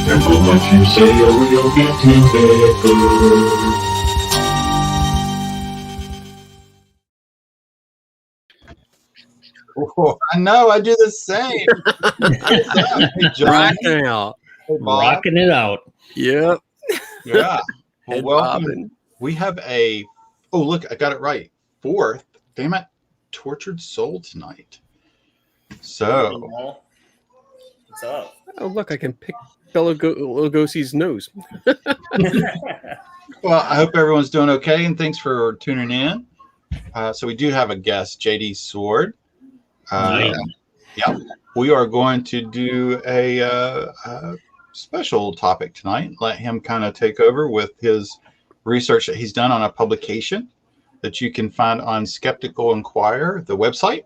Careful what you say or you'll get tickled. Oh, I know, I do the same. Hey, John. Rocking out. Hey, Bob. Rocking it out. Yep. Yeah. Well, Head welcome. bobbing. We have a, oh, look, I got it right. Fourth, damn it, tortured soul tonight. So, What's up? Oh, look, I can pick Bela Lugosi's nose. well, I hope everyone's doing okay, and thanks for tuning in. So we do have a guest, JD Sword. Nice. Yeah, we are going to do a special topic tonight. Let him kind of take over with his research that he's done on a publication that you can find on Skeptical Inquirer, the website.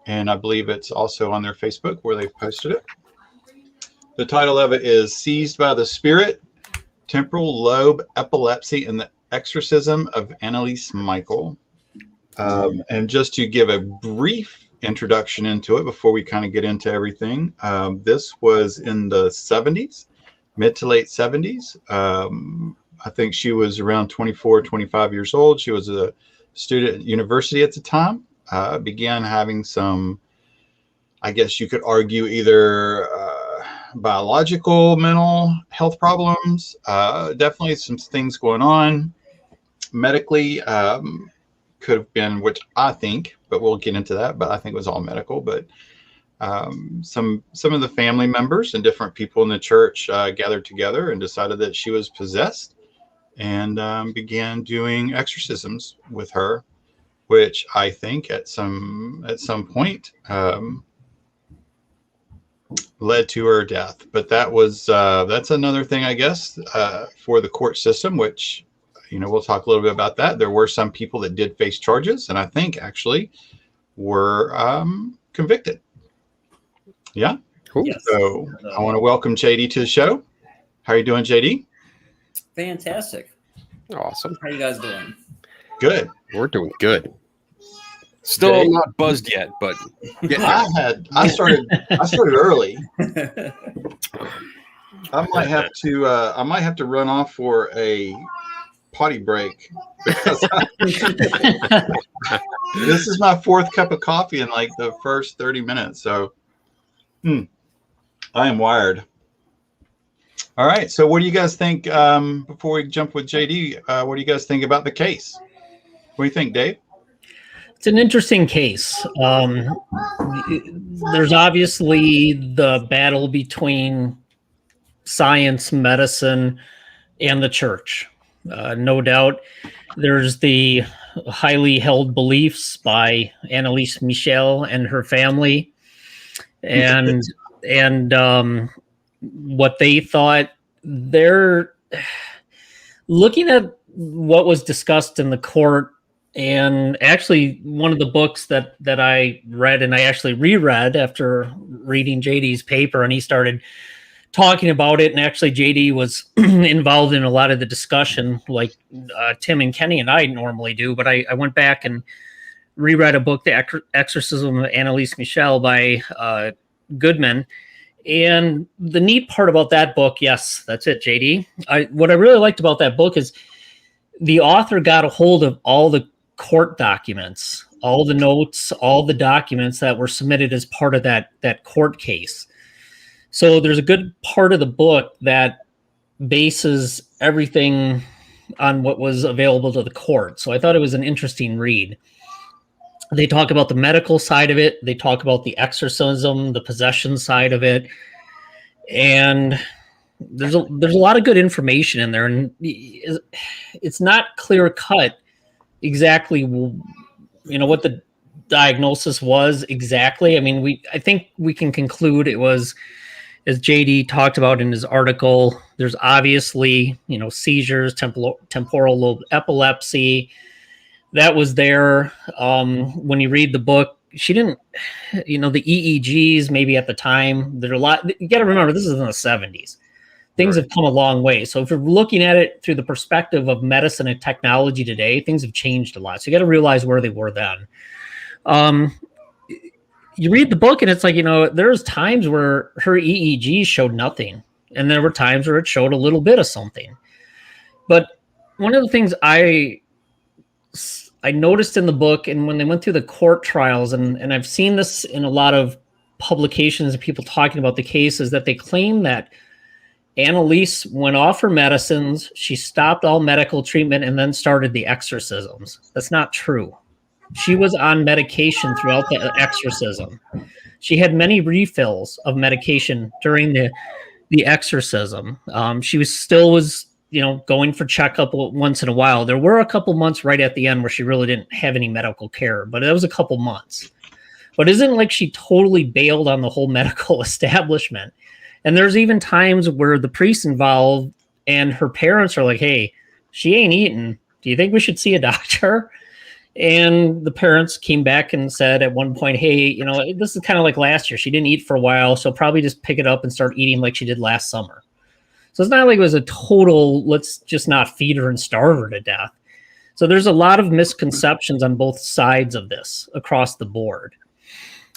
And I believe it's also on their Facebook where they've posted it. The title of it is Seized by the Spirit, Temporal Lobe Epilepsy and the Exorcism of Anneliese Michel. And just to give a brief introduction into it before we kind of get into everything, this was in the 70s, mid to late 70s. I think she was around 24, 25 years old. She was a student at university at the time, began having some, I guess you could argue, either biological mental health problems, definitely some things going on medically. Could have been, which I think, but we'll get into that, but I think it was all medical. But some of the family members and different people in the church gathered together and decided that she was possessed, and began doing exorcisms with her, which I think at some point led to her death. But that was that's another thing, I guess, for the court system, which, you know, we'll talk a little bit about that. There were some people that did face charges, and I think actually were convicted. Yeah. Cool. Yes. So I want to welcome JD to the show. How are you doing, JD? Fantastic. Awesome. How you guys doing? Good. We're doing good. Still Dave? not buzzed yet, but getting there. I started early. I might have to run off for a potty break because this is my fourth cup of coffee in like the first 30 minutes. So I am wired. All right. So what do you guys think, before we jump with JD, what do you guys think about the case? What do you think, Dave? It's an interesting case. There's obviously the battle between science, medicine, and the church. No doubt. There's the highly held beliefs by Anneliese Michel and her family, and what they thought. They're looking at what was discussed in the court. And actually, one of the books that I read, and I actually reread after reading JD's paper, and he started talking about it. And actually, JD was involved in a lot of the discussion, like Tim and Kenny and I normally do. But I went back and reread a book, The Exorcism of Anneliese Michel by Goodman. And the neat part about that book, yes, that's it, JD. What I really liked about that book is the author got a hold of all the court documents, all the notes, all the documents that were submitted as part of that court case. So there's a good part of the book that bases everything on what was available to the court. So I thought it was an interesting read. They talk about the medical side of it. They talk about the exorcism, the possession side of it. And there's a lot of good information in there, and it's not clear cut exactly, what the diagnosis was exactly. I mean, I think we can conclude it was, as JD talked about in his article, there's obviously, seizures, temporal lobe epilepsy. That was there. When you read the book, she didn't, the EEGs maybe at the time, there are a lot. You got to remember, this is in the 70s. Things have come a long way. So if you're looking at it through the perspective of medicine and technology today, things have changed a lot. So you got to realize where they were then. You read the book and it's like, there's times where her EEG showed nothing. And there were times where it showed a little bit of something. But one of the things I noticed in the book, and when they went through the court trials, and I've seen this in a lot of publications and people talking about the case, is that they claim that Anneliese went off her medicines, she stopped all medical treatment, and then started the exorcisms. That's not true. She was on medication throughout the exorcism. She had many refills of medication during the exorcism. She was going for checkup once in a while. There were a couple months right at the end where she really didn't have any medical care, but it was a couple months. But it isn't like she totally bailed on the whole medical establishment. And there's even times where the priest involved and her parents are like, hey, she ain't eating. Do you think we should see a doctor? And the parents came back and said at one point, hey, this is kind of like last year. She didn't eat for a while. So probably just pick it up and start eating like she did last summer. So it's not like it was a total, let's just not feed her and starve her to death. So there's a lot of misconceptions on both sides of this across the board.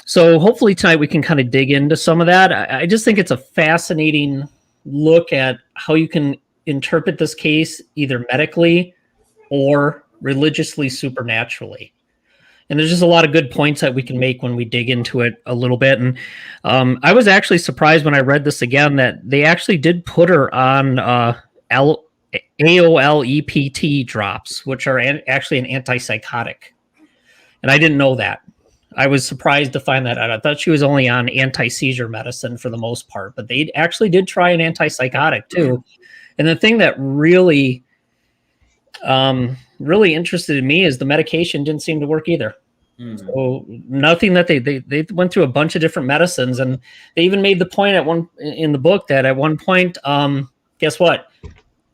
So hopefully tonight we can kind of dig into some of that. I just think it's a fascinating look at how you can interpret this case either medically or religiously, supernaturally. And there's just a lot of good points that we can make when we dig into it a little bit. And I was actually surprised when I read this again that they actually did put her on AOL-EPT drops, which are actually an antipsychotic. And I didn't know that. I was surprised to find that out. I thought she was only on anti-seizure medicine for the most part, but they actually did try an antipsychotic too. And the thing that really interested me is the medication didn't seem to work either. So nothing that they went through a bunch of different medicines, and they even made the point in the book that at one point, guess what?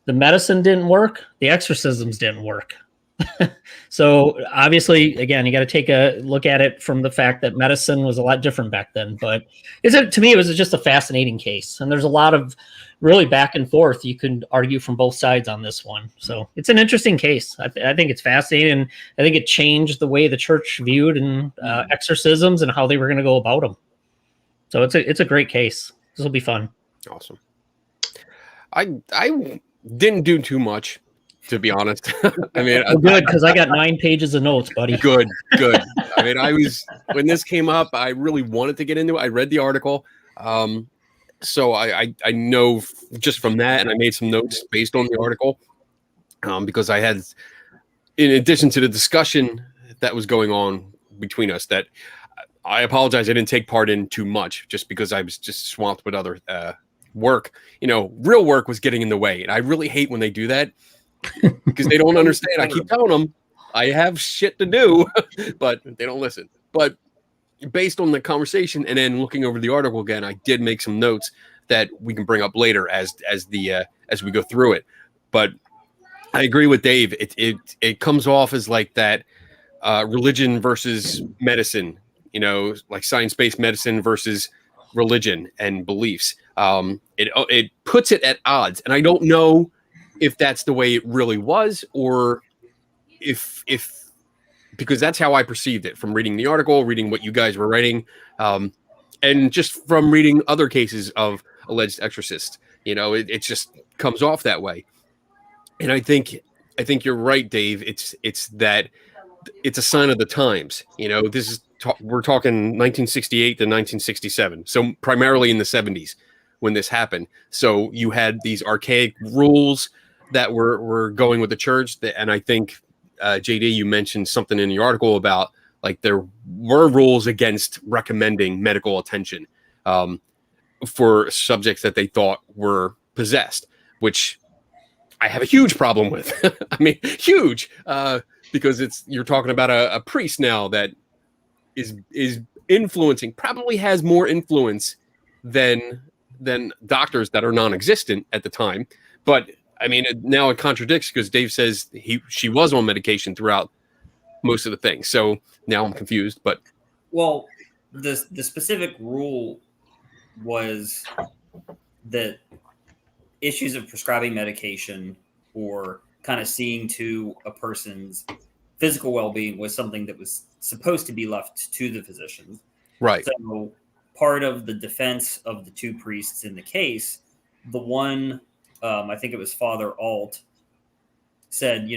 The medicine didn't work. The exorcisms didn't work. So obviously, again, you got to take a look at it from the fact that medicine was a lot different back then. But to me, it was just a fascinating case. And there's a lot of really back and forth. You could argue from both sides on this one. So it's an interesting case. I think it's fascinating. And I think it changed the way the church viewed exorcisms and how they were going to go about them. So it's a great case. This will be fun. Awesome. I didn't do too much, to be honest. I mean, good, because I got 9 pages of notes, buddy. Good. I mean, when this came up, I really wanted to get into it. I read the article. So I know just from that, and I made some notes based on the article, because I had, in addition to the discussion that was going on between us, that I apologize I didn't take part in too much, just because I was just swamped with other work. Real work was getting in the way, and I really hate when they do that. Because they don't understand. I keep telling them I have shit to do, but they don't listen. But based on the conversation and then looking over the article again, I did make some notes that we can bring up later as we go through it. But I agree with Dave. It comes off as like that religion versus medicine, like science-based medicine versus religion and beliefs. It puts it at odds, and I don't know if that's the way it really was, or if because that's how I perceived it from reading the article, reading what you guys were writing, and just from reading other cases of alleged exorcists. It just comes off that way. And I think you're right, Dave. It's that it's a sign of the times. This is we're talking 1968 to 1967, so primarily in the 70s when this happened. So you had these archaic rules that were going with the church, and I think JD, you mentioned something in the article about like there were rules against recommending medical attention for subjects that they thought were possessed, which I have a huge problem with. I mean, huge, because you're talking about a priest now that is influencing, probably has more influence than doctors that are non-existent at the time. But I mean, now it contradicts because Dave says she was on medication throughout most of the things. So now I'm confused. But Well, the specific rule was that issues of prescribing medication or kind of seeing to a person's physical well-being was something that was supposed to be left to the physicians. right, So part of the defense of the two priests in the case, the one, I think it was Father Alt, said,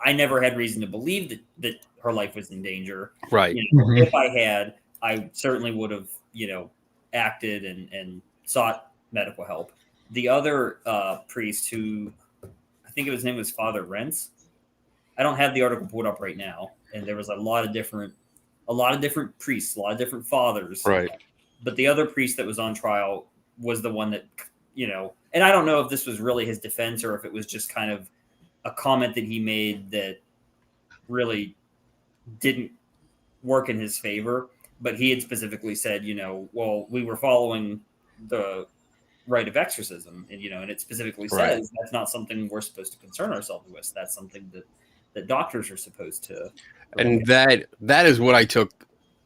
I never had reason to believe that her life was in danger. right, Mhm. If I had, I certainly would have, acted and sought medical help. The other priest, who I think his name was Father Rentz, I don't have the article pulled up right now, and there was a lot of different priests, a lot of different fathers. right. But the other priest that was on trial was the one that, and I don't know if this was really his defense or if it was just kind of a comment that he made that really didn't work in his favor. But he had specifically said, well, we were following the rite of exorcism, and it specifically says that's not something we're supposed to concern ourselves with. That's something that doctors are supposed to. And that is what I took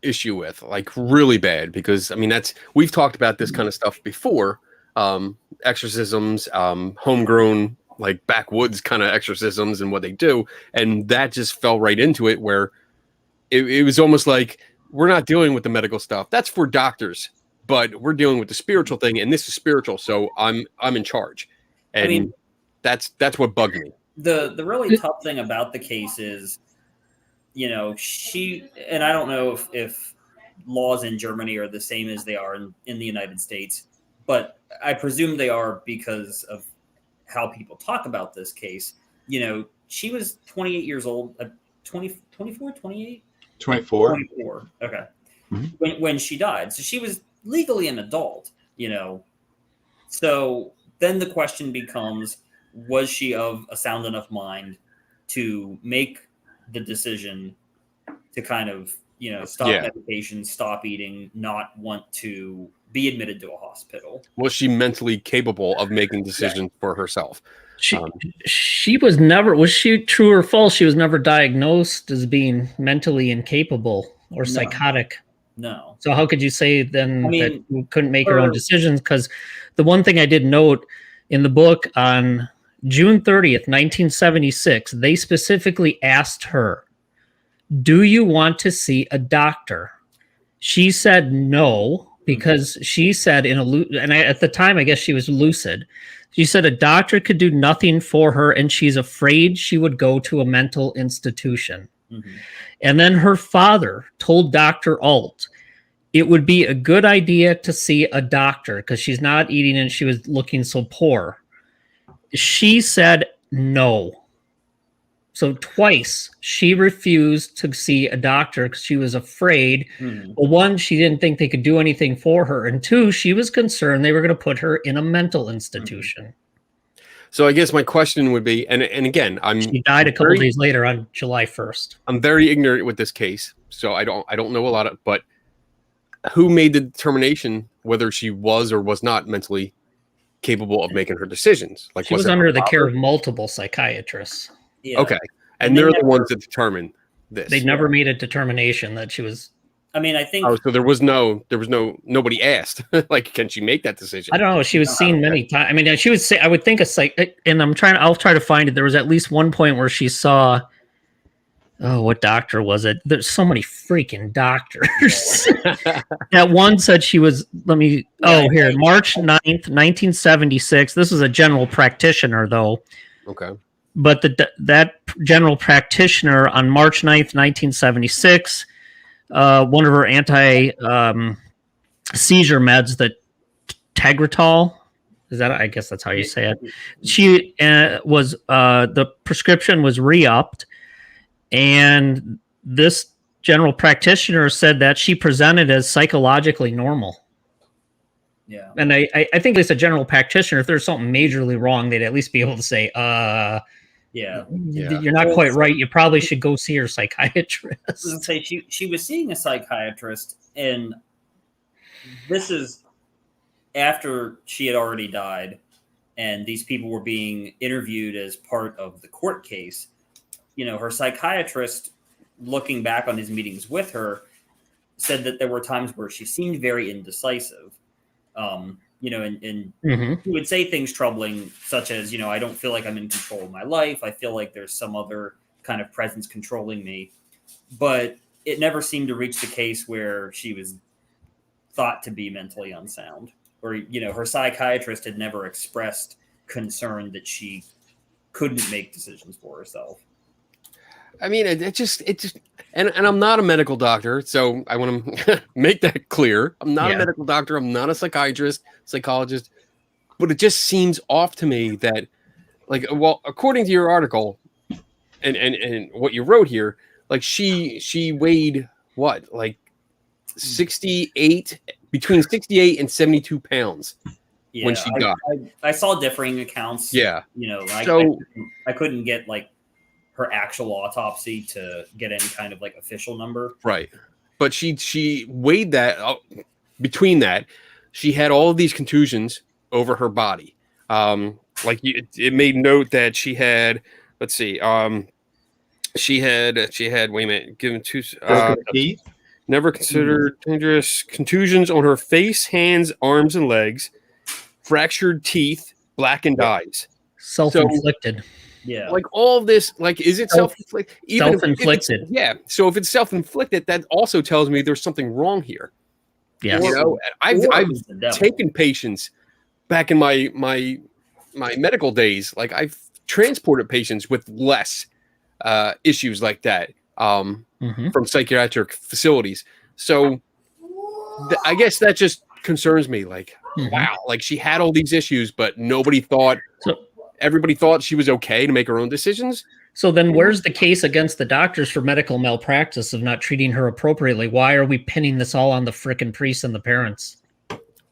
issue with, like really bad, because I mean we've talked about this kind of stuff before, exorcisms, homegrown, like backwoods kind of exorcisms and what they do, and that just fell right into it, where it was almost like, we're not dealing with the medical stuff, that's for doctors, but we're dealing with the spiritual thing, and this is spiritual, so I'm in charge. And I mean, that's what bugged me. The really tough thing about the case is, she, and I don't know if laws in Germany are the same as they are in the United States, but I presume they are because of how people talk about this case. She was 28 years old, 24, 28? 24. 24. Okay. Mhm. When she died. So she was legally an adult, So then the question becomes, was she of a sound enough mind to make the decision to kind of, stop medication, stop eating, not want to be admitted to a hospital? Was she mentally capable of making decisions for herself? She was never, was she true or false? She was never diagnosed as being mentally incapable or psychotic. No. So how could you say then that you couldn't make her own her- decisions? Because the one thing I did note in the book, on June 30th, 1976, they specifically asked her, do you want to see a doctor? She said no, because she said at the time, I guess she was lucid. She said a doctor could do nothing for her, and she's afraid she would go to a mental institution. Mhm. And then her father told Dr. Alt it would be a good idea to see a doctor because she's not eating and she was looking so poor. She said no. So twice she refused to see a doctor because she was afraid. Well, one, she didn't think they could do anything for her. And two, she was concerned they were going to put her in a mental institution. So I guess my question would be, and again, She died a couple days later on July 1st. I'm very ignorant with this case, so I don't know a lot of, but who made the determination whether she was or was not mentally capable of making her decisions? Like, She was under the care of multiple psychiatrists. Yeah. Okay. And they're the ones that determine this. They never made a determination that she was. I mean, I think. Oh, so nobody asked. Like, can she make that decision? I don't know. She was seen many times. I mean, she would say, I would think and I'll try to find it. There was at least one point where she saw, what doctor was it? There's so many freaking doctors. That one said she was, March 9th, 1976. This was a general practitioner though. Okay. But that general practitioner on March 9th, 1976, one of her anti-seizure meds, the Tegretol, I guess that's how you say it. She was, the prescription was re-upped, and this general practitioner said that she presented as psychologically normal. Yeah. And I think as a general practitioner, if there's something majorly wrong, they'd at least be able to say, Yeah. you're not quite right. You probably should go see your psychiatrist. I was gonna say she was seeing a psychiatrist, and this is after she had already died, and these people were being interviewed as part of the court case. You know, her psychiatrist, looking back on his meetings with her, said that there were times where she seemed very indecisive. You know, and he would say things troubling, such as, you know, I don't feel like I'm in control of my life. I feel like there's some other kind of presence controlling me. But it never seemed to reach the case where she was thought to be mentally unsound, or, you know, her psychiatrist had never expressed concern that she couldn't make decisions for herself. I mean, it just, and I'm not a medical doctor, so I want to make that clear. I'm not a medical doctor. I'm not a psychiatrist, psychologist, but it just seems off to me that, like, well, according to your article and what you wrote here, like she weighed what, like 68, between 68 and 72 pounds when she died. I saw differing accounts. Yeah. You know, So I couldn't get like her actual autopsy to get any kind of like official number. Right. But she weighed that between that. She had all of these contusions over her body. Like it made note that she had, let's see, she had, wait a minute, given two, teeth. never considered dangerous contusions on her face, hands, arms, and legs, fractured teeth, blackened eyes. Self-inflicted. Yeah. Like all of this, like, is it self-inflicted? Self-inflicted. Yeah. So if it's self-inflicted, that also tells me there's something wrong here. Yeah. You know, I've taken patients back in my medical days. Like, I've transported patients with less issues like that from psychiatric facilities. So I guess that just concerns me. Like, wow, like she had all these issues, but nobody thought. Everybody thought she was okay to make her own decisions. So then where's the case against the doctors for medical malpractice of not treating her appropriately? Why are we pinning this all on the frickin' priests and the parents?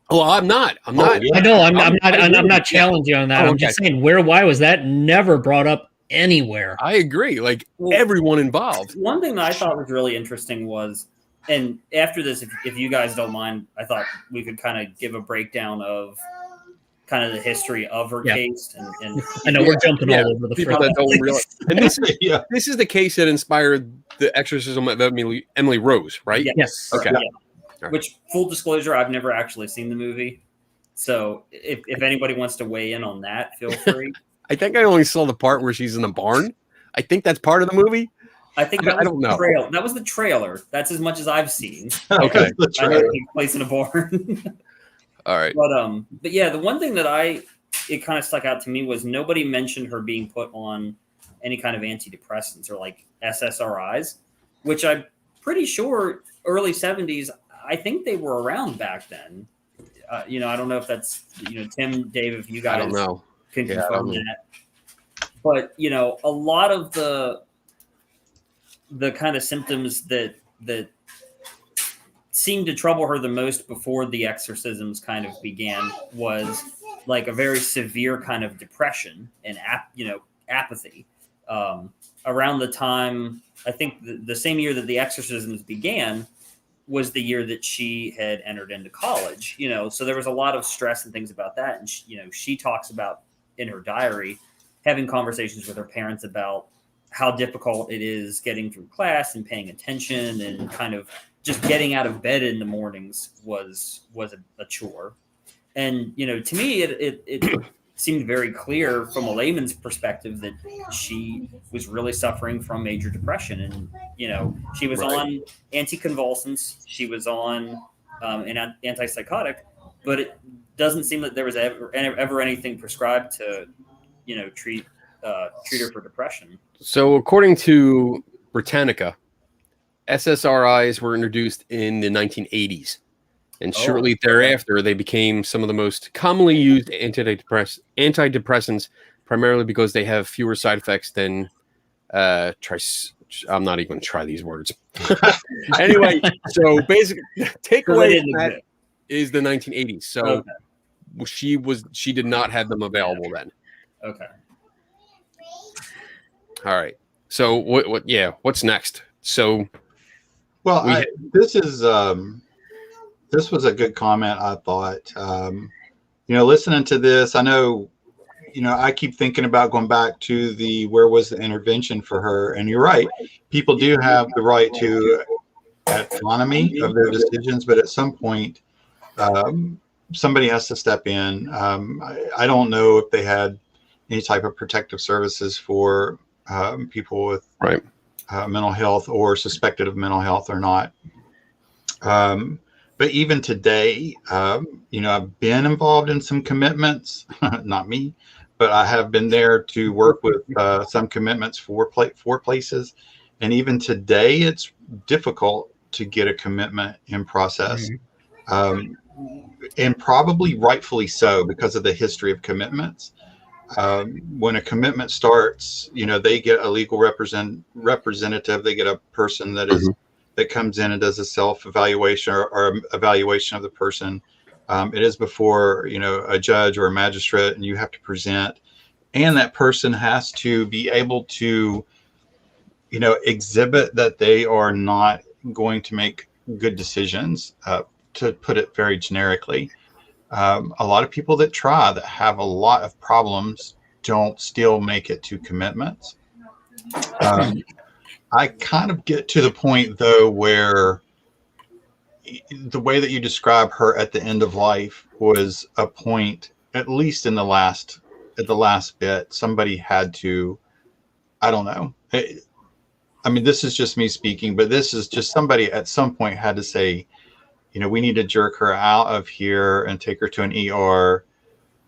Well, I'm not. I know. I'm not challenging you on that. I'm just saying, why was that never brought up anywhere? I agree. Like, everyone involved. One thing that I thought was really interesting was, and after this, if you guys don't mind, I thought we could kind of give a breakdown of kind of the history of her case. And I know we're jumping all over the people that don't realize. And this is the case that inspired the exorcism of Emily Rose, right? Yes. Okay. Yeah. Which, full disclosure, I've never actually seen the movie. So if anybody wants to weigh in on that, feel free. I think I only saw the part where she's in the barn. I think that's part of the movie. I think I don't know. That was the trailer. That's as much as I've seen. Okay. I know it takes place in a barn. All right. But yeah, the one thing that it kind of stuck out to me was nobody mentioned her being put on any kind of antidepressants or like SSRIs, which I'm pretty sure early 70s, I think they were around back then. You know, I don't know if that's, you know, Tim, Dave, if you guys I don't know. Can confirm that. But, you know, a lot of the kind of symptoms that seemed to trouble her the most before the exorcisms kind of began was like a very severe kind of depression and apathy. Around the time, I think the same year that the exorcisms began was the year that she had entered into college, you know, so there was a lot of stress and things about that. And she talks about in her diary having conversations with her parents about how difficult it is getting through class and paying attention, and kind of just getting out of bed in the mornings was a chore. And, you know, to me, it seemed very clear from a layman's perspective that she was really suffering from major depression. And, you know, she was on anticonvulsants, she was on an antipsychotic, but it doesn't seem that there was ever anything prescribed to, you know, treat her for depression. So according to Britannica, SSRIs were introduced in the 1980s, and shortly thereafter, they became some of the most commonly used antidepressants, primarily because they have fewer side effects than I'm not even going to try these words. Anyway, so basically, take away that. is the 1980s. So Okay. she did not have them available then. Okay. All right. So what's next? So Well, we this was a good comment, I thought. Listening to this, I know, I keep thinking about going back to where was the intervention for her? And you're right. People do have the right to autonomy of their decisions, but at some point, somebody has to step in. I don't know if they had any type of protective services for people with right. Mental health or suspected of mental health or not. But even today, I've been involved in some commitments, not me, but I have been there to work with some commitments for places. And even today, it's difficult to get a commitment in process. And probably rightfully so because of the history of commitments. When a commitment starts, they get a legal representative. They get a person that comes in and does a self-evaluation or evaluation of the person. It is before, a judge or a magistrate, and you have to present. And that person has to be able to, exhibit that they are not going to make good decisions, to put it very generically. A lot of people that have a lot of problems don't still make it to commitments. I kind of get to the point, though, where the way that you describe her at the end of life was a point, at least at the last bit, somebody had to, I don't know. I mean, this is just me speaking, but this is just somebody at some point had to say, we need to jerk her out of here and take her to an ER.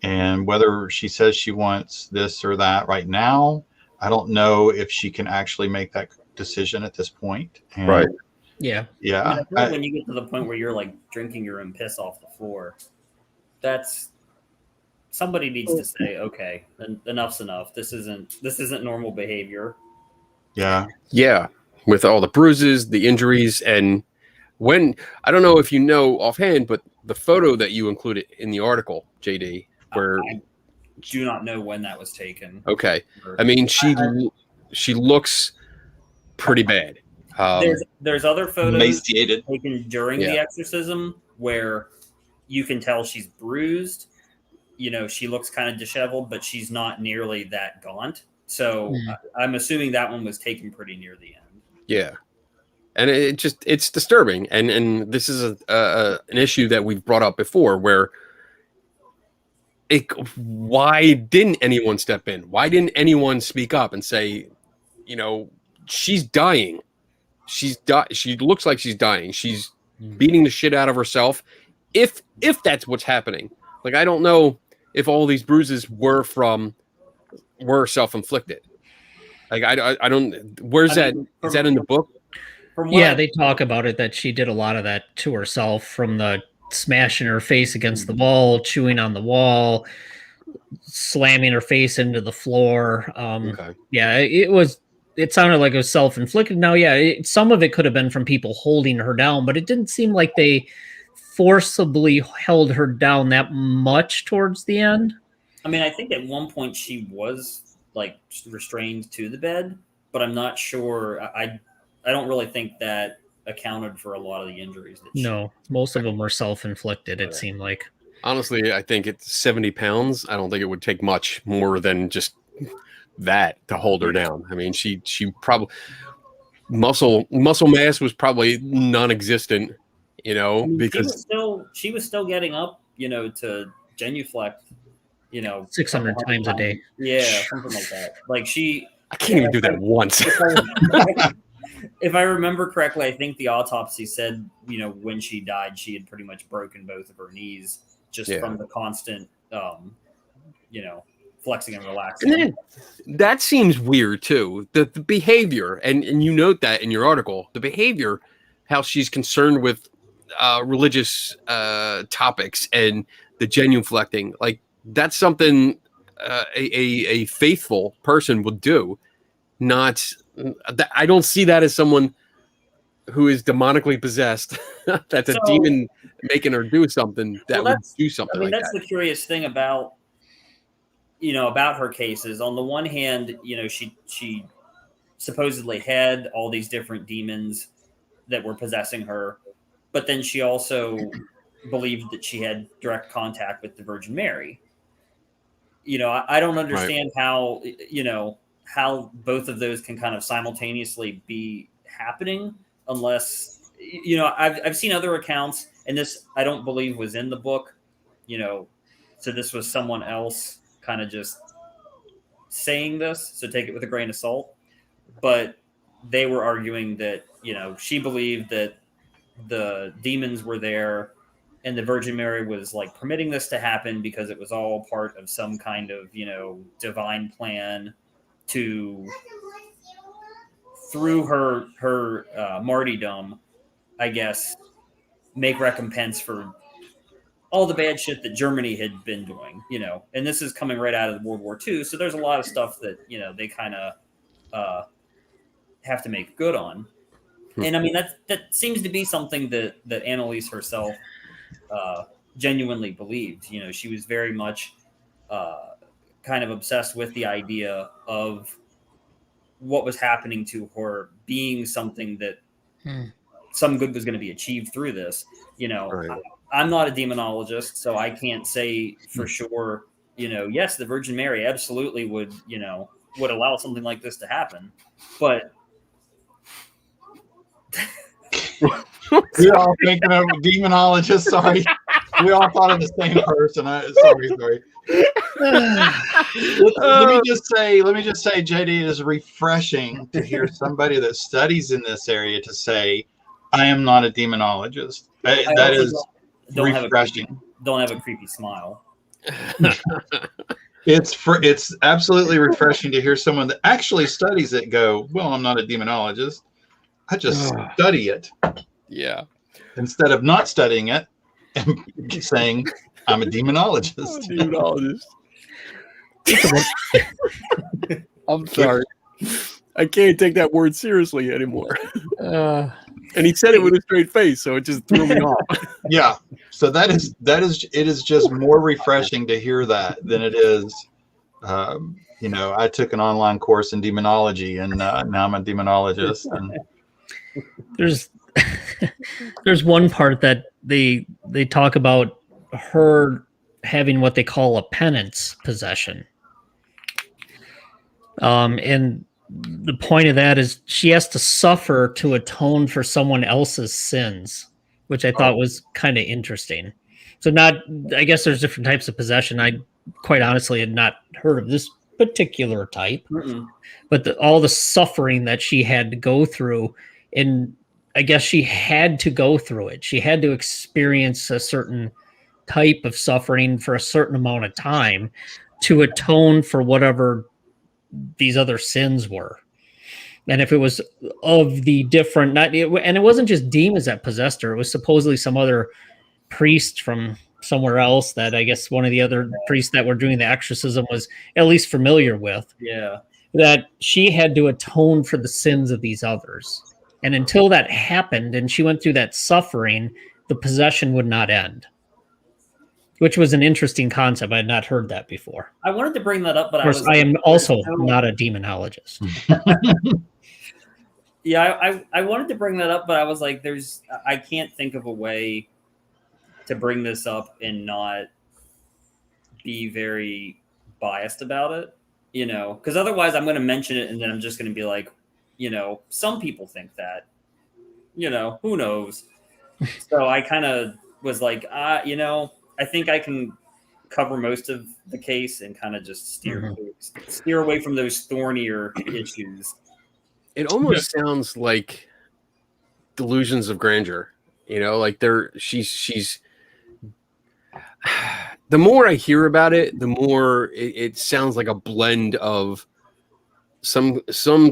And whether she says she wants this or that right now, I don't know if she can actually make that decision at this point. And right. Yeah. Yeah. I feel like when you get to the point where you're like drinking your own piss off the floor, that's somebody needs to say, okay, enough's enough. This isn't normal behavior. Yeah. Yeah. With all the bruises, the injuries, and I don't know if you know offhand, but the photo that you included in the article, JD, where I do not know when that was taken. Okay. I mean, she looks pretty bad. There's other photos Emaciated. taken during the exorcism where you can tell she's bruised. She looks kind of disheveled, but she's not nearly that gaunt. So I'm assuming that one was taken pretty near the end. Yeah. And it's disturbing. And this is an issue that we've brought up before where why didn't anyone step in? Why didn't anyone speak up and say, she's dying. She looks like she's dying. She's beating the shit out of herself. If that's what's happening. Like, I don't know if all these bruises were self-inflicted. Like, I don't, is that in the book? They talk about it, that she did a lot of that to herself, from the smashing her face against the wall, chewing on the wall, slamming her face into the floor. Okay. Yeah, it sounded like it was self-inflicted. Now, some of it could have been from people holding her down, but it didn't seem like they forcibly held her down that much towards the end. I mean, I think at one point she was like restrained to the bed, but I'm not sure. I don't really think that accounted for a lot of the injuries. No, most of them were self-inflicted, it seemed like. Honestly, I think it's 70 pounds. I don't think it would take much more than just that to hold her down. I mean, she probably muscle mass was probably non-existent, because she was still getting up, to genuflect, 600 times a day. Yeah, something like that. Like I can't even do that once. If I remember correctly, I think the autopsy said, when she died, she had pretty much broken both of her knees just from the constant, flexing and relaxing. And then, that seems weird too. The behavior, and you note that in your article, the behavior, how she's concerned with religious topics and the genuflecting, like that's something a faithful person would do. Not that I don't see that as someone who is demonically possessed. That's a So- demon making her do something that Well, would that's- do something I mean, like that's that. the curious thing about about her cases. On the one hand, she supposedly had all these different demons that were possessing her, but then she also believed that she had direct contact with the Virgin Mary. I don't understand how how both of those can kind of simultaneously be happening, unless I've seen other accounts, and this I don't believe was in the book. So this was someone else kind of just saying this, so take it with a grain of salt. But they were arguing that she believed that the demons were there and the Virgin Mary was like permitting this to happen because it was all part of some kind of divine plan to, through her martyrdom, I guess, make recompense for all the bad shit that Germany had been doing, and this is coming right out of World War II. So there's a lot of stuff that, they kind of have to make good on. And I mean, that seems to be something that Anneliese herself genuinely believed. She was very much kind of obsessed with the idea of what was happening to her being something that some good was going to be achieved through this. Right. I'm not a demonologist, so I can't say for sure, yes, the Virgin Mary absolutely would allow something like this to happen. But We're all thinking of demonologists. Sorry, we all thought of the same person. Sorry. Let me just say, JD, it is refreshing to hear somebody that studies in this area to say, "I am not a demonologist." That is refreshing. Don't have a creepy smile. It's absolutely refreshing to hear someone that actually studies it go, "Well, I'm not a demonologist. I just study it." Yeah. Instead of not studying it and saying, "I'm a demonologist." I'm sorry. I can't take that word seriously anymore. And he said it with a straight face, so it just threw me off. Yeah. So it is just more refreshing to hear that than it is. I took an online course in demonology, and now I'm a demonologist. And there's one part that they talk about her having what they call a penance possession. And the point of that is she has to suffer to atone for someone else's sins, which I thought was kind of interesting. So I guess there's different types of possession. I quite honestly had not heard of this particular type, but all the suffering that she had to go through, and I guess she had to go through it. She had to experience a certain type of suffering for a certain amount of time to atone for whatever these other sins were. And if it was of the different, and it wasn't just demons that possessed her, it was supposedly some other priest from somewhere else that I guess one of the other priests that were doing the exorcism was at least familiar with. Yeah. That she had to atone for the sins of these others. And until that happened and she went through that suffering, the possession would not end. Which was an interesting concept. I had not heard that before. I wanted to bring that up, but of course, I am also not a demonologist. Yeah, I wanted to bring that up, but I was like, I can't think of a way to bring this up and not be very biased about it, because otherwise I'm going to mention it and then I'm just going to be like, some people think that, who knows? So I kind of was like, I think I can cover most of the case and kind of just steer away from those thornier issues. It almost sounds like delusions of grandeur, like she's the more I hear about it, the more it sounds like a blend of some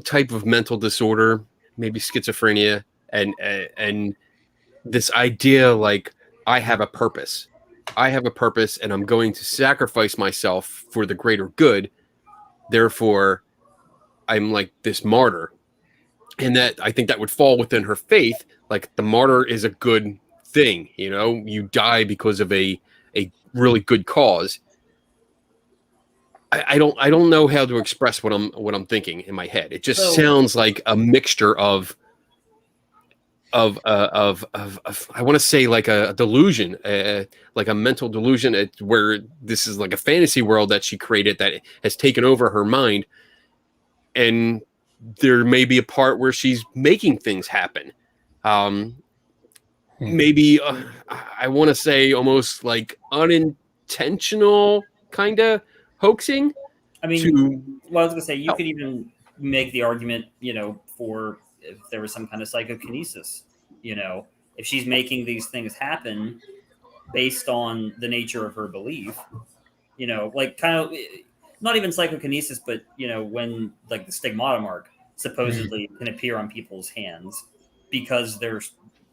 type of mental disorder, maybe schizophrenia, and this idea like I have a purpose and I'm going to sacrifice myself for the greater good. Therefore, I'm like this martyr. and that I think that would fall within her faith. Like the martyr is a good thing, you die because of a really good cause. I don't know how to express what I'm thinking in my head. It just sounds like a mixture of I want to say like a delusion, like a mental delusion, where this is like a fantasy world that she created that has taken over her mind, and there may be a part where she's making things happen. Maybe I want to say almost like unintentional kind of hoaxing. I mean, well, I was gonna say you could even make the argument, for if there was some kind of psychokinesis, if she's making these things happen based on the nature of her belief, like kind of not even psychokinesis, but when like the stigmata mark supposedly can appear on people's hands because they're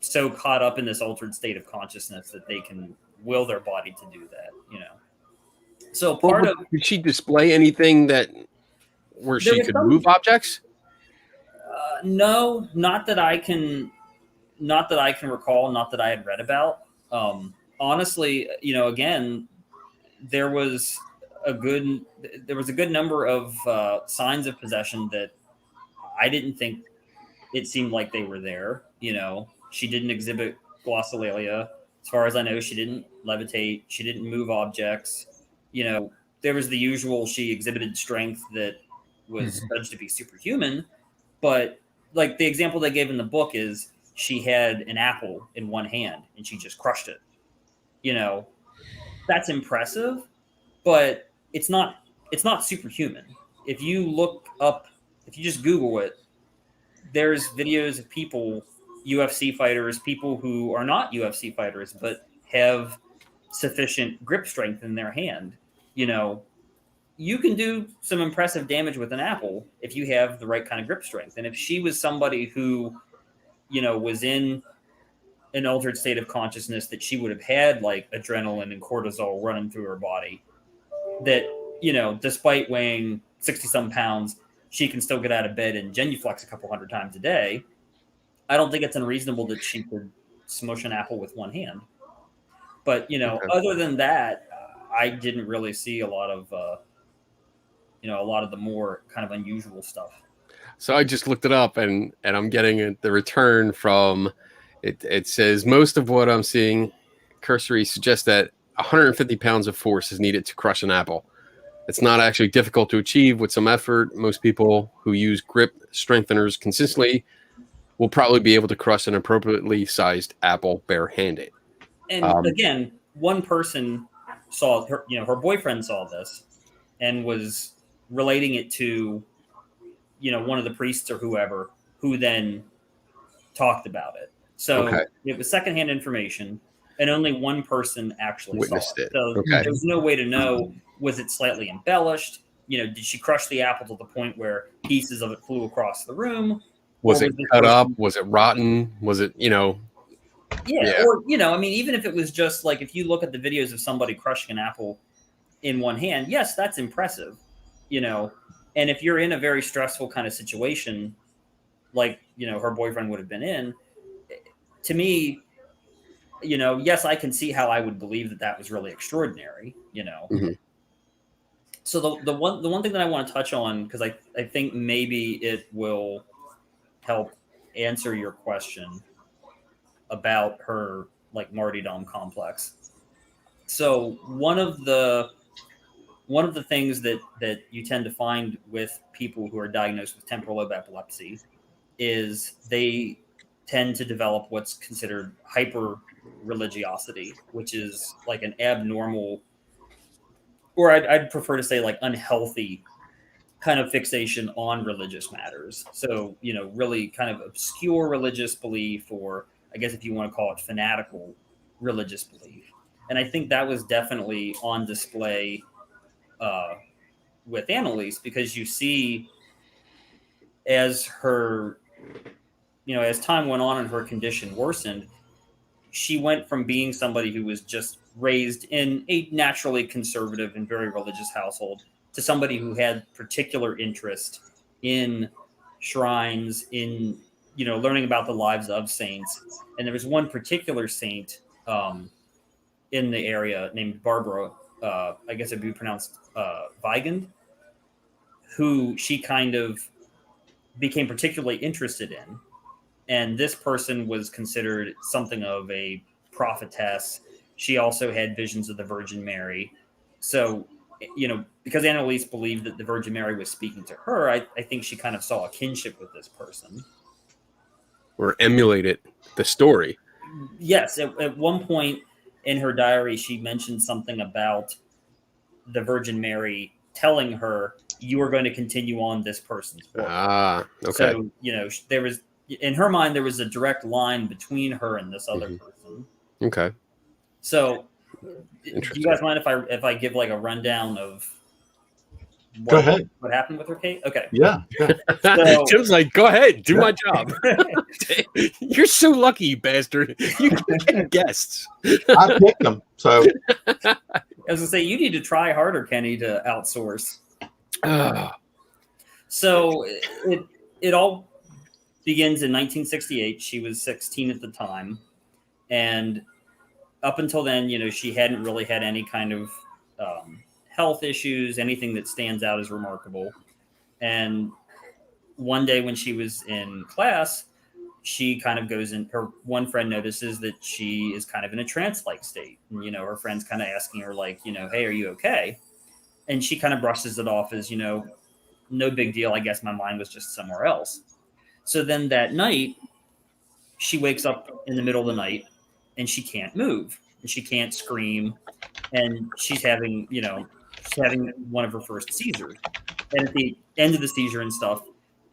so caught up in this altered state of consciousness that they can will their body to do that, So did she display anything where she could move objects? No, not that I can recall, not that I had read about. Honestly, again, there was a good number of signs of possession that I didn't think it seemed like they were there. She didn't exhibit glossolalia. As far as I know, she didn't levitate. She didn't move objects. There was the usual, she exhibited strength that was judged to be superhuman. But like the example they gave in the book is she had an apple in one hand and she just crushed it. That's impressive, but it's not superhuman. If you just Google it, there's videos of people, UFC fighters, people who are not UFC fighters, but have sufficient grip strength in their hand. You can do some impressive damage with an apple if you have the right kind of grip strength. And if she was somebody who, was in an altered state of consciousness, that she would have had like adrenaline and cortisol running through her body, that, despite weighing 60 some pounds, she can still get out of bed and genuflex a couple hundred times a day. I don't think it's unreasonable that she could smush an apple with one hand. But, other than that, I didn't really see a lot of the more kind of unusual stuff. So I just looked it up, and I'm getting the return from it. It says most of what I'm seeing cursory suggests that 150 pounds of force is needed to crush an apple. It's not actually difficult to achieve with some effort. Most people who use grip strengtheners consistently will probably be able to crush an appropriately sized apple barehanded. And again, one person saw her, her boyfriend saw this and was relating it to, one of the priests or whoever, who then talked about it. So It was secondhand information, and only one person actually witnessed saw it. So there was no way to know, was it slightly embellished? Did she crush the apple to the point where pieces of it flew across the room? Was it cut up? Was it rotten? Was it, Yeah. Or, even if it was just like, if you look at the videos of somebody crushing an apple in one hand, yes, that's impressive, and if you're in a very stressful kind of situation, like, her boyfriend would have been in, to me, yes, I can see how I would believe that was really extraordinary, So the one thing that I want to touch on, because I think maybe it will help answer your question about her like martyrdom complex. So one of the things that you tend to find with people who are diagnosed with temporal lobe epilepsy is they tend to develop what's considered hyper religiosity, which is like an abnormal, or I'd prefer to say like unhealthy kind of fixation on religious matters. So, really kind of obscure religious belief, or I guess if you want to call it fanatical religious belief. And I think that was definitely on display with Anneliese, because you see as her, as time went on and her condition worsened, she went from being somebody who was just raised in a naturally conservative and very religious household to somebody who had particular interest in shrines in, learning about the lives of saints. And there was one particular saint in the area named Barbara, I guess it'd be pronounced Weigand, who she kind of became particularly interested in. And this person was considered something of a prophetess. She also had visions of the Virgin Mary. So, because Anneliese believed that the Virgin Mary was speaking to her, I think she kind of saw a kinship with this person. Or emulated the story. Yes. At one point in her diary, she mentioned something about the Virgin Mary telling her, you are going to continue on this person's work. Okay. So, there was, in her mind, there was a direct line between her and this other person. Okay. So, do you guys mind if I give like a rundown of Go ahead. what happened with her, Kate? Okay. Yeah. So, Tim's like, go ahead, do my job. You're so lucky, you bastard. You get guests. I picked them. So as I say, you need to try harder, Kenny, to outsource. Ah, So it all begins in 1968. She was 16 at the time, and up until then, she hadn't really had any kind of health issues, anything that stands out as remarkable. And one day when she was in class, she kind of goes in, her one friend notices that she is kind of in a trance-like state. And, her friend's kind of asking her like, hey, are you okay? And she kind of brushes it off as, no big deal. I guess my mind was just somewhere else. So then that night, she wakes up in the middle of the night and she can't move and she can't scream. And she's having one of her first seizures. And at the end of the seizure and stuff,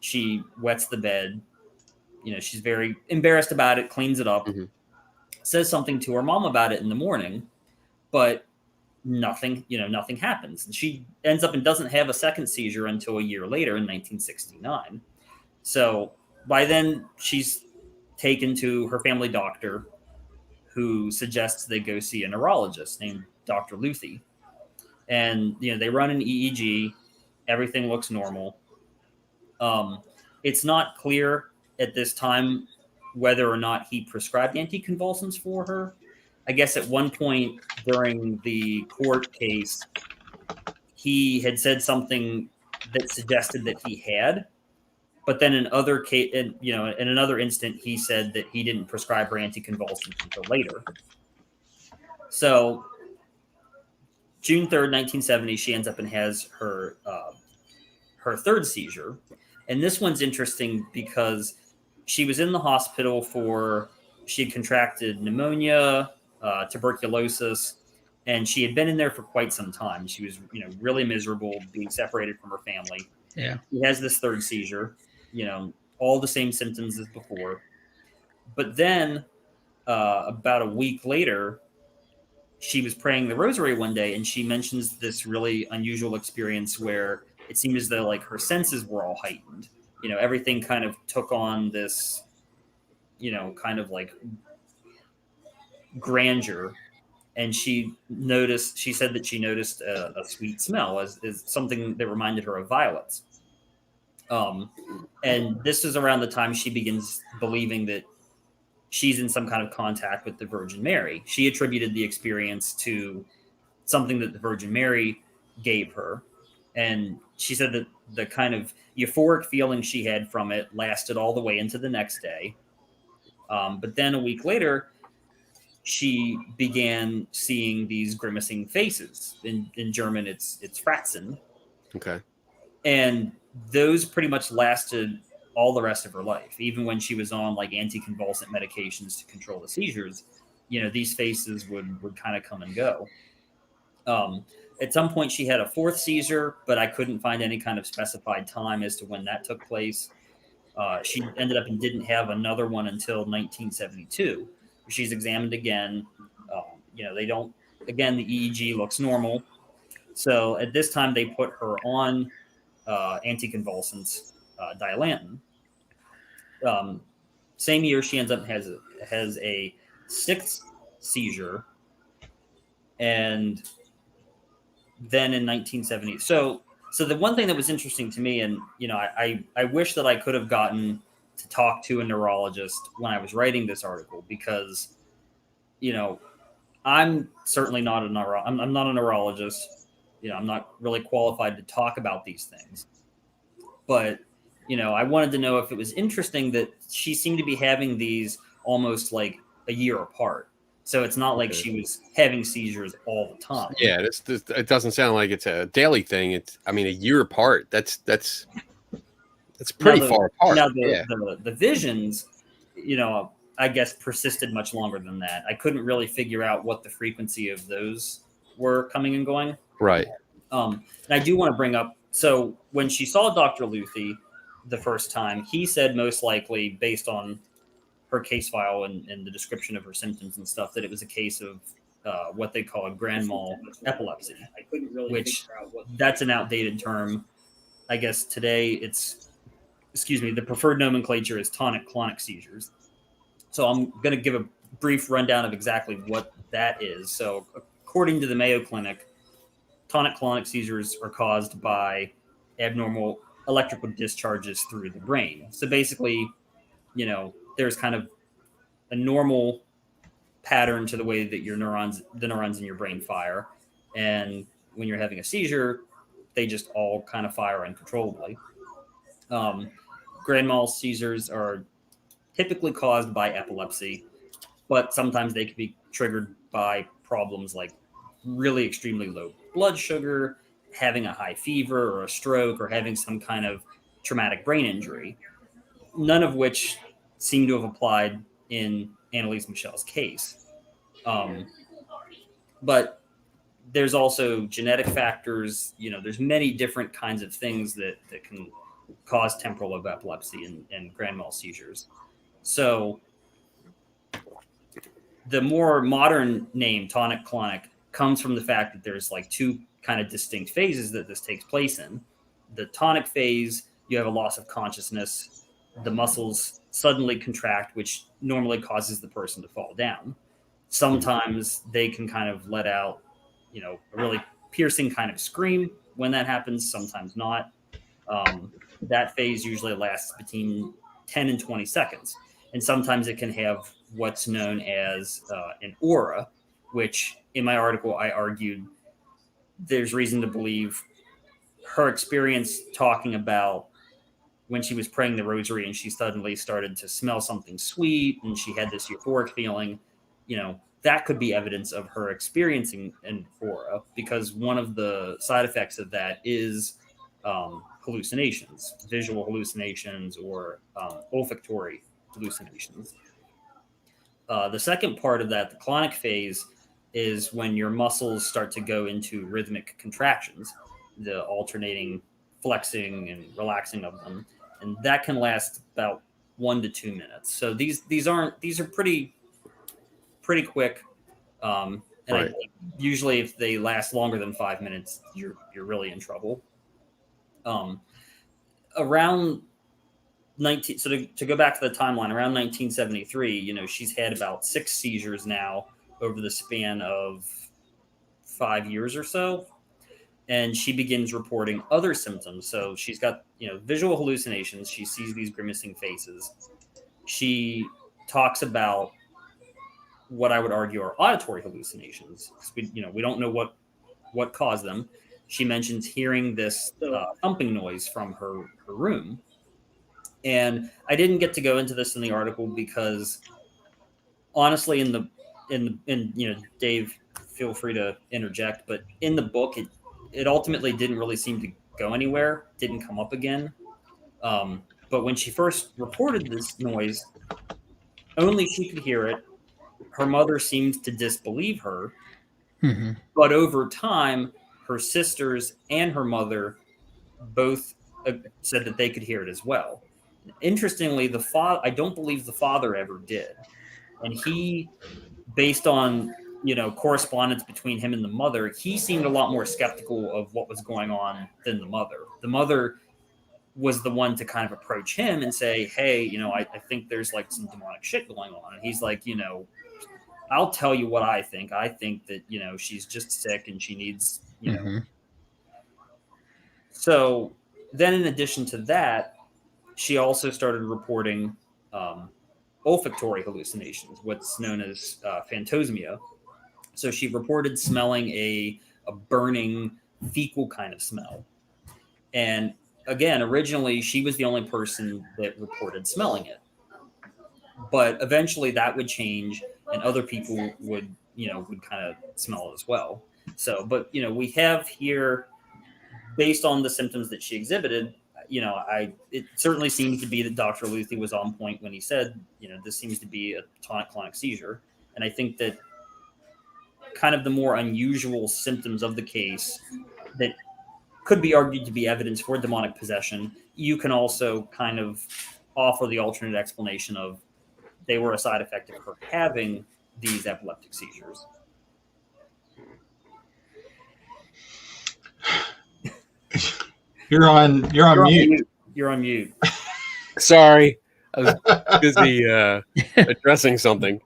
she wets the bed. She's very embarrassed about it, cleans it up, says something to her mom about it in the morning, but nothing happens. And she ends up and doesn't have a second seizure until a year later in 1969. So by then she's taken to her family doctor, who suggests they go see a neurologist named Dr. Luthi. And, they run an EEG. Everything looks normal. It's not clear at this time whether or not he prescribed anticonvulsants for her. I guess at one point during the court case, he had said something that suggested that he had, but then in another instant, he said that he didn't prescribe her anticonvulsants until later. So June 3rd, 1970, she ends up and has her third seizure. And this one's interesting because she was in the hospital she had contracted pneumonia, tuberculosis, and she had been in there for quite some time. She was, really miserable being separated from her family. Yeah. She has this third seizure, all the same symptoms as before. But then about a week later, she was praying the rosary one day and she mentions this really unusual experience where it seemed as though like her senses were all heightened. Everything kind of took on this, kind of like grandeur. And she said that she noticed a sweet smell as something that reminded her of violets. And this is around the time she begins believing that she's in some kind of contact with the Virgin Mary. She attributed the experience to something that the Virgin Mary gave her. And she said that the kind of euphoric feeling she had from it lasted all the way into the next day. But then a week later, she began seeing these grimacing faces. In German, it's Fratzen. okay. And those pretty much lasted all the rest of her life. Even when she was on like anticonvulsant medications to control the seizures, these faces would kind of come and go. At some point she had a fourth seizure, but I couldn't find any kind of specified time as to when that took place. She ended up and didn't have another one until 1972. She's examined again. The EEG looks normal. So at this time they put her on anticonvulsants, Dilantin. Same year she ends up has a sixth seizure, and then in 1970, so So the one thing that was interesting to me, and I wish that I could have gotten to talk to a neurologist when I was writing this article, because I'm certainly not I'm not a neurologist. I'm not really qualified to talk about these things. But I wanted to know if it was interesting that she seemed to be having these almost like a year apart. So it's not like she was having seizures all the time. Yeah, it doesn't sound like it's a daily thing. A year apart. That's pretty far apart. Now the visions, I guess persisted much longer than that. I couldn't really figure out what the frequency of those were coming and going. Right. And I do want to bring up, so when she saw Dr. Luthi the first time, he said most likely, based on her case file and the description of her symptoms and stuff, that it was a case of what they call a grand mal epilepsy, which that's an outdated term. I guess today the preferred nomenclature is tonic-clonic seizures. So I'm going to give a brief rundown of exactly what that is. So according to the Mayo Clinic, tonic-clonic seizures are caused by abnormal electrical discharges through the brain. So basically, there's kind of a normal pattern to the way that the neurons in your brain fire. And when you're having a seizure, they just all kind of fire uncontrollably. Grand mal seizures are typically caused by epilepsy, but sometimes they can be triggered by problems like really extremely low blood sugar, having a high fever or a stroke, or having some kind of traumatic brain injury, none of which seem to have applied in Anneliese Michel's case. But there's also genetic factors. There's many different kinds of things that can cause temporal lobe epilepsy and grand mal seizures. So the more modern name, tonic-clonic, comes from the fact that there's like two kind of distinct phases that this takes place in. The tonic phase, you have a loss of consciousness. The muscles suddenly contract, which normally causes the person to fall down. Sometimes they can kind of let out, a really piercing kind of scream when that happens, sometimes not. That phase usually lasts between 10 and 20 seconds. And sometimes it can have what's known as an aura, which in my article, I argued there's reason to believe her experience talking about when she was praying the rosary and she suddenly started to smell something sweet and she had this euphoric feeling, that could be evidence of her experiencing an aura, because one of the side effects of that is hallucinations, visual hallucinations, or olfactory hallucinations. The second part of that, the clonic phase, is when your muscles start to go into rhythmic contractions, the alternating flexing and relaxing of them, and that can last about 1 to 2 minutes. So these are pretty quick. And right. Usually, if they last longer than 5 minutes, you're really in trouble. Around 19. So to go back to the timeline, around 1973, she's had about 6 seizures now over the span of 5 years or so, and she begins reporting other symptoms. So she's got visual hallucinations. She sees these grimacing faces. She talks about what I would argue are auditory hallucinations. We don't know what caused them. She mentions hearing this thumping noise from her room. And I didn't get to go into this in the article because honestly, Dave, feel free to interject, but in the book, it ultimately didn't really seem to go anywhere, didn't come up again. But when she first reported this noise, only she could hear it. Her mother seemed to disbelieve her. Mm-hmm. But over time, her sisters and her mother both said that they could hear it as well. Interestingly, I don't believe the father ever did. And he, based on, correspondence between him and the mother, he seemed a lot more skeptical of what was going on than the mother. The mother was the one to kind of approach him and say, hey, I think there's like some demonic shit going on. And he's like, I'll tell you what I think. I think that, she's just sick and she needs, Mm-hmm. So then, in addition to that, she also started reporting olfactory hallucinations, what's known as phantosmia. So she reported smelling a burning fecal kind of smell. And again, originally she was the only person that reported smelling it. But eventually that would change and other people would kind of smell it as well. So, but we have here, based on the symptoms that she exhibited, it certainly seems to be that Dr. Luthi was on point when he said, this seems to be a tonic-clonic seizure. And I think that kind of the more unusual symptoms of the case that could be argued to be evidence for demonic possession, you can also kind of offer the alternate explanation of they were a side effect of her having these epileptic seizures. You're on mute. You're on mute. Sorry, I was busy addressing something.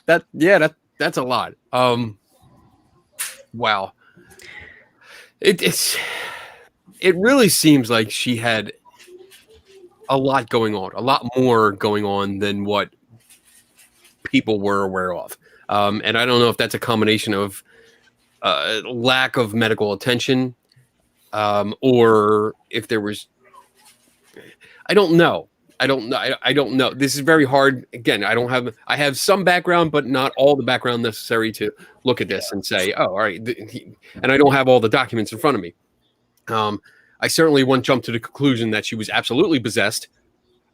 That's a lot. Wow. It really seems like she had a lot going on, a lot more going on than what people were aware of. And I don't know if that's a combination of lack of medical attention, or if there was, I don't know. I don't know. This is very hard. Again, I have some background, but not all the background necessary to look at this and say, oh, all right. And I don't have all the documents in front of me. I certainly won't jump to the conclusion that she was absolutely possessed.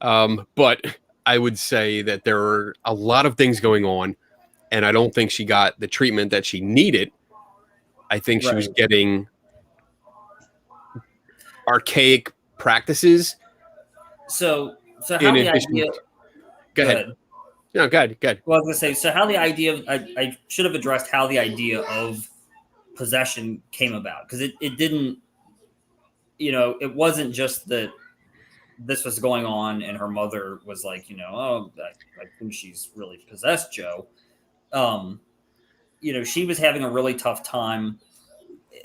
But I would say that there are a lot of things going on, and I don't think she got the treatment that she needed. I think she was getting archaic practices. So how the idea? Go ahead. No, go ahead. Well, I was gonna say, so how the idea of, I should have addressed how the idea of possession came about, because it didn't, it wasn't just that this was going on and her mother was like, oh, I think she's really possessed, Joe. She was having a really tough time.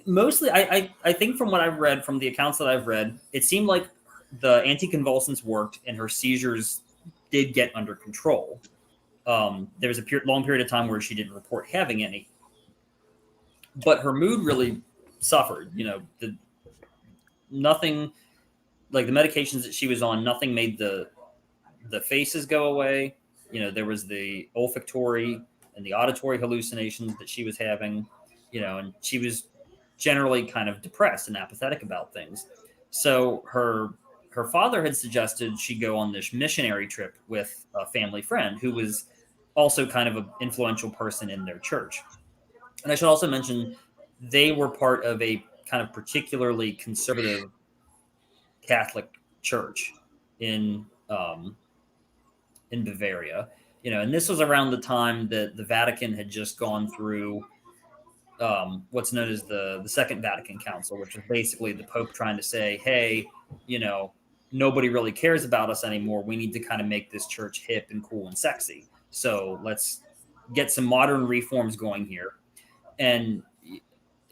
Mostly, I think from what I've read, from the accounts that I've read, it seemed like the anticonvulsants worked and her seizures did get under control. There was a long period of time where she didn't report having any, but her mood really suffered. Nothing, like the medications that she was on, nothing made the faces go away. There was the olfactory and the auditory hallucinations that she was having, and she was generally kind of depressed and apathetic about things. So her father had suggested she go on this missionary trip with a family friend who was also kind of an influential person in their church. And I should also mention they were part of a kind of particularly conservative Catholic church in Bavaria, and this was around the time that the Vatican had just gone through what's known as the Second Vatican Council, which is basically the Pope trying to say, hey, nobody really cares about us anymore. We need to kind of make this church hip and cool and sexy. So let's get some modern reforms going here. And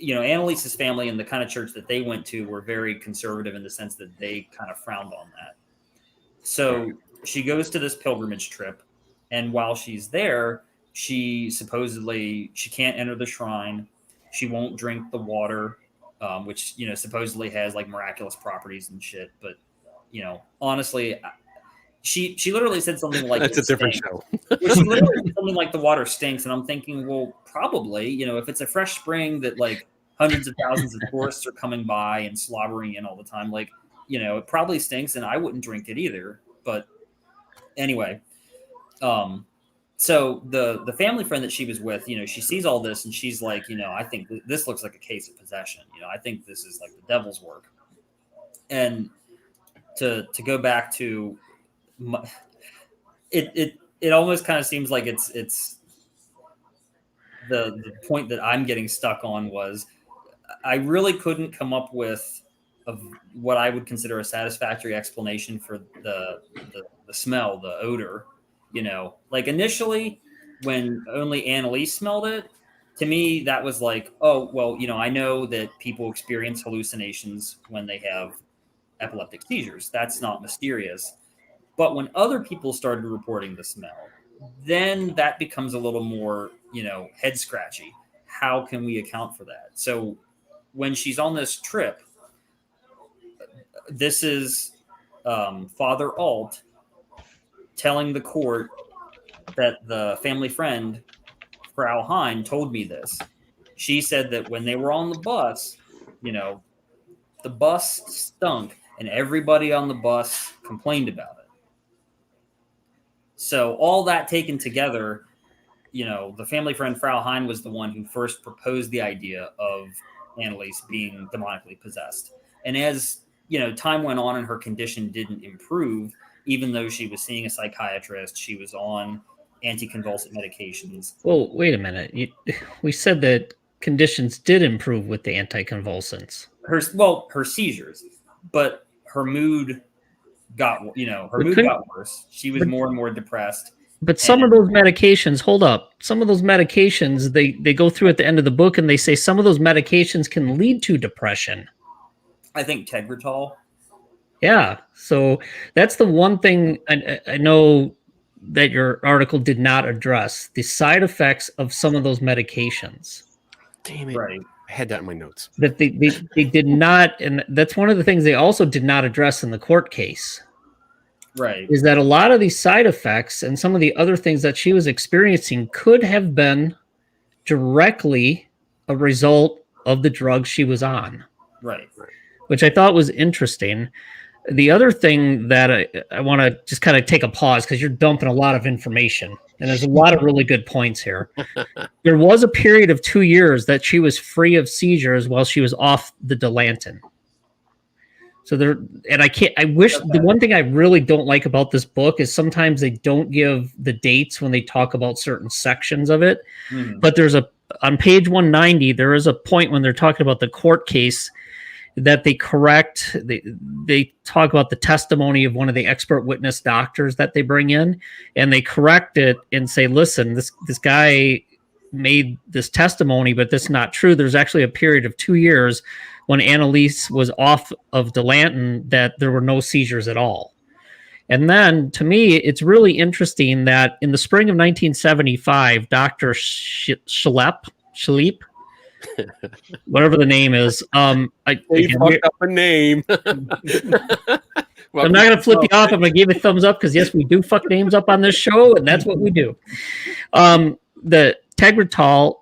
Anneliese's family and the kind of church that they went to were very conservative in the sense that they kind of frowned on that. So she goes to this pilgrimage trip, and while she's there, she can't enter the shrine. She won't drink the water, which supposedly has like miraculous properties and shit. But honestly, she literally said something like, that's a different show. She literally said something like the water stinks, and I'm thinking, well, probably, if it's a fresh spring that like hundreds of thousands of tourists are coming by and slobbering in all the time, like, it probably stinks, and I wouldn't drink it either. But anyway, so the family friend that she was with, she sees all this and she's like, I think this looks like a case of possession. I think this is like the devil's work. And to go back to it almost kind of seems like it's the point that I'm getting stuck on was I really couldn't come up with what I would consider a satisfactory explanation for the smell, the odor. Like initially when only Anneliese smelled it, to me, that was like, oh, well, I know that people experience hallucinations when they have epileptic seizures. That's not mysterious. But when other people started reporting the smell, then that becomes a little more, head scratchy. How can we account for that? So when she's on this trip, this is Father Alt telling the court that the family friend, Frau Hein, told me this. She said that when they were on the bus, the bus stunk and everybody on the bus complained about it. So all that taken together, the family friend Frau Hein was the one who first proposed the idea of Anneliese being demonically possessed. And as, time went on and her condition didn't improve, even though she was seeing a psychiatrist, she was on anticonvulsant medications. Well, wait a minute. We said that conditions did improve with the anticonvulsants. Her seizures, but her mood got worse. She was more and more depressed. But some of those medications, hold up. Some of those medications, they go through at the end of the book and they say some of those medications can lead to depression. I think Tegretol. Yeah. So that's the one thing I know that your article did not address, the side effects of some of those medications. Damn it. Right. I had that in my notes. That they did not, and that's one of the things they also did not address in the court case. Right. Is that a lot of these side effects and some of the other things that she was experiencing could have been directly a result of the drugs she was on. Right. Which I thought was interesting. The other thing that I want to just kind of take a pause because you're dumping a lot of information and there's a lot of really good points here. There was a period of 2 years that she was free of seizures while she was off the Dilantin. So I wish the one thing I really don't like about this book is sometimes they don't give the dates when they talk about certain sections of it. Mm-hmm. But on page 190, there is a point when they're talking about the court case that they correct. They talk about the testimony of one of the expert witness doctors that they bring in, and they correct it and say, listen, this guy made this testimony, but that's not true. There's actually a period of 2 years when Anneliese was off of Dilantin that there were no seizures at all. And then, to me, it's really interesting that in the spring of 1975, Dr. Schlepp, whatever the name is, He fucked up a name. I'm not going to flip you off. I'm going to give you a thumbs up because, yes, we do fuck names up on this show, and that's what we do. The Tegretol,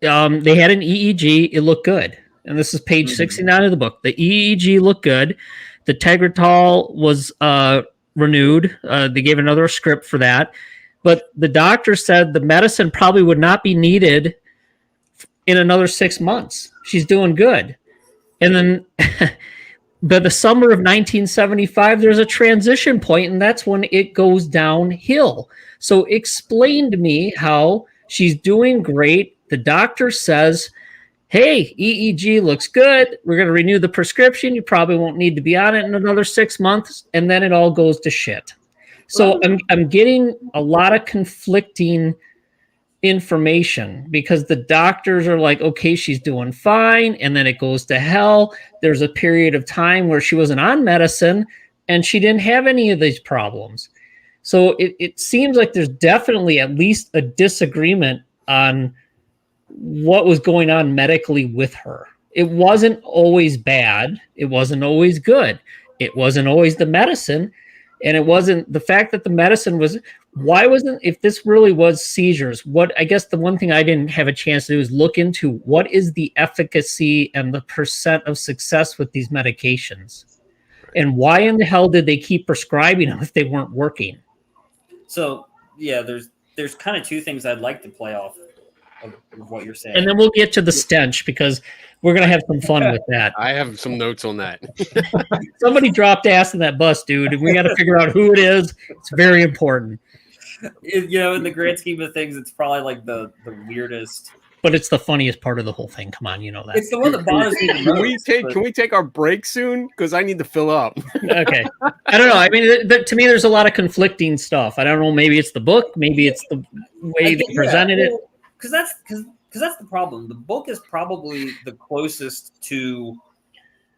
they had an EEG. It looked good. And this is page 69 of the book. The EEG looked good. The Tegretol was renewed. They gave another script for that. But the doctor said the medicine probably would not be needed in another 6 months. She's doing good. And then by the summer of 1975, there's a transition point, and that's when it goes downhill. So explain to me how she's doing great. The doctor says, hey, EEG looks good. We're going to renew the prescription. You probably won't need to be on it in another 6 months. And then it all goes to shit. So I'm getting a lot of conflicting information because the doctors are like, okay, she's doing fine. And then it goes to hell. There's a period of time where she wasn't on medicine and she didn't have any of these problems. So it seems like there's definitely at least a disagreement on what was going on medically with her. It wasn't always bad. It wasn't always good. It wasn't always the medicine. And it wasn't the fact that the medicine was, why wasn't, if this really was seizures, I guess the one thing I didn't have a chance to do is look into what is the efficacy and the percent of success with these medications. And why in the hell did they keep prescribing them if they weren't working? So, yeah, there's kind of two things I'd like to play off of what you're saying. And then we'll get to the stench because we're going to have some fun with that. I have some notes on that. Somebody dropped ass in that bus, dude, and we got to figure out who it is. It's very important. In the grand scheme of things, it's probably like the weirdest. But it's the funniest part of the whole thing. Come on, you know that. It's the one that bothers me the most. Can we take our break soon? Because I need to fill up. Okay. I don't know. I mean, to me, there's a lot of conflicting stuff. I don't know. Maybe it's the book. Maybe it's the way they presented it. because that's the problem. The book is probably the closest to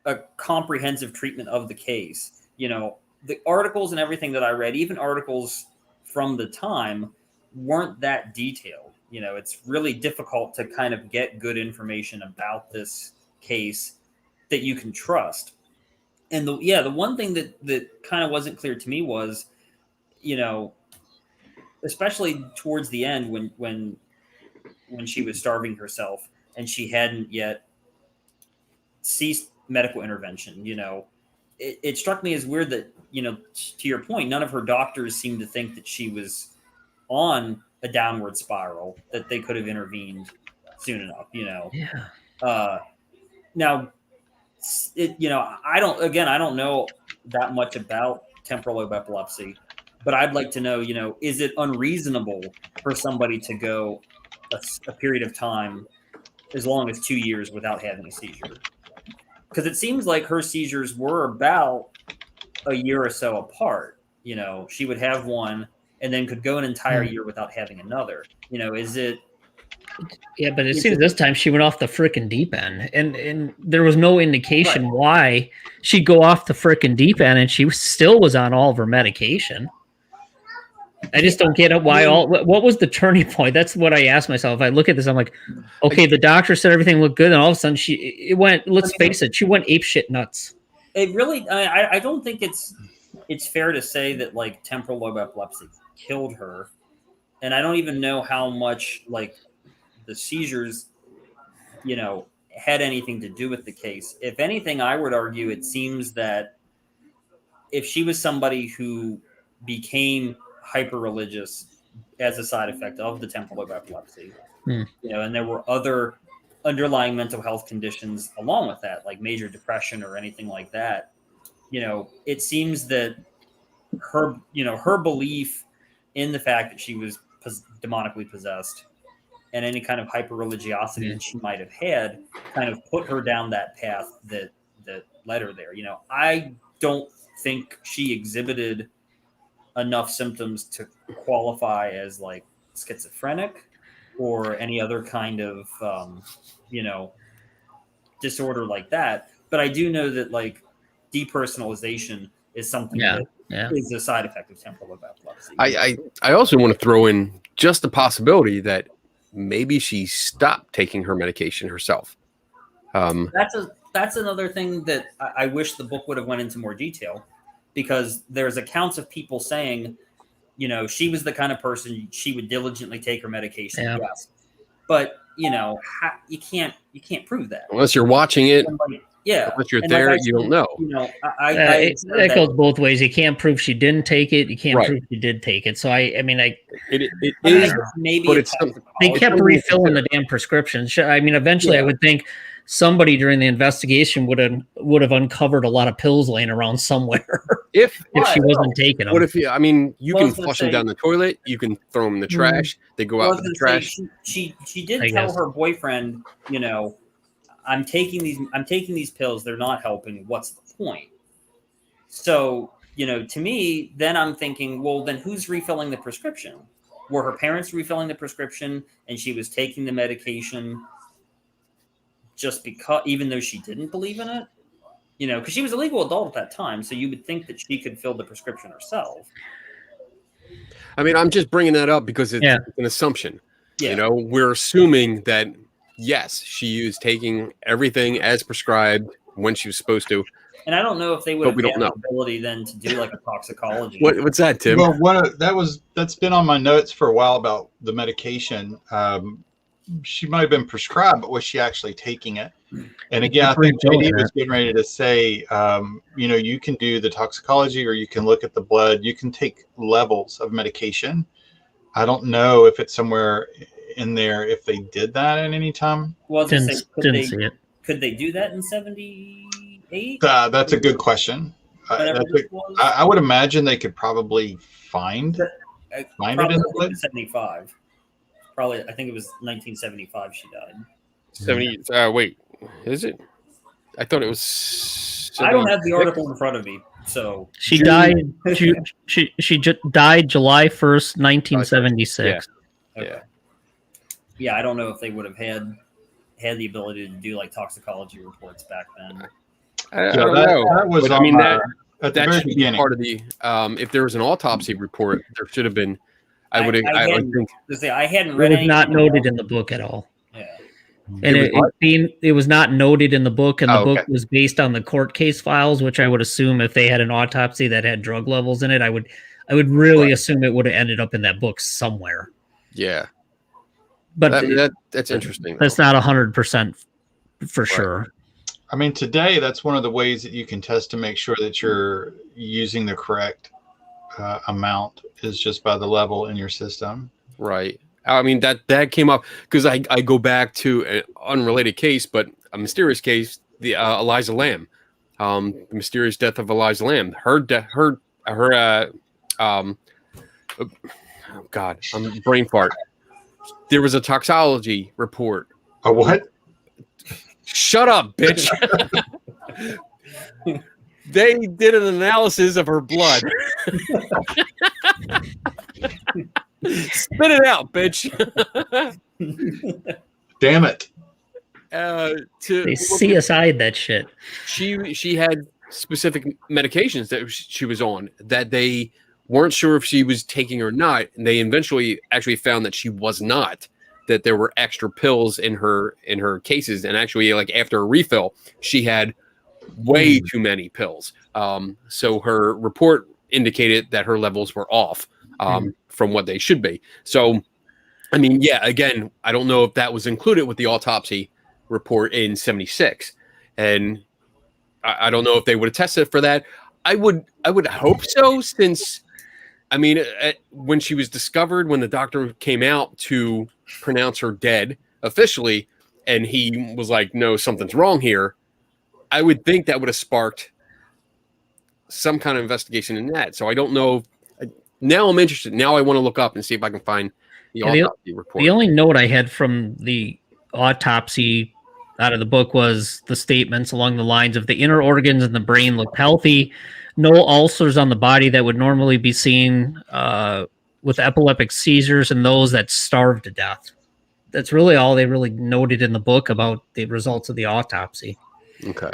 a comprehensive treatment of the case. You know, the articles and everything that I read, even articles from the time, weren't that detailed. You know, it's really difficult to kind of get good information about this case that you can trust. And the one thing that kind of wasn't clear to me was, you know, especially towards the end when she was starving herself and she hadn't yet ceased medical intervention, you know, it struck me as weird that, you know, to your point, none of her doctors seemed to think that she was on a downward spiral, that they could have intervened soon enough, you know. Yeah. Now, you know, I don't know that much about temporal lobe epilepsy, but I'd like to know, you know, is it unreasonable for somebody to go a period of time as long as 2 years without having a seizure? Because it seems like her seizures were about a year or so apart. You know, she would have one and then could go an entire year without having another. You know, is it? Yeah, but it seems this time she went off the frickin' deep end, and there was no indication why she'd go off the frickin' deep end, and she still was on all of her medication. I just don't get it. What was the turning point? That's what I asked myself. If I look at this, I'm like, okay, the doctor said everything looked good, and all of a sudden it went. Let's face it, she went apeshit nuts. It really. I don't think it's fair to say that like temporal lobe epilepsy killed her, and I don't even know how much like the seizures, you know, had anything to do with the case. If anything, I would argue it seems that if she was somebody who became hyper-religious as a side effect of the temporal lobe epilepsy, you know, and there were other underlying mental health conditions along with that, like major depression or anything like that, you know, it seems that her belief in the fact that she was demonically possessed and any kind of hyper-religiosity that she might have had kind of put her down that path that led her there. You know, I don't think she exhibited enough symptoms to qualify as like schizophrenic or any other kind of, you know, disorder like that. But I do know that like depersonalization is something that is a side effect of temporal lobe epilepsy. I also want to throw in just the possibility that maybe she stopped taking her medication herself. That's another thing that I wish the book would have went into more detail, because there's accounts of people saying, you know, she was the kind of person, she would diligently take her medication. Yeah. Yes. But, you know, you can't prove that. Unless you're watching it. Unless you're there, like you don't know. You know, it goes both ways. You can't prove she didn't take it. You can't prove she did take it. So it is maybe, but it's they kept refilling the damn prescriptions. I mean, eventually, I would think somebody during the investigation would have uncovered a lot of pills laying around somewhere if she wasn't taking them. What if you can flush them down the toilet, you can throw them in the trash, they go out in the trash. She did tell her boyfriend, you know, I'm taking these pills, they're not helping, what's the point? So, you know, to me, then I'm thinking, well, then who's refilling the prescription? Were her parents refilling the prescription and she was taking the medication just because, even though she didn't believe in it? You know, because she was a legal adult at that time, so you would think that she could fill the prescription herself. I mean, I'm just bringing that up because it's an assumption. Yeah. You know, we're assuming that, yes, she was taking everything as prescribed when she was supposed to. And I don't know if they would have had the ability then to do like a toxicology. What's that, Tim? Well, that's been on my notes for a while about the medication. She might have been prescribed, but was she actually taking it? And again, I think JD was getting ready to say, you know, you can do the toxicology or you can look at the blood. You can take levels of medication. I don't know if it's somewhere in there if they did that at any time. Well, could they do that in 78? That's a good question. I would imagine they could probably find it in the blood. 75. Probably, I think it was 1975 she died. 70. Wait, is it? I thought it was 76. I don't have the article in front of me, so she died. She died July 1st, 1976. Okay. yeah, I don't know if they would have had the ability to do like toxicology reports back then. I don't know. That was But, I on mean, my, at the that very should be beginning. part of the. If there was an autopsy report, there should have been. I would think I hadn't It read was not anything noted about- in the book at all. Yeah. And it was not noted in the book, and the Oh, book okay. was based on the court case files, which I would assume if they had an autopsy that had drug levels in it, I would really assume it would have ended up in that book somewhere. yeah. But That's interesting. that's not 100% for sure. I mean, today that's one of the ways that you can test to make sure that you're using the correct amount is just by the level in your system. Right. I mean, that came up because I go back to an unrelated case, but a mysterious case, the Eliza Lamb, the mysterious death of Eliza Lamb. Oh God, I'm brain fart. There was a toxicology report. A what? Shut up, bitch. They did an analysis of her blood. Spit it out, bitch. Damn it. They CSI'd that shit. She had specific medications that she was on that they weren't sure if she was taking or not, and they eventually actually found that she was not. That there were extra pills in her cases, and actually, like after a refill, she had way too many pills. So her report indicated that her levels were off from what they should be. So, I mean, yeah, again, I don't know if that was included with the autopsy report in '76, and I don't know if they would have tested for that. I would hope so, since, I mean, when she was discovered, when the doctor came out to pronounce her dead officially, and he was like, no, something's wrong here, I would think that would have sparked some kind of investigation in that. So I don't know. Now I'm interested. Now I want to look up and see if I can find the autopsy report. The only note I had from the autopsy out of the book was the statements along the lines of the inner organs in the brain looked healthy, no ulcers on the body that would normally be seen with epileptic seizures, and those that starved to death. That's really all they really noted in the book about the results of the autopsy. Okay.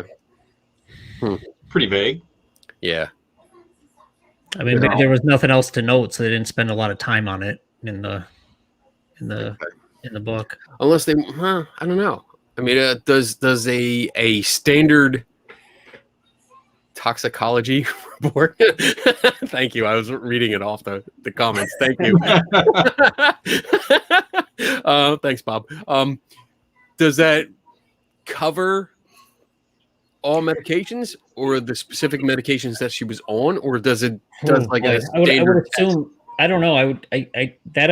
Pretty vague. Yeah. I mean, maybe there was nothing else to note, so they didn't spend a lot of time on it in the book. Unless they, I don't know. I mean, does a standard toxicology report? Thank you. I was reading it off the comments. Thank you. Thanks, Bob. Does that cover all medications, or the specific medications that she was on, or does a standard I would assume. I don't know. I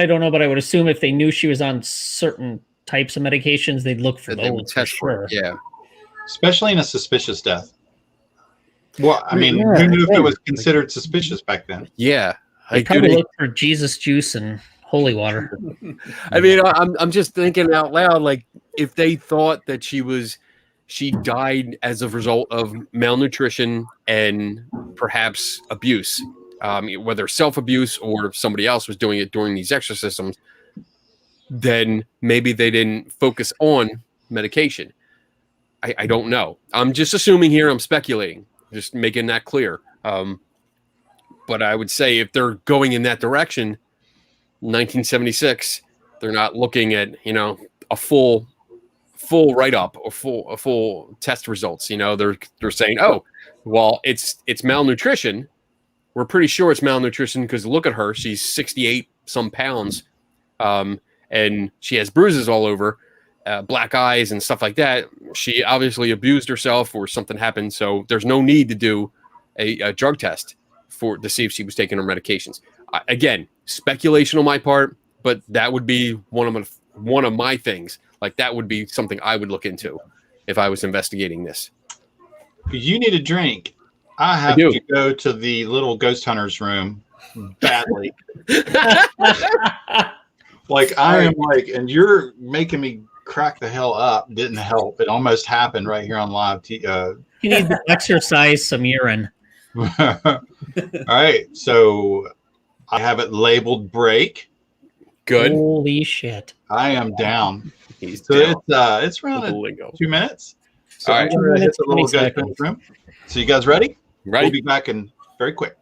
don't know, but I would assume if they knew she was on certain types of medications, they'd look for they would those for test for sure. it? Yeah. Especially in a suspicious death. Well, I mean, Yeah, who knew if it was considered suspicious back then? Yeah. They probably look for Jesus juice and holy water. I mean, I'm just thinking out loud, like if they thought that she died as a result of malnutrition and perhaps abuse, whether self-abuse or somebody else was doing it during these exorcisms, then maybe they didn't focus on medication. I don't know. I'm just assuming here. I'm speculating, just making that clear. But I would say if they're going in that direction, 1976, they're not looking at, a full write-up or full test results. They're saying, oh, well, it's malnutrition. We're pretty sure it's malnutrition because look at her. She's 68 some pounds, and she has bruises all over, black eyes and stuff like that. She obviously abused herself or something happened. So there's no need to do a drug test to see if she was taking her medications. Again, speculation on my part, but that would be one of my things. Like that would be something I would look into if I was investigating this. You need a drink. I have to go to the little ghost hunter's room badly. Like I am like, and you're making me crack the hell up. Didn't help. It almost happened right here on live. You need to exercise some urine. All right. So I have it labeled break. Good. Holy shit. I am down. He's So down. it's around With the lingo. 2 minutes. So All I'm right. going to 2 hit minutes, the little 20 ghost seconds. room. So you guys ready? We'll Ready? be back in very quick.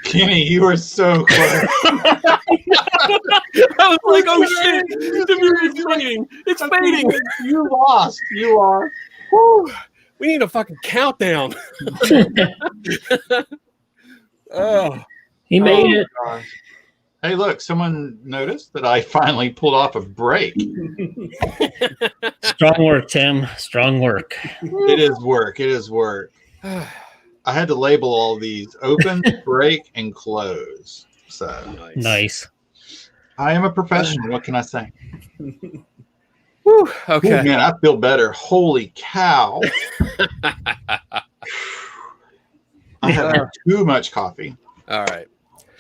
Kenny, you were so close. I was like, oh shit, the music's fading. It's fading. You lost. You are. Whew. We need a fucking countdown. Oh, He made it. Gosh. Hey, look, someone noticed that I finally pulled off a break. Strong work, Tim. Strong work. It is work. It is work. I had to label all these open, break, and close. So Nice. I am a professional. What can I say? Whew, okay. Ooh, man, I feel better. Holy cow. I have had too much coffee. All right.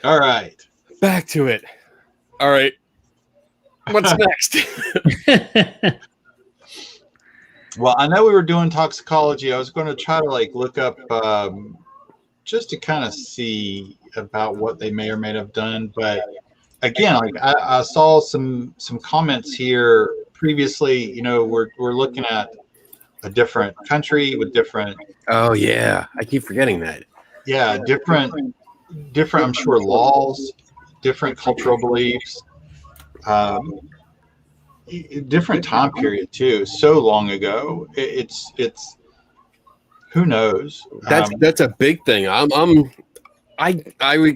All right. Back to it. All right. What's next? Well, I know we were doing toxicology. I was going to try to look up just to kind of see about what they may or may have done. But again, I saw some comments here previously. You know, we're looking at a different country with different. Oh yeah, I keep forgetting that. Yeah, different. I'm sure laws, different cultural beliefs. Different time period too. So long ago, it's who knows. That's a big thing. I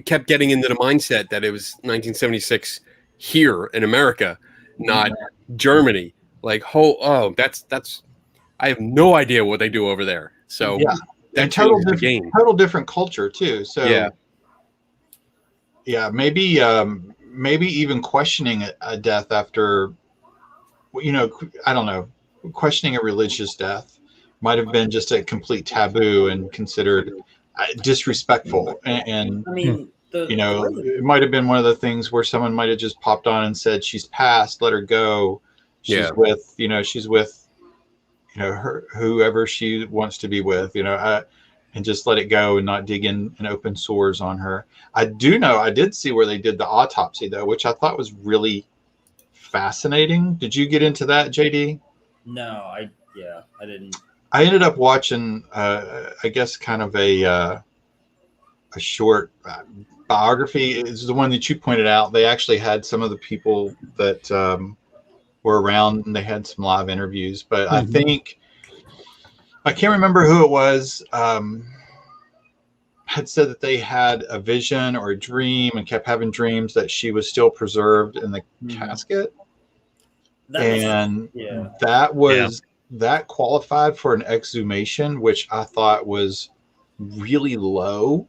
kept getting into the mindset that it was 1976 here in America, not Germany. Like that's I have no idea what they do over there. So yeah, that and total changed the game. Total different culture too. So yeah, maybe even questioning a death after. You know, I don't know, questioning a religious death might have been just a complete taboo and considered disrespectful. And I mean, it might have been one of the things where someone might have just popped on and said, she's passed, let her go. She's with her, whoever she wants to be with, and just let it go and not dig in and open sores on her. I did see where they did the autopsy though, which I thought was really fascinating. Did you get into that, JD? No, I didn't. I ended up watching, I guess, kind of a short biography. It's the one that you pointed out. They actually had some of the people that were around, and they had some live interviews. But I think I can't remember who it was. Had said that they had a vision or a dream and kept having dreams that she was still preserved in the casket. That qualified for an exhumation, which I thought was really low.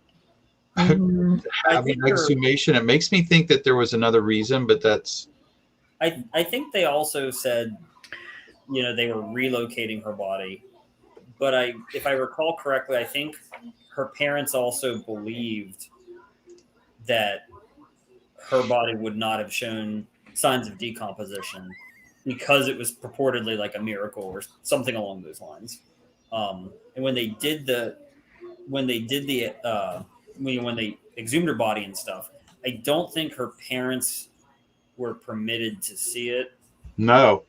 Having an exhumation, it makes me think that there was another reason, but that's. I think they also said, they were relocating her body, but if I recall correctly, I think her parents also believed that her body would not have shown signs of decomposition because it was purportedly like a miracle or something along those lines. And when they exhumed her body and stuff, I don't think her parents were permitted to see it. No.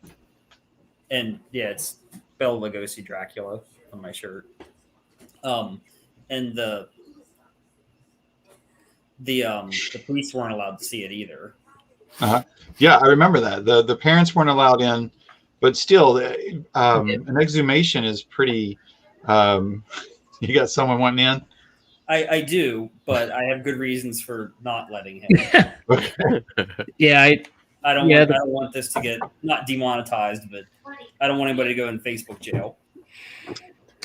And yeah, it's Bela Lugosi Dracula on my shirt. And the police weren't allowed to see it either. Yeah, I remember that. The parents weren't allowed in, but still, an exhumation is pretty. You got someone wanting in? I do, but I have good reasons for not letting him. Yeah, I don't want this to get not demonetized, but I don't want anybody to go in Facebook jail.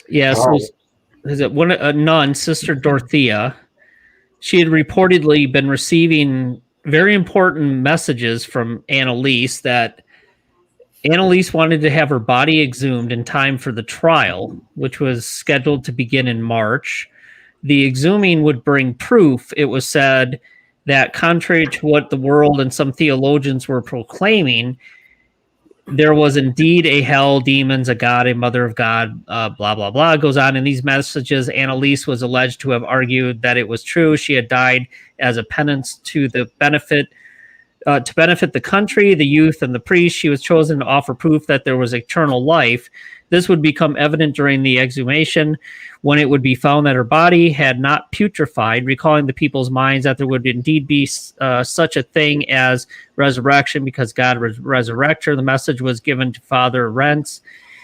Yeah, so is it a nun, Sister Dorothea? She had reportedly been receiving very important messages from Anneliese that Anneliese wanted to have her body exhumed in time for the trial, which was scheduled to begin in March. The exhuming would bring proof, it was said, that contrary to what the world and some theologians were proclaiming, there was indeed a hell, demons, a god, a mother of God, blah, blah, blah. It goes on in these messages. Anneliese was alleged to have argued that it was true. She had died as a penance to benefit the country, the youth, and the priests. She was chosen to offer proof that there was eternal life. This would become evident during the exhumation when it would be found that her body had not putrefied, recalling the people's minds that there would indeed be such a thing as resurrection because God would resurrect her. The message was given to Father Rentz.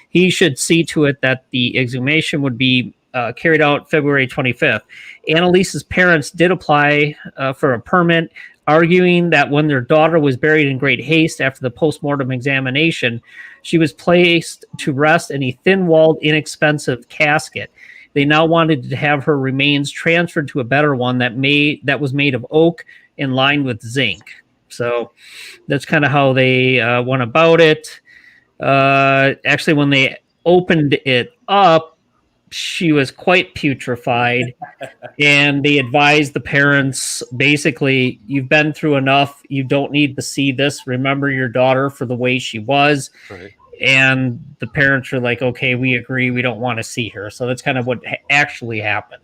He should see to it that the exhumation would be carried out February 25th. Anneliese's parents did apply for a permit, arguing that when their daughter was buried in great haste after the postmortem examination, she was placed to rest in a thin-walled, inexpensive casket. They now wanted to have her remains transferred to a better one that was made of oak and lined with zinc. So that's kind of how they went about it. Actually, when they opened it up, she was quite putrefied, and they advised the parents, basically, you've been through enough. You don't need to see this. Remember your daughter for the way she was. Right. And the parents were like, okay, we agree. We don't want to see her. So that's kind of what actually happened.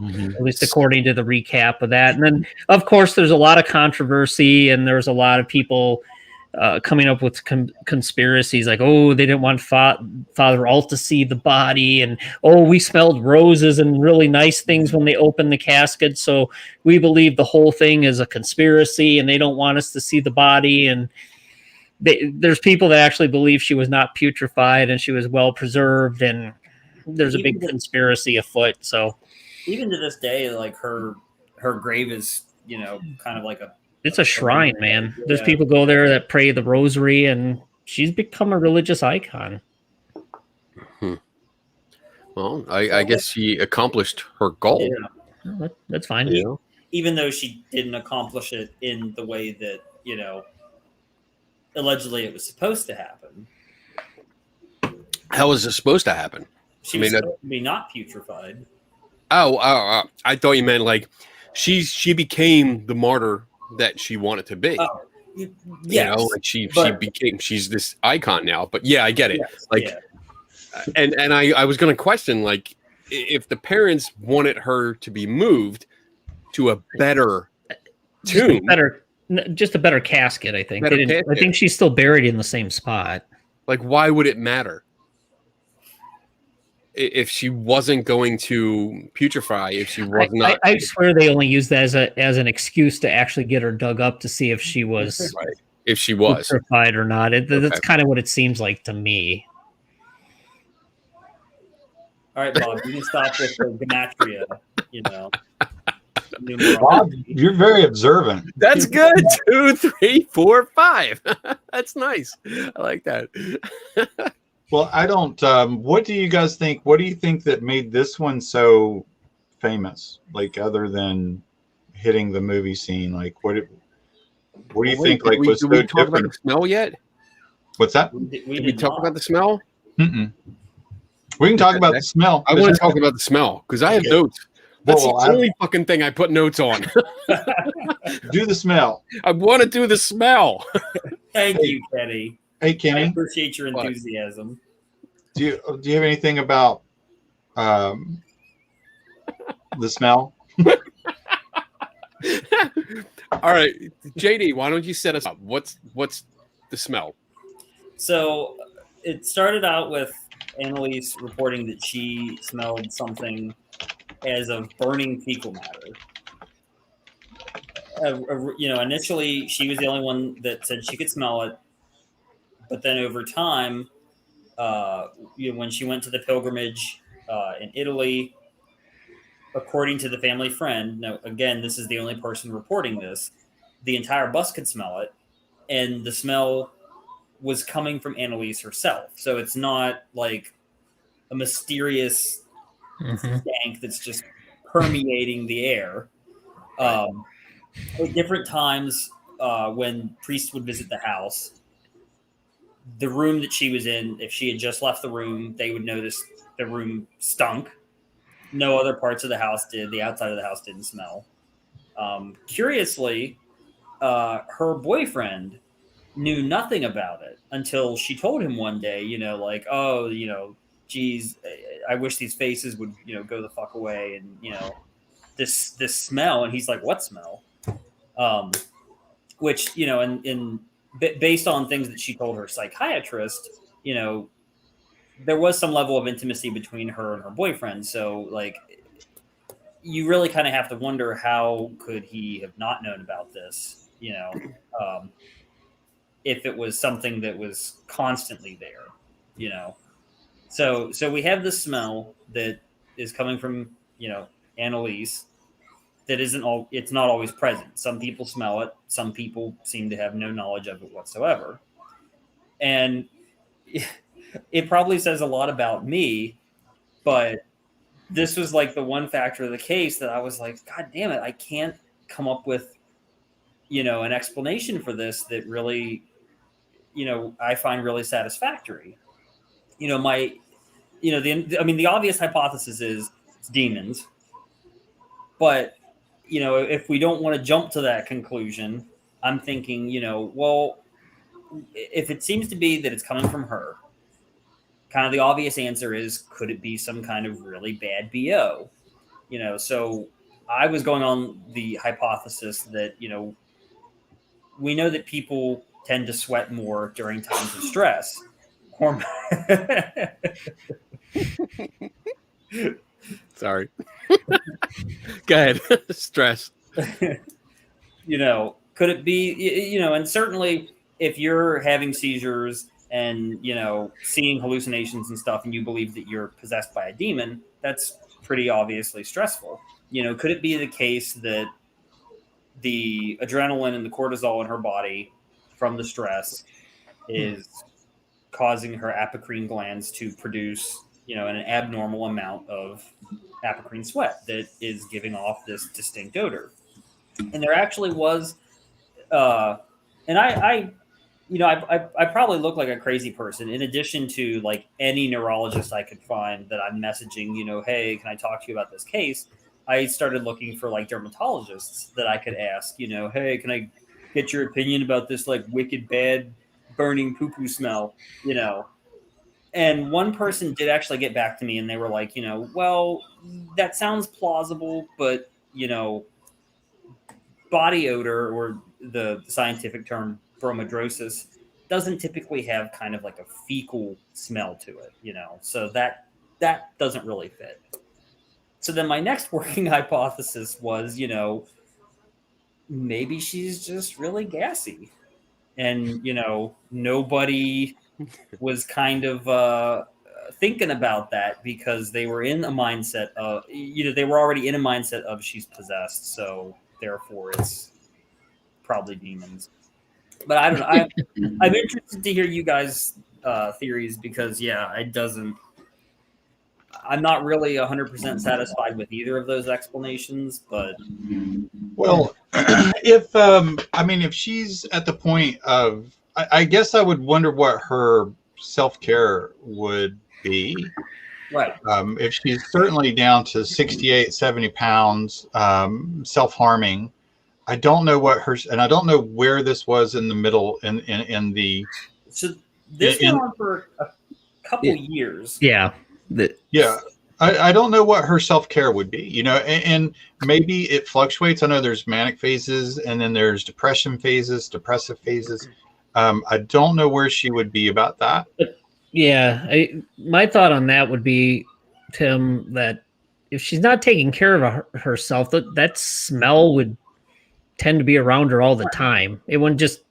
At least according to the recap of that. And then, of course, there's a lot of controversy, and there's a lot of people coming up with conspiracies like, oh, they didn't want Father Alt to see the body, and we smelled roses and really nice things when they opened the casket, so we believe the whole thing is a conspiracy and they don't want us to see the body. And there's people that actually believe she was not putrefied and she was well preserved, and there's a big conspiracy afoot. So even to this day, like her grave is, kind of like it's a shrine, man. There's people go there that pray the rosary, and she's become a religious icon. Well, I guess she accomplished her goal. Yeah. Well, that's fine. Yeah. Even though she didn't accomplish it in the way that, allegedly it was supposed to happen. How was it supposed to happen? She was supposed to be not putrefied. I thought you meant like she became the martyr that she wanted to be. Yes, like she's this icon now. But yeah, I get it. Yes, and I was going to question, like, if the parents wanted her to be moved to a better tomb, Just a better casket, I think. Better I casket. think she's still buried in the same spot. Like, why would it matter? If she wasn't going to putrefy, if she was not, I swear they only use that as an excuse to actually get her dug up to see if she was right, if she was. putrefied or not. That's Okay. kind of what it seems like to me. All right, Bob, you can stop with the gematria, Bob, you're very observant. That's good. 2, 3, 4, 5. That's nice. I like that. Well, I don't. What do you guys think? What do you think that made this one so famous? Like, other than hitting the movie scene, like what do you think? Like, was so did we talk about different? the smell yet? What's that? Did we talk about the smell? Mm-mm. We can talk about the smell. I want to talk about the smell because I have notes. That's Well, the only fucking thing I put notes on. Do the smell. I want to do the smell. Thank you, Kenny. Hey, I Kenny, appreciate your enthusiasm. do you have anything about the smell? All right, JD, why don't you set us up? What's the smell? So it started out with Anneliese reporting that she smelled something as of burning fecal matter. Initially she was the only one that said she could smell it, but then over time, when she went to the pilgrimage in Italy, according to the family friend, now again, this is the only person reporting this, the entire bus could smell it, and the smell was coming from Anneliese herself. So it's not like a mysterious stank that's just permeating the air. At different times, when priests would visit the house, the room that she was in, if she had just left the room, they would notice the room stunk. No other parts of the house did. The outside of the house didn't smell. Curiously, her boyfriend knew nothing about it until she told him one day, geez, I wish these faces would, go the fuck away. And, this smell. And he's like, what smell? Which, based on things that she told her psychiatrist, there was some level of intimacy between her and her boyfriend. So, like, you really kind of have to wonder, how could he have not known about this, if it was something that was constantly there, So we have this smell that is coming from, Anneliese, that it's not always present. Some people smell it. Some people seem to have no knowledge of it whatsoever. And it probably says a lot about me, but this was like the one factor of the case that I was like, God damn it, I can't come up with, an explanation for this that really, I find really satisfactory. The obvious hypothesis is it's demons, but if we don't want to jump to that conclusion, I'm thinking, well, if it seems to be that it's coming from her, kind of the obvious answer is, could it be some kind of really bad BO? So I was going on the hypothesis that, we know that people tend to sweat more during times of stress. Sorry. Go ahead. Stress. Could it be, and certainly if you're having seizures and, seeing hallucinations and stuff, and you believe that you're possessed by a demon, that's pretty obviously stressful. Could it be the case that the adrenaline and the cortisol in her body from the stress is causing her apocrine glands to produce, an abnormal amount of apocrine sweat that is giving off this distinct odor? And there actually was, and I probably look like a crazy person. In addition to like any neurologist I could find that I'm messaging, hey, can I talk to you about this case? I started looking for like dermatologists that I could ask, hey, can I get your opinion about this like wicked bad burning poo-poo smell, And one person did actually get back to me, and they were like, well, that sounds plausible, but, body odor or the scientific term bromidrosis, doesn't typically have kind of like a fecal smell to it, so that doesn't really fit. So then my next working hypothesis was, maybe she's just really gassy, and nobody was kind of thinking about that because they were in a mindset of, they were already in a mindset of she's possessed, so therefore it's probably demons. But I don't know. I'm interested to hear you guys' theories because, I'm not really 100% satisfied with either of those explanations. But well, if she's at the point of, I guess I would wonder what her self-care would be. Right. If she's certainly down to 68, 70 pounds, self-harming. I don't know and I don't know where this was in the middle in the. So this went on for a couple years. Yeah. I don't know what her self-care would be, and maybe it fluctuates. I know there's manic phases and then there's depressive phases. I don't know where she would be about that. Yeah. My thought on that would be, Tim, that if she's not taking care of herself, that smell would tend to be around her all the time. It wouldn't just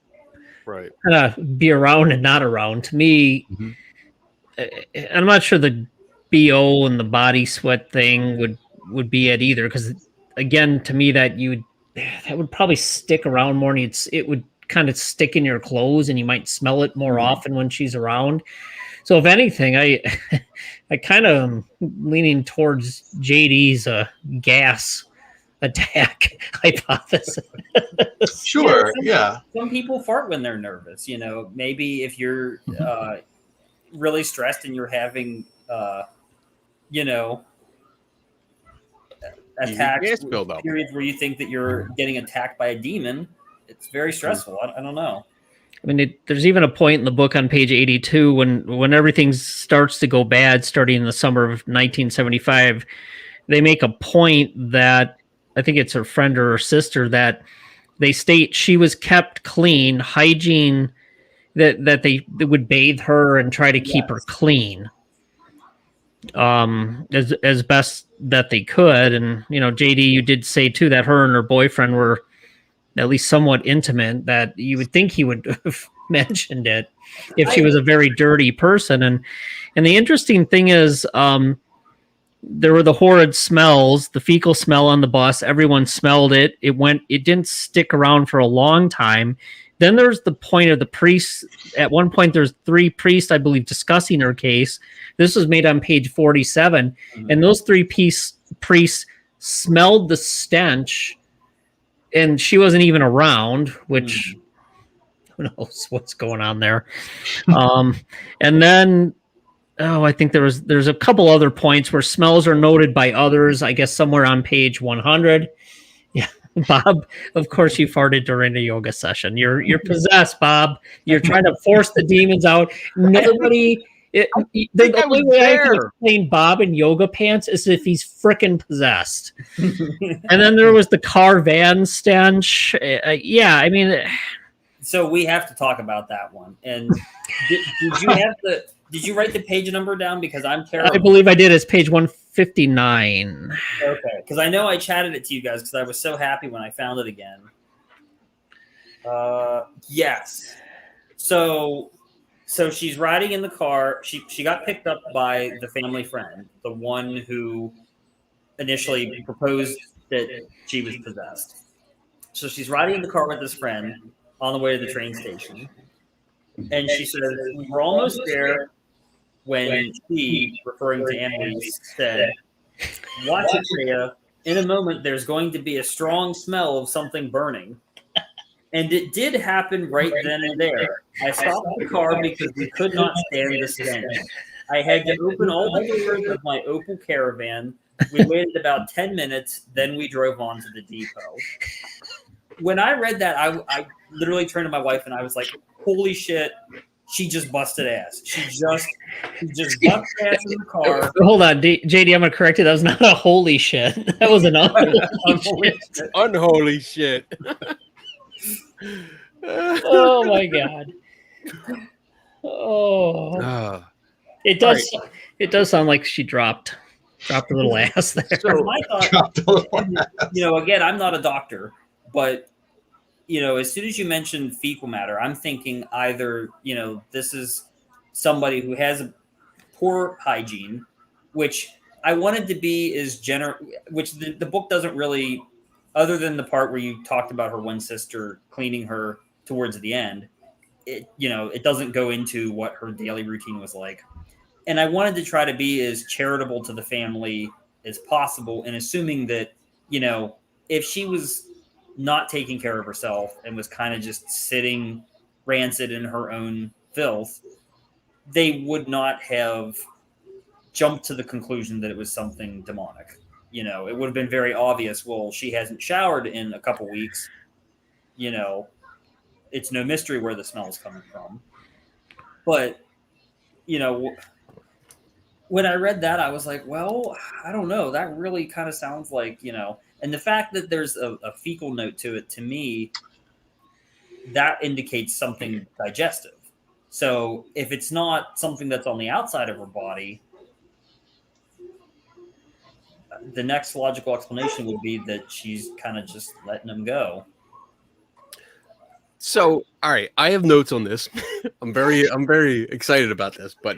kind of be around and not around. To me, I'm not sure the BO and the body sweat thing would be it either, because again, to me, that would probably stick around more. And it would kind of stick in your clothes, and you might smell it more often when she's around. So if anything, I kind of am leaning towards JD's gas attack hypothesis. Sure, yeah. Some people fart when they're nervous. Maybe if you're really stressed and you're having, attacks, periods where you think that you're getting attacked by a demon, it's very stressful. I don't know. I mean, there's even a point in the book on page 82 when everything starts to go bad, starting in the summer of 1975, they make a point that I think it's her friend or her sister that they state she was kept clean, hygiene, that they would bathe her and try to keep her clean as best that they could. And, JD, you did say too that her and her boyfriend were at least somewhat intimate, that you would think he would have mentioned it if she was a very dirty person. And the interesting thing is, there were the horrid smells, the fecal smell on the bus. Everyone smelled it. It didn't stick around for a long time. Then there's the point of the priests. At one point, there's 3 priests, I believe, discussing her case. This was made on page 47. And those 3 priests smelled the stench, and she wasn't even around, which who knows what's going on there. And then, I think there's a couple other points where smells are noted by others, I guess somewhere on page 100. Yeah, Bob, of course you farted during a yoga session. You're possessed, Bob. You're trying to force the demons out. Nobody... the only way I can explain Bob in yoga pants is if he's frickin' possessed. And then there was the car van stench. I mean... So we have to talk about that one. And did you write the page number down? Because I'm terrible. I believe I did. It's page 159. Okay. Because I know I chatted it to you guys because I was so happy when I found it again. Yes. So she's riding in the car. She got picked up by the family friend, the one who initially proposed that she was possessed. So she's riding in the car with this friend on the way to the train station. And she says, we were almost there when she, referring to Anneliese, said, watch it, Thea. In a moment, there's going to be a strong smell of something burning. And it did happen right then and there. I stopped the car because we could not stand the stench. I had to open all the doors of my Opel Caravan. We waited about 10 minutes, then we drove on to the depot. When I read that, I literally turned to my wife and I was like, holy shit, she just busted ass. She just busted ass in the car. Hold on, JD, I'm going to correct you. That was not a holy shit. That was an unholy shit. Unholy shit. Oh my god. Oh, Uh, it does. It does sound like she dropped a little ass there. So- My thought, Dropped a little again, I'm not a doctor, but as soon as you mention fecal matter, I'm thinking either, this is somebody who has a poor hygiene, which I wanted to be which the book doesn't really, other than the part where you talked about her one sister cleaning her towards the end, it doesn't go into what her daily routine was like. And I wanted to try to be as charitable to the family as possible, and assuming that, if she was not taking care of herself and was kind of just sitting rancid in her own filth, they would not have jumped to the conclusion that it was something demonic. It would have been very obvious. Well, she hasn't showered in a couple weeks. It's no mystery where the smell is coming from. But, when I read that, I was like, well, I don't know. That really kind of sounds like, and the fact that there's a fecal note to it, to me, that indicates something digestive. So if it's not something that's on the outside of her body, the next logical explanation would be that she's kind of just letting them go. So, all right, I have notes on this. I'm very excited about this, but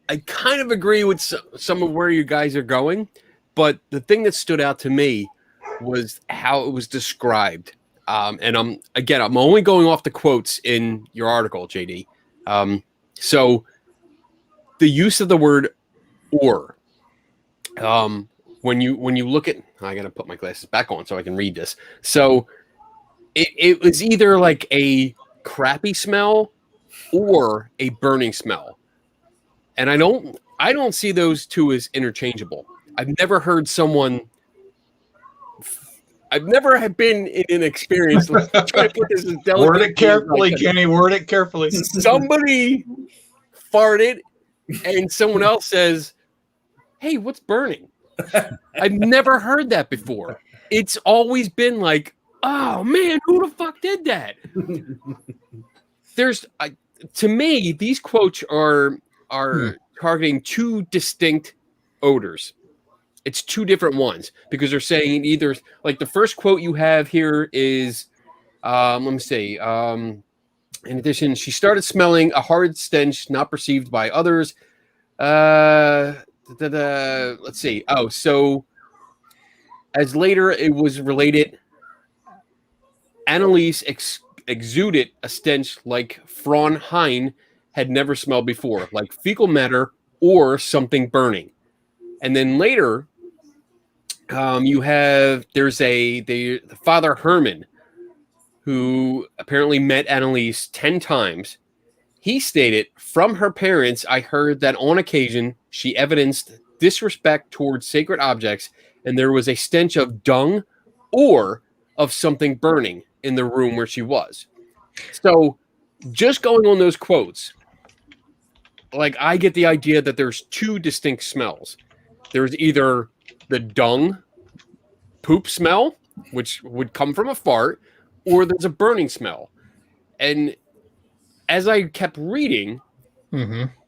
I kind of agree with some of where you guys are going. But the thing that stood out to me was how it was described. And I'm only going off the quotes in your article, JD. So the use of the word "or." When you look at, I gotta put my glasses back on so I can read this. So it was either like a crappy smell or a burning smell, and I don't see those two as interchangeable. I've never heard someone. I've never have been in an experience. Let's try to put this as delicate. Word it carefully, Kenny. Word it carefully. Somebody farted, and someone else says, "Hey, what's burning?" I've never heard that before. It's always been like, "Oh man, who the fuck did that?" To me, these quotes are targeting two distinct odors. It's two different ones because they're saying either, like, the first quote you have here is, let me see. In addition, she started smelling a hard stench not perceived by others. Let's see. Oh, so as later it was related, Anneliese exuded a stench like Fräulein had never smelled before, like fecal matter or something burning. And then later, there's the Father Herman, who apparently met Anneliese 10 times. He stated, "From her parents, I heard that on occasion she evidenced disrespect towards sacred objects, and there was a stench of dung or of something burning in the room where she was." So, just going on those quotes, like, I get the idea that there's two distinct smells. There's either the dung poop smell, which would come from a fart, or there's a burning smell. And as I kept reading,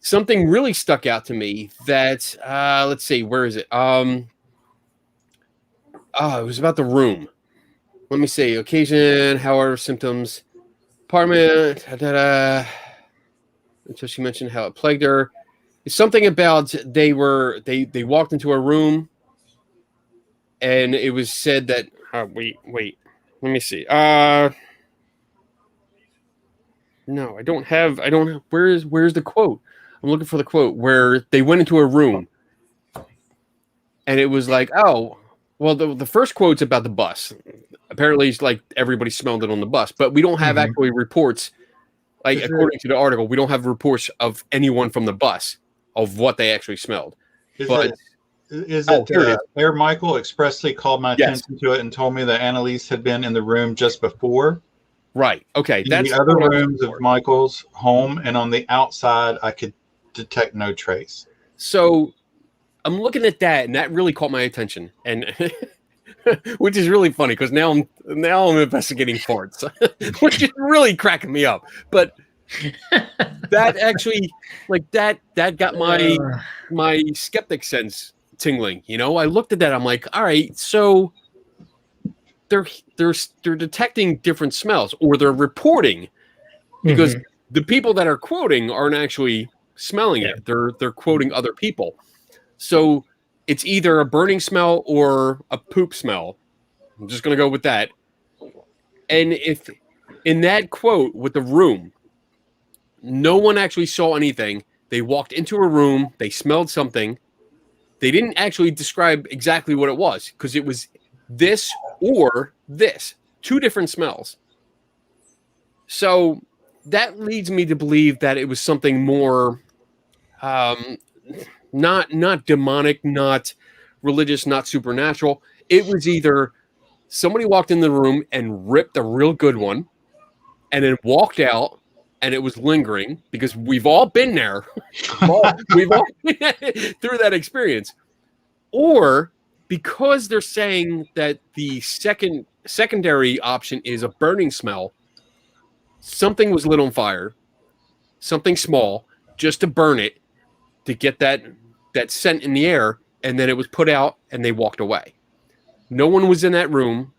something really stuck out to me that, let's see, where is it? It was about the room. Let me see. Occasion, however, symptoms, apartment, until she mentioned how it plagued her. It's something about they walked into a room and it was said that, wait, let me see. No, I don't have, where's the quote? I'm looking for the quote where they went into a room and it was like, oh, well, the first quote's about the bus. Apparently it's like everybody smelled it on the bus, but we don't have actually reports. Like, according to the article, we don't have reports of anyone from the bus of what they actually smelled. Air Michael expressly called my attention to it and told me that Anneliese had been in the room just before. Right. Okay. In the other rooms of Michael's home, and on the outside, I could detect no trace. So I'm looking at that, and that really caught my attention. And which is really funny because now I'm investigating farts, which is really cracking me up. But that actually, like that got my skeptic sense tingling. You know, I looked at that. I'm like, all right, so they're detecting different smells, or they're reporting, because the people that are quoting aren't actually smelling it. They're quoting other people. So it's either a burning smell or a poop smell. I'm just going to go with that. And if in that quote with the room, no one actually saw anything. They walked into a room, they smelled something. They didn't actually describe exactly what it was, because it was this or this, two different smells. So that leads me to believe that it was something more not demonic, not religious, not supernatural. It was either somebody walked in the room and ripped a real good one and then walked out, and it was lingering, because we've all been there. we've all through that experience. Or because they're saying that the secondary option is a burning smell, something was lit on fire, something small, just to burn it, to get that scent in the air, and then it was put out and they walked away. No one was in that room.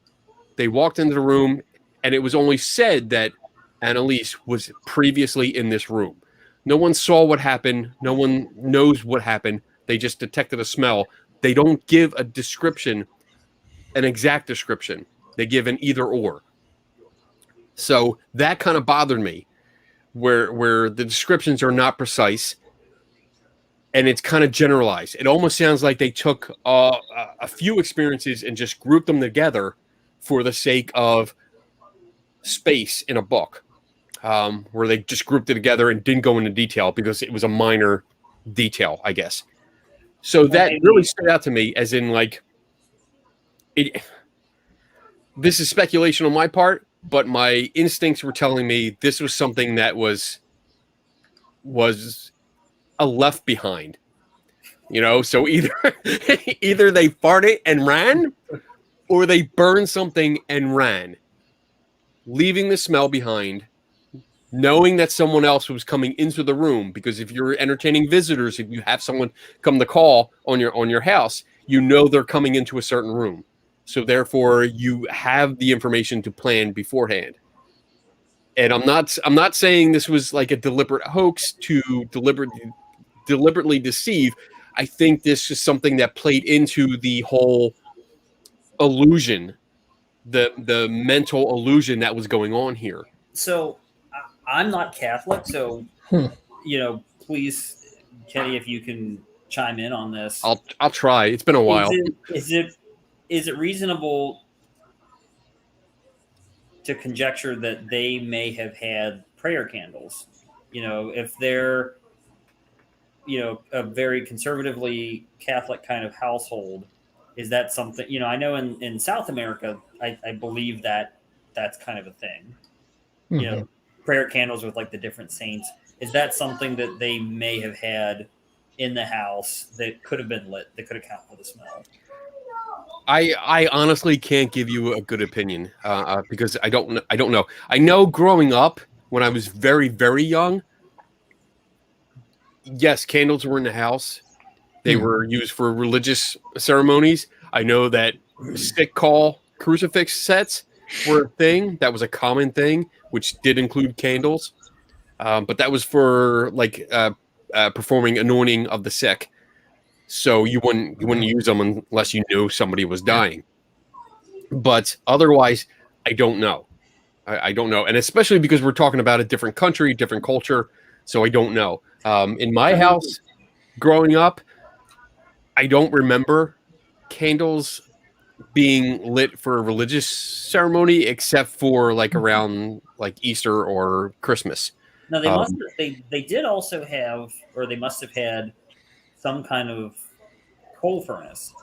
They walked into the room, and it was only said that Anneliese was previously in this room. No one saw what happened. No one knows what happened. They just detected a smell. They don't give a description, an exact description. They give an either or. So that kind of bothered me, where the descriptions are not precise, and it's kind of generalized. It almost sounds like they took a few experiences and just grouped them together for the sake of space in a book, where they just grouped it together and didn't go into detail because it was a minor detail, I guess. So that really stood out to me, as in, like, this is speculation on my part, but my instincts were telling me this was something that was a left behind. You know, so either they farted and ran, or they burned something and ran, leaving the smell behind, knowing that someone else was coming into the room. Because if you're entertaining visitors, if you have someone come to call on your house, you know they're coming into a certain room. So therefore, you have the information to plan beforehand. And I'm not saying this was like a deliberate hoax to deliberately deceive. I think this is something that played into the whole illusion, the mental illusion that was going on here. So I'm not Catholic, so please, Kenny, if you can chime in on this. I'll try. It's been a while. Is it reasonable to conjecture that they may have had prayer candles? If they're a very conservatively Catholic kind of household, is that something? I know in South America, I believe that's kind of a thing. Mm-hmm. Prayer candles with like the different saints. Is that something that they may have had in the house that could have been lit, that could account for the smell? I honestly can't give you a good opinion because I don't know. I know growing up when I was very, very young, yes, candles were in the house. They were used for religious ceremonies. I know that stick call crucifix sets were a thing. That was a common thing, which did include candles. But that was for like performing anointing of the sick. So you wouldn't use them unless you knew somebody was dying. But otherwise, I don't know. I don't know. And especially because we're talking about a different country, different culture. So I don't know. In my house, growing up, I don't remember candles being lit for a religious ceremony, except for like around like Easter or Christmas. No, they did also have, or they must have had some kind of coal furnace,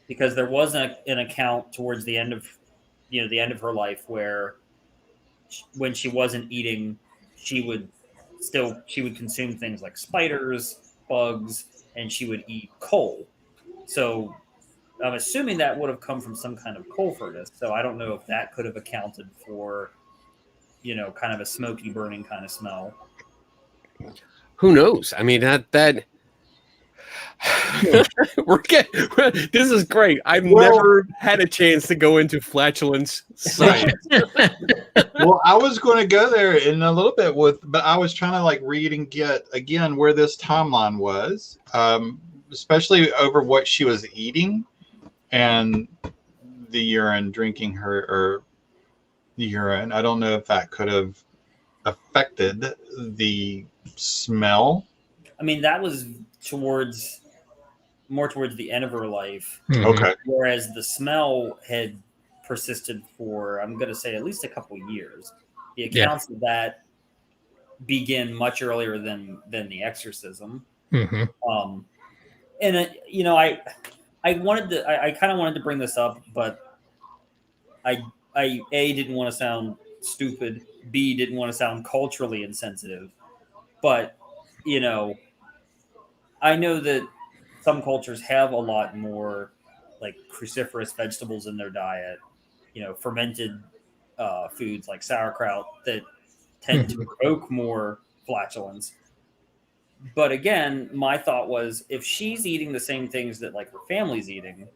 because there was an account towards the end of her life where when she wasn't eating, she would consume things like spiders, bugs, and she would eat coal. So I'm assuming that would have come from some kind of coal furnace. So I don't know if that could have accounted for, kind of a smoky, burning kind of smell. Who knows? I mean, that this is great. I've never had a chance to go into flatulence science. Well, I was going to go there in a little bit but I was trying to like read and get again where this timeline was, especially over what she was eating and the urine, drinking her the urine. I don't know if that could have affected the smell. I mean, that was more towards the end of her life. Okay. Whereas the smell had persisted for, I'm going to say, at least a couple years. The accounts of that begin much earlier than the exorcism. Mhm. And I kind of wanted to bring this up, but I A, didn't want to sound stupid, B, didn't want to sound culturally insensitive, but I know that some cultures have a lot more like cruciferous vegetables in their diet, fermented foods like sauerkraut that tend to provoke more flatulence. But again, my thought was, if she's eating the same things that like her family's eating,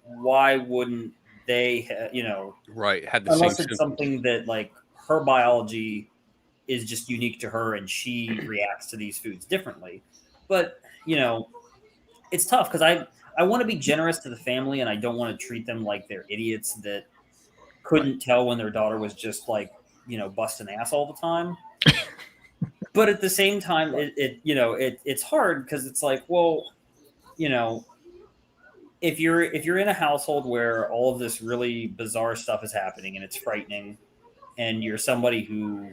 why wouldn't they, Right. Had the unless same it's something that like her biology is just unique to her and she reacts to these foods differently. But, it's tough because I want to be generous to the family and I don't want to treat them like they're idiots that couldn't tell when their daughter was just like, busting ass all the time. But at the same time, it's hard because it's like, well, if you're in a household where all of this really bizarre stuff is happening and it's frightening, and you're somebody who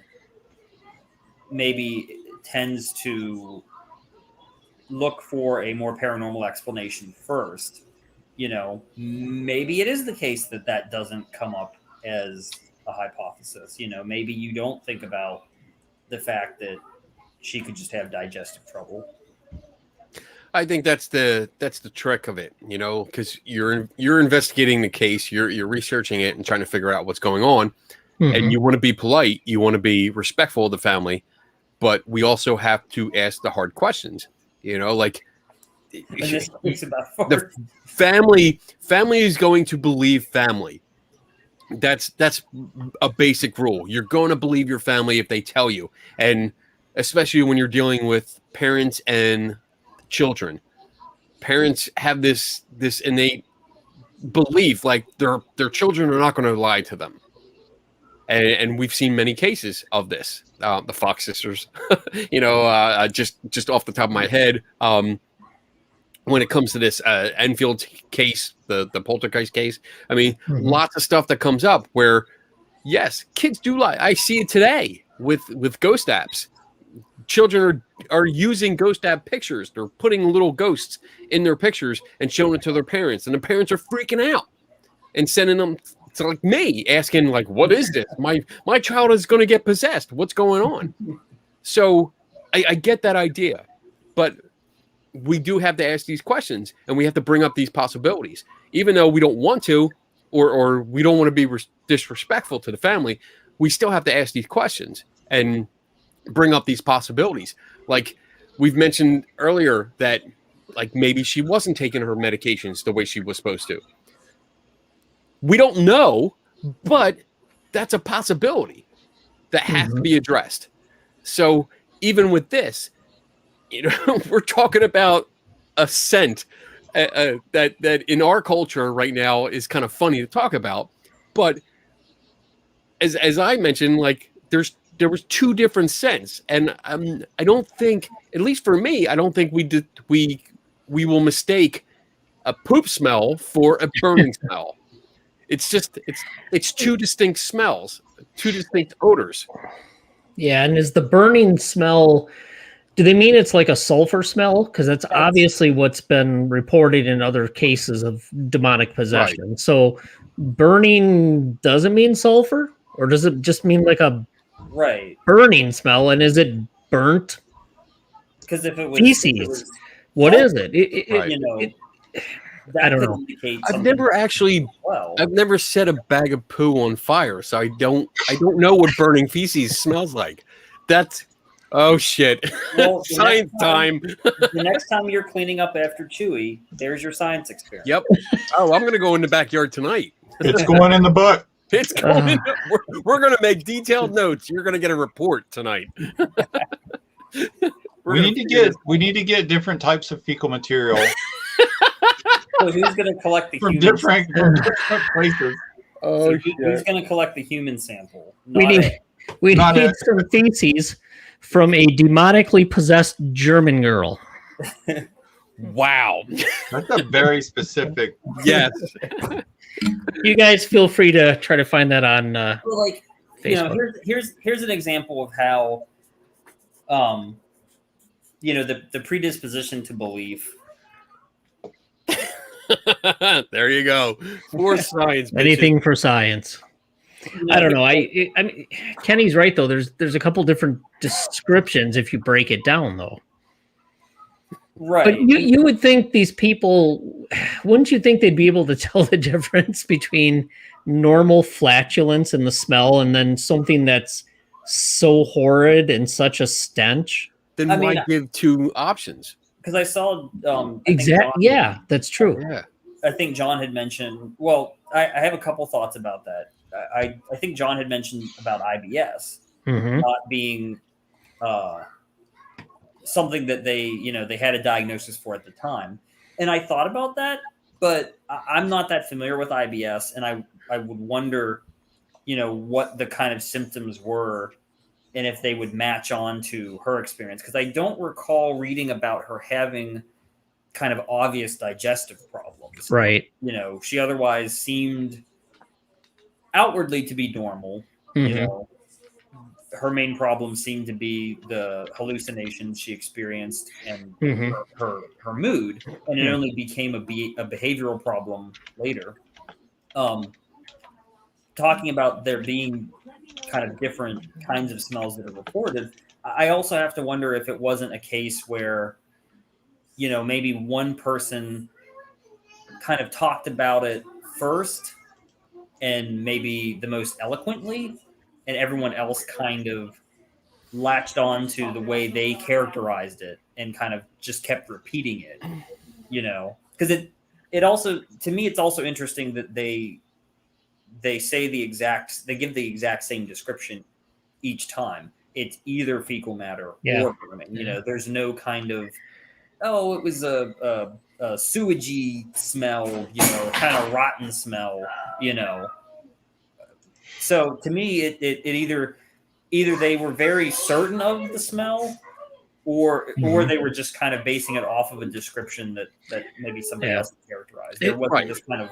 maybe tends to look for a more paranormal explanation first, maybe it is the case that doesn't come up as a hypothesis. Maybe you don't think about the fact that she could just have digestive trouble. I think that's the trick of it, because you're investigating the case, you're researching it and trying to figure out what's going on, and you want to be polite, you want to be respectful of the family, but we also have to ask the hard questions. Like And this speaks about the family is going to believe family. That's a basic rule. You're going to believe your family if they tell you, and especially when you're dealing with parents and children. Parents have this innate belief, like their children are not going to lie to them, and we've seen many cases of this. The Fox sisters, just off the top of my head. When it comes to this Enfield case, the poltergeist case, I mean, lots of stuff that comes up where, yes, kids do lie. I see it today with ghost apps. Children are using ghost app pictures. They're putting little ghosts in their pictures and showing it to their parents, and the parents are freaking out and sending them to like me, asking like, "What is this? My child is going to get possessed. What's going on?" So I get that idea, but we do have to ask these questions, and we have to bring up these possibilities, even though we don't want to, or we don't want to be disrespectful to the family. We still have to ask these questions and bring up these possibilities. Like we've mentioned earlier that like maybe she wasn't taking her medications the way she was supposed to. We don't know, but that's a possibility that has to be addressed. So even with this, we're talking about a scent that in our culture right now is kind of funny to talk about. But as I mentioned, like there was two different scents, and I don't think, at least for me, I don't think we will mistake a poop smell for a burning smell. It's just it's two distinct smells, two distinct odors. Yeah, and is the burning smell, do they mean it's like a sulfur smell? Because that's obviously what's been reported in other cases of demonic possession. Right. So burning doesn't mean sulfur? Or does it just mean like a burning smell? And is it burnt? Because if it was feces, what is it? I don't could know. indicate I've something never actually, as well. I've never set a bag of poo on fire, so I don't know what burning feces smells like. That's, oh shit, Well, the science next time- time. The next time you're cleaning up after Chewy, there's your science experiment. Yep. Oh, I'm gonna go in the backyard tonight. It's going in the book. It's going. We're gonna make detailed notes. You're gonna get a report tonight. We need to get different types of fecal material So who's going to collect the from human different places. Oh who's going to collect the human sample? We Not need it. we Not need it. some feces from a demonically possessed German girl. Wow. That's a very specific. Yes. You guys feel free to try to find that on Well, like, Facebook. here's an example of how, the predisposition to belief. There you go. For science. bitches. Anything for science. I don't know. I mean, Kenny's right though. There's a couple different descriptions if you break it down though. Right. But you would think these people, wouldn't you think they'd be able to tell the difference between normal flatulence and the smell and then something that's so horrid and such a stench? Then I why mean, give two options? Because I saw Exactly. Yeah, that's true. Yeah. I think John had mentioned. Well, I have a couple thoughts about that. I think John had mentioned about IBS Mhm. not being something that they had a diagnosis for at the time, and I thought about that, but I'm not that familiar with IBS, and I would wonder, what the kind of symptoms were, and if they would match on to her experience, because I don't recall reading about her having kind of obvious digestive problems. Right. She otherwise seemed outwardly to be normal. Mhm. Her main problem seemed to be the hallucinations she experienced and Mhm. her mood, and it only became a behavioral problem later. Talking about there being kind of different kinds of smells that are reported, I also have to wonder if it wasn't a case where, maybe one person kind of talked about it first and maybe the most eloquently, and everyone else kind of latched on to the way they characterized it and kind of just kept repeating it, because it also, to me, it's also interesting that they say they give the exact same description each time. It's either fecal matter or burning. There's no kind of, it was a sewagey smell, kind of rotten smell, So to me, it either they were very certain of the smell, or they were just kind of basing it off of a description that maybe somebody else characterized. There wasn't this kind of.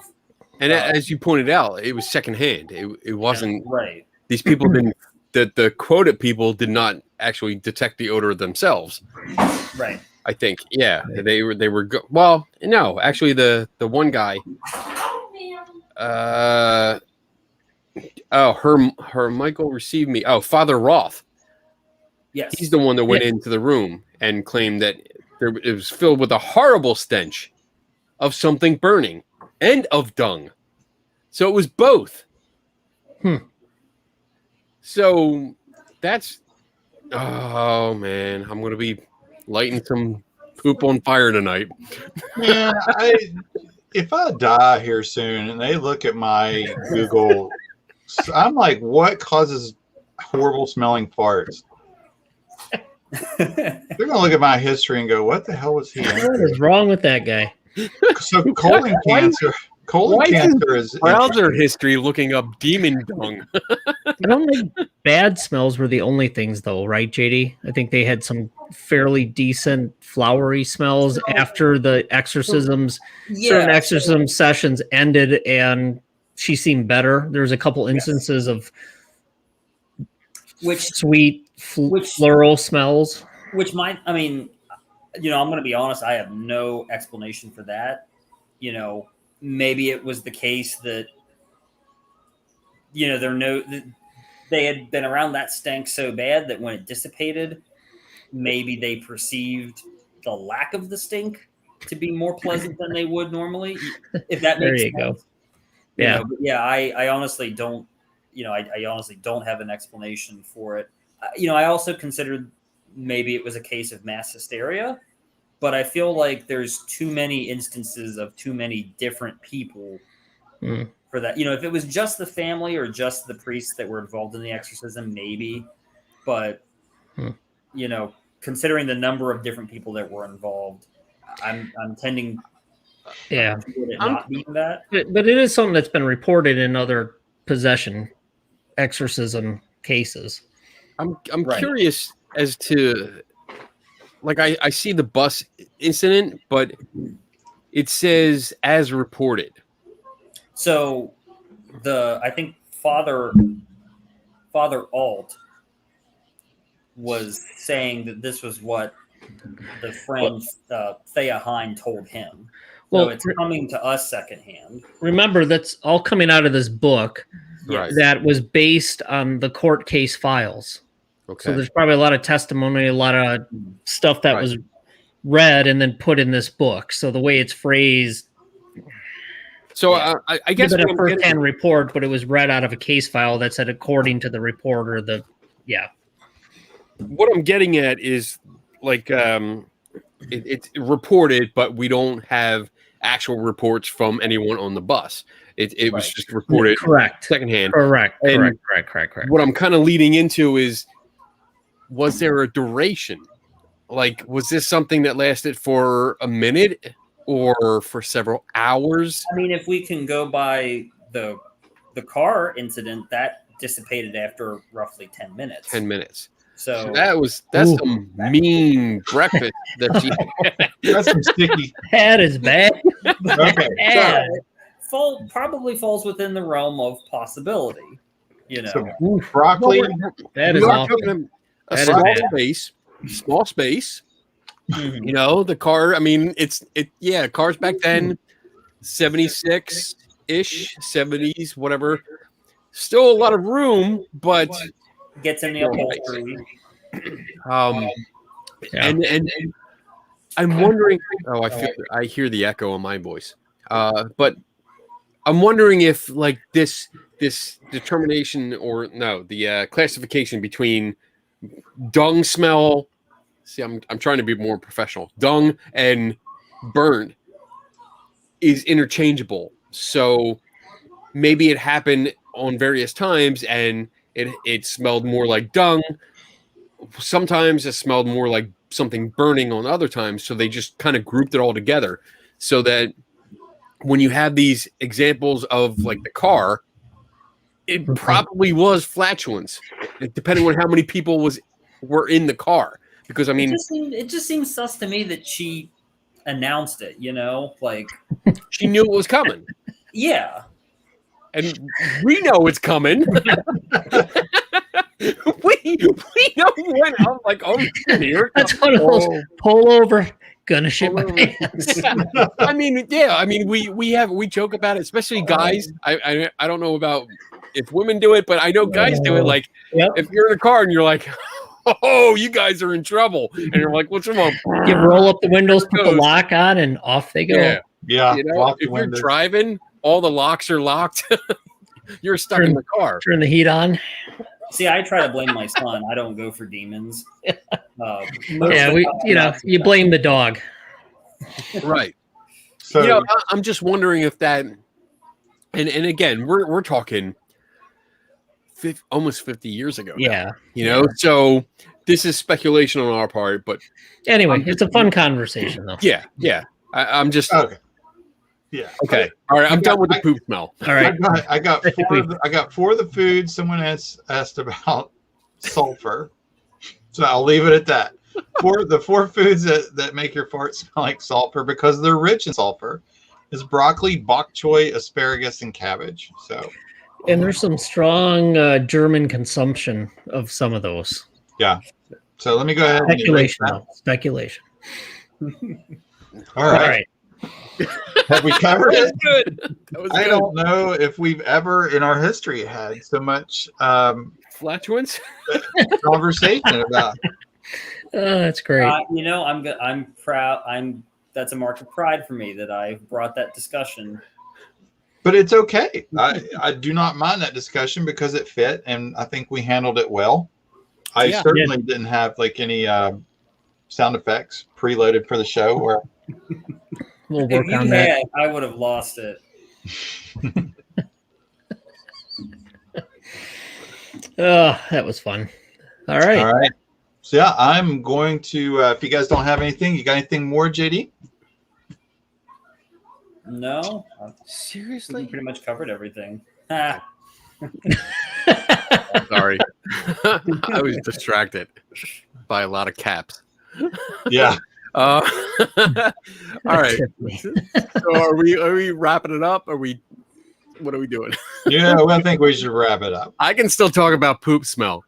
And as you pointed out, it was secondhand. It wasn't right. These people didn't. The quoted people did not actually detect the odor themselves. Right. I think. Yeah, they were. Well, no, actually, the one guy. Her Michael received me. Oh, Father Roth. Yes. He's the one that went into the room and claimed that it was filled with a horrible stench of something burning and of dung. So it was both. So that's, oh man, I'm going to be lighting some poop on fire tonight. Man, if I die here soon and they look at my Google, I'm like, what causes horrible smelling farts? They're going to look at my history and go, what the hell was he in? What is wrong with that guy? So colon cancer. Colon cancer is browser history looking up demon dung. I don't think bad smells were the only things, though, right, JD? I think they had some fairly decent flowery smells after the exorcisms. Certain exorcism sessions ended, and she seemed better. There's a couple instances of sweet floral smells. Which might, I mean, I'm going to be honest. I have no explanation for that. Maybe it was the case that, they had been around that stank so bad that when it dissipated, maybe they perceived the lack of the stink. to be more pleasant than they would normally, if that There makes you sense. go. You Yeah. know, but yeah, I honestly don't, I honestly don't have an explanation for it. I also considered maybe it was a case of mass hysteria, but I feel like there's too many instances of too many different people for that. If it was just the family or just the priests that were involved in the exorcism, maybe. But, considering the number of different people that were involved, I'm tending to it not being that. But it is something that's been reported in other possession exorcism cases. I'm Right. curious as to, like, I see the bus incident, but it says as reported. So I think Father Alt was saying that this was what the friend Thea Hine told him. Well, So it's coming to us secondhand. Remember, that's all coming out of this book Right. that was based on the court case files. Okay. So there's probably a lot of testimony, a lot of stuff that was read and then put in this book. So the way it's phrased, so I guess it's a first-hand report, but it was read out of a case file that said according to the report or what I'm getting at is, like, it's reported, but we don't have actual reports from anyone on the bus. It was just reported secondhand. Correct. What I'm kind of leading into is, was there a duration? Like, was this something that lasted for a minute or for several hours? I mean, if we can go by the car incident, that dissipated after roughly 10 minutes. 10 minutes. So that's some mean breakfast that she That's some sticky. That is bad. Okay. Bad. probably falls within the realm of possibility. So, broccoli. That we is are awful. talking a That is small bad. space. Mhm. The car, I mean, cars back then, 76-ish, 70s, whatever. Still a lot of room, but Gets in the upholstery. and I'm wondering. Oh, I hear the echo on my voice. But I'm wondering if, like, this determination, or no, the classification between dung smell. See, I'm trying to be more professional. Dung and burn is interchangeable. So maybe it happened on various times, and it smelled more like dung. Sometimes it smelled more like something burning on other times. So they just kind of grouped it all together, so that when you have these examples of, like, the car, it probably was flatulence, depending on how many people were in the car. Because, I mean, it just seems sus to me that she announced it. Like, she knew it was coming. yeah. And we know it's coming. we know when. I'm like, oh, here. That's one of those pull over, gonna shit my pants. I mean, yeah. I mean, we joke about it, especially guys. I don't know about if women do it, but I know guys do it. Like, if you're in a car and you're like, oh, you guys are in trouble, and you're like, what's wrong? You roll up the windows, put the lock on, and off they go. Yeah. If you're driving, all the locks are locked. You're stuck in the car. Turn the heat on. See, I try to blame my son. I don't go for demons. You blame the dog. Right. So I'm just wondering if that, and again, we're talking almost 50 years ago. Yeah. So this is speculation on our part, but anyway, it's a fun conversation, though. Yeah. I'm just okay. Yeah. Okay. All right. I'm done with the poop smell. All right. I got four of the food. Someone asked about sulfur, so I'll leave it at that. The four foods that make your fart smell like sulfur because they're rich in sulfur is broccoli, bok choy, asparagus, and cabbage. So, and there's some strong German consumption of some of those. Yeah. So let me go ahead. Speculation. All right. Have we covered it? Good. I don't know if we've ever in our history had so much flatulence conversation about. That's great. I'm proud. I'm that's a mark of pride for me that I brought that discussion. But it's okay. I do not mind that discussion because it fit, and I think we handled it well. I Yeah. certainly didn't have like any sound effects preloaded for the show. Or We'll If work you on that. had, I would have lost it. Oh, that was fun. All right. all right. So yeah, I'm going to. If you guys don't have anything, you got anything more, JD? No, I think we Seriously? pretty much covered everything. Sorry. I was distracted by a lot of caps. Yeah. All right. So are we wrapping it up? What are we doing? Yeah. Well, I think we should wrap it up. I can still talk about poop smell.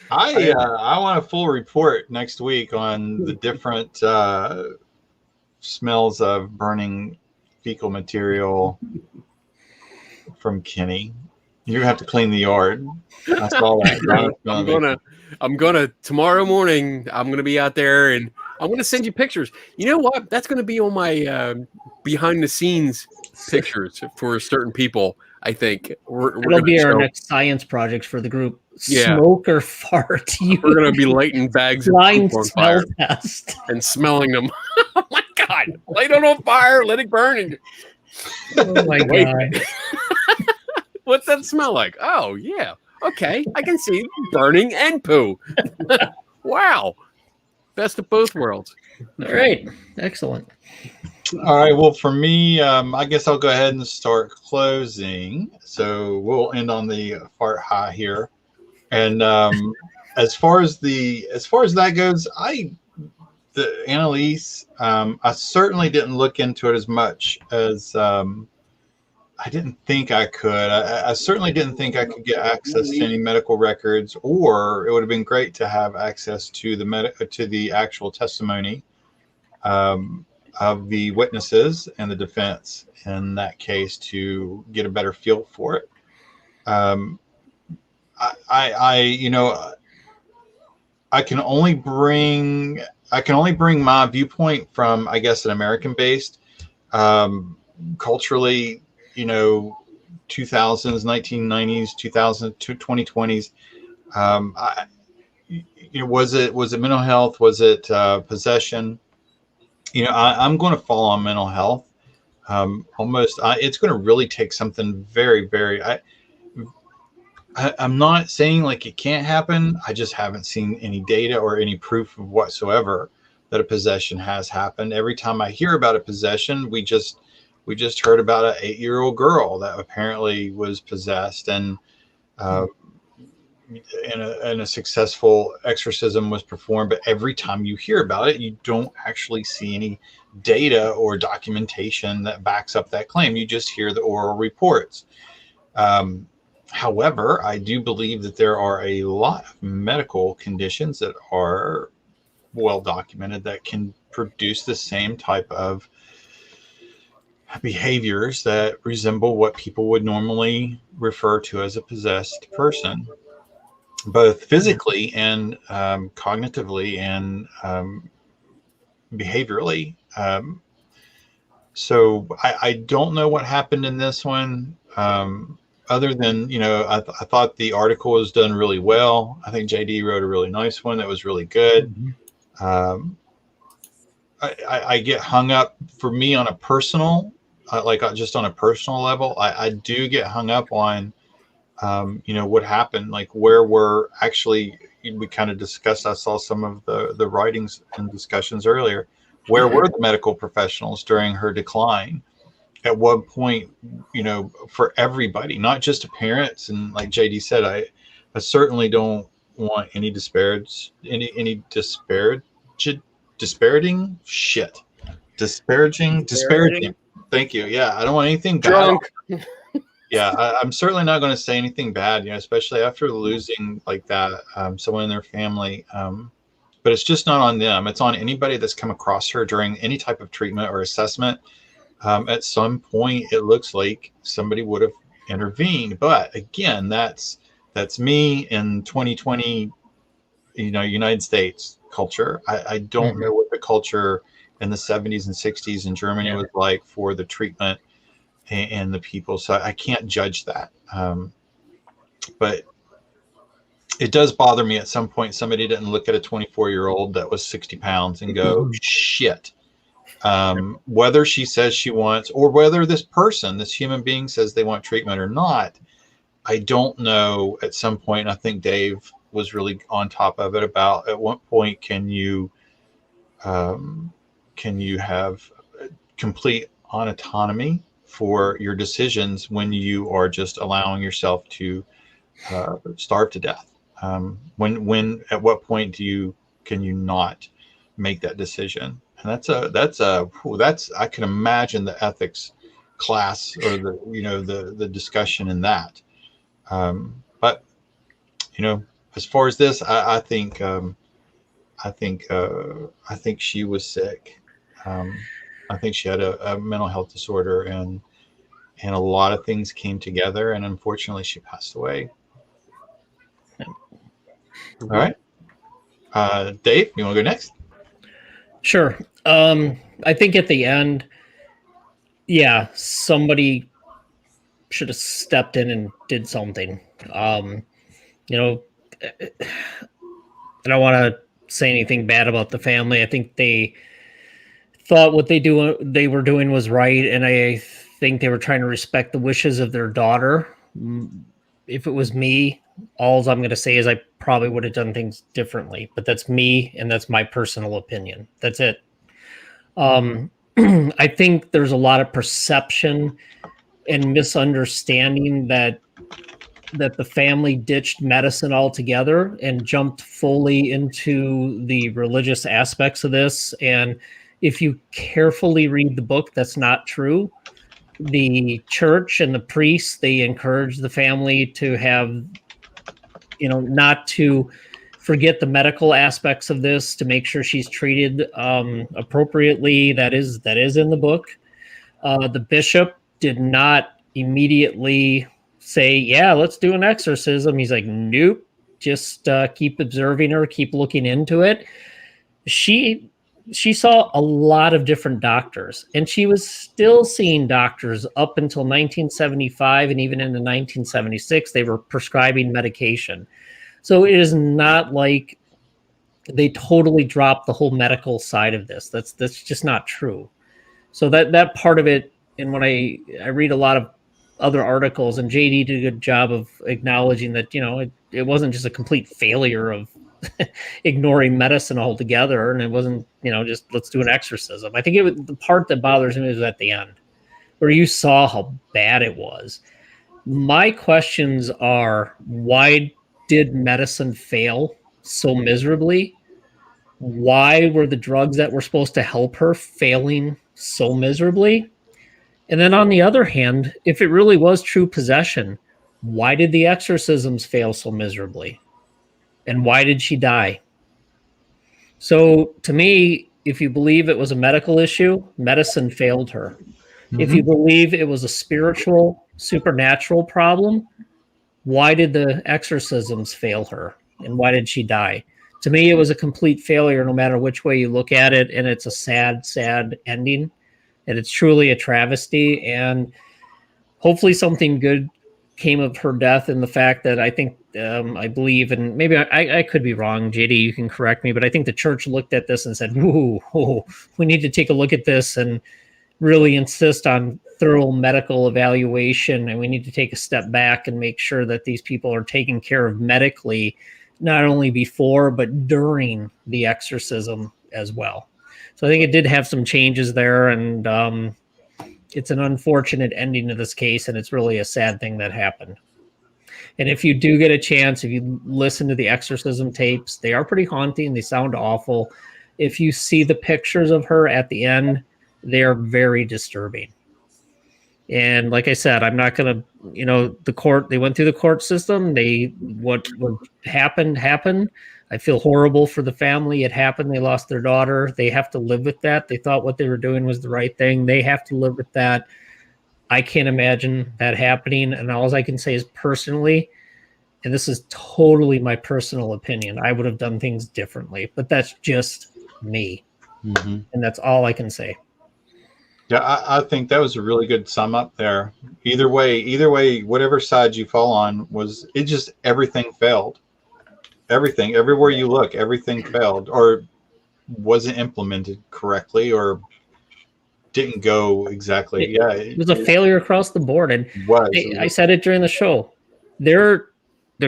I want a full report next week on the different smells of burning fecal material from Kenny. You have to clean the yard. I saw that. I'm gonna tomorrow morning. I'm gonna be out there and I'm gonna send you pictures. You know what? That's gonna be on my behind the scenes pictures for certain people. I think we're It'll gonna be our show- next science project for the group. Yeah. Smoke or fart. We're gonna be lighting bags of blind poop on smell fire test. and smelling them. Oh my god! Light it on fire. Let it burn. And Oh my Wait. god. what's that smell like? Oh yeah. Okay, I can see burning and poo. Wow. Best of both worlds. All right. Excellent. All right. Well, for me, I guess I'll go ahead and start closing. So we'll end on the fart high here. And as far as that goes, the Anneliese, I certainly didn't look into it as much as I didn't think I could. I certainly didn't think I could get access to any medical records, or it would have been great to have access to the actual testimony of the witnesses and the defense in that case to get a better feel for it. I can only bring my viewpoint from, I guess, an American-based, culturally, 2000s, 1990s, 2000s, 2020s. Was it mental health? Was it possession? I'm going to fall on mental health. It's going to really take something very, very. I'm not saying like it can't happen. I just haven't seen any data or any proof of whatsoever that a possession has happened. Every time I hear about a possession, we just heard about an 8-year-old girl that apparently was possessed, and a successful exorcism was performed. But every time you hear about it, you don't actually see any data or documentation that backs up that claim. You just hear the oral reports. However, I do believe that there are a lot of medical conditions that are well documented that can produce the same type of behaviors that resemble what people would normally refer to as a possessed person, both physically and cognitively and behaviorally. So I don't know what happened in this one. Other than, I thought the article was done really well. I think JD wrote a really nice one that was really good. I get hung up, for me, on a personal, just on a personal level. I do get hung up on, what happened, like where we're actually, we kind of discussed, I saw some of the writings and discussions earlier. Where were the medical professionals during her decline? At one point, for everybody, not just parents. And like JD said, I certainly don't want any disparaging. Thank you. Yeah, I don't want anything bad. Drunk. Yeah, I'm certainly not going to say anything bad, especially after losing like that, someone in their family. But it's just not on them. It's on anybody that's come across her during any type of treatment or assessment. At some point, it looks like somebody would have intervened. But again, that's me in 2020, United States culture. I don't know what the culture in the 70s and 60s in Germany was like for the treatment and the people. So I can't judge that. But it does bother me at some point somebody didn't look at a 24-year-old that was 60 pounds and go, shit. Whether she says she wants, or whether this person, this human being says they want treatment or not, I don't know. At some point, I think Dave was really on top of it about at what point can you have complete autonomy for your decisions when you are just allowing yourself to starve to death? When at what point can you not make that decision? And that's I can imagine the ethics class or the discussion in that. But as far as this, I think she was sick. I think she had a mental health disorder, and a lot of things came together, and unfortunately, she passed away. All right, Dave, you want to go next? Sure. I think at the end, somebody should have stepped in and did something. I don't want to say anything bad about the family. I think they thought what they were doing was right, and I think they were trying to respect the wishes of their daughter. If it was me, all I'm going to say is I probably would have done things differently, but that's me, and that's my personal opinion. That's it. I think there's a lot of perception and misunderstanding that the family ditched medicine altogether and jumped fully into the religious aspects of this. And if you carefully read the book, that's not true. The church and the priests, they encourage the family to have, not to forget the medical aspects of this, to make sure she's treated appropriately. That is in the book. The bishop did not immediately say, yeah, let's do an exorcism. He's like, nope, just keep observing her, keep looking into it. She saw a lot of different doctors, and she was still seeing doctors up until 1975, and even into 1976, they were prescribing medication. So it is not like they totally dropped the whole medical side of this. That's just not true. So that part of it, and when I read a lot of other articles, and JD did a good job of acknowledging that, it wasn't just a complete failure of ignoring medicine altogether, and it wasn't, just let's do an exorcism. I think the part that bothers me is at the end, where you saw how bad it was. My questions are, why did medicine fail so miserably? Why were the drugs that were supposed to help her failing so miserably? And then on the other hand, if it really was true possession, why did the exorcisms fail so miserably? And why did she die? So to me, if you believe it was a medical issue, medicine failed her. Mm-hmm. If you believe it was a spiritual, supernatural problem, why did the exorcisms fail her? And why did she die? To me, it was a complete failure, no matter which way you look at it. And it's a sad, sad ending. And it's truly a travesty. And hopefully something good came of her death, in the fact that I think, I believe, and maybe I could be wrong, JD, you can correct me, but I think the church looked at this and said, we need to take a look at this and really insist on thorough medical evaluation. And we need to take a step back and make sure that these people are taken care of medically, not only before, but during the exorcism as well. So I think it did have some changes there, and it's an unfortunate ending to this case, and it's really a sad thing that happened. And if you do get a chance, if you listen to the exorcism tapes, they are pretty haunting. They sound awful. If you see the pictures of her at the end, they are very disturbing. And like I said, I'm not going to, the court, they went through the court system. What happened. I feel horrible for the family. It happened. They lost their daughter. They have to live with that. They thought what they were doing was the right thing. They have to live with that. I can't imagine that happening. And all I can say is, personally, and this is totally my personal opinion, I would have done things differently, but that's just me. Mhm. And that's all I can say. Yeah, I think that was a really good sum up there. Either way, whatever side you fall on it just everything failed. Everything, everywhere you look, everything failed or wasn't implemented correctly or didn't go exactly. Yeah, It was a failure across the board. And I was. said it during the show. There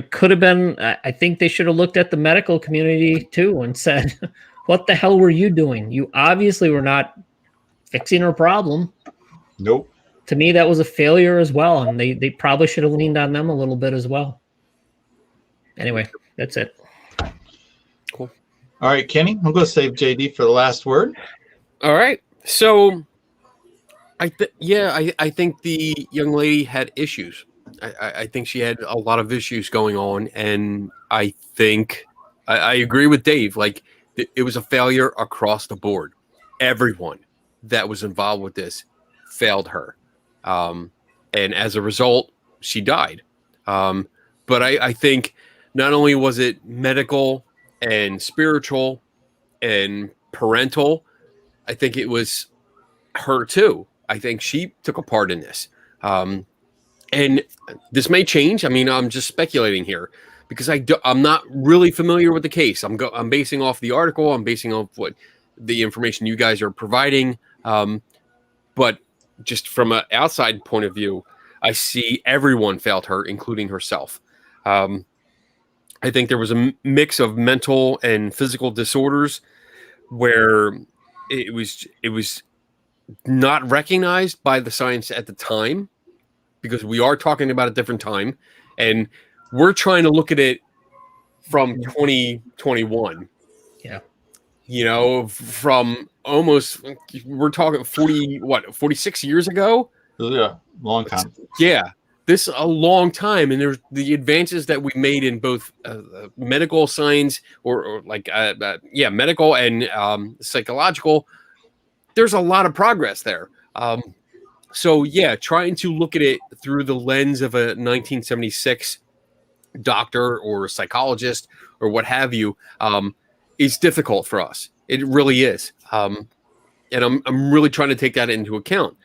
could have been, I think they should have looked at the medical community too and said, what the hell were you doing? You obviously were not fixing her problem. Nope. To me, that was a failure as well. And they probably should have leaned on them a little bit as well. Anyway, that's it. Cool. All right, Kenny, I'm going to save JD for the last word. All right. So I think the young lady had issues. I think she had a lot of issues going on, and I think I agree with Dave. Like it was a failure across the board. Everyone that was involved with this failed her, and as a result, she died. But I think not only was it medical and spiritual and parental, I think it was her too. I think she took a part in this. And this may change. I mean, I'm just speculating here because I'm not really familiar with the case. I'm basing off the article. I'm basing off what the information you guys are providing. But just from an outside point of view, I see everyone failed her, including herself. I think there was a mix of mental and physical disorders where it was not recognized by the science at the time, because we are talking about a different time, and we're trying to look at it from 2021. Yeah. You know, from almost, we're talking 46 years ago? Yeah, long time. Yeah, this a long time, and there's the advances that we made in both medical science or medical and psychological. There's a lot of progress there. So yeah, trying to look at it through the lens of a 1976 doctor or psychologist or what have you is difficult for us. It really is, and I'm really trying to take that into account.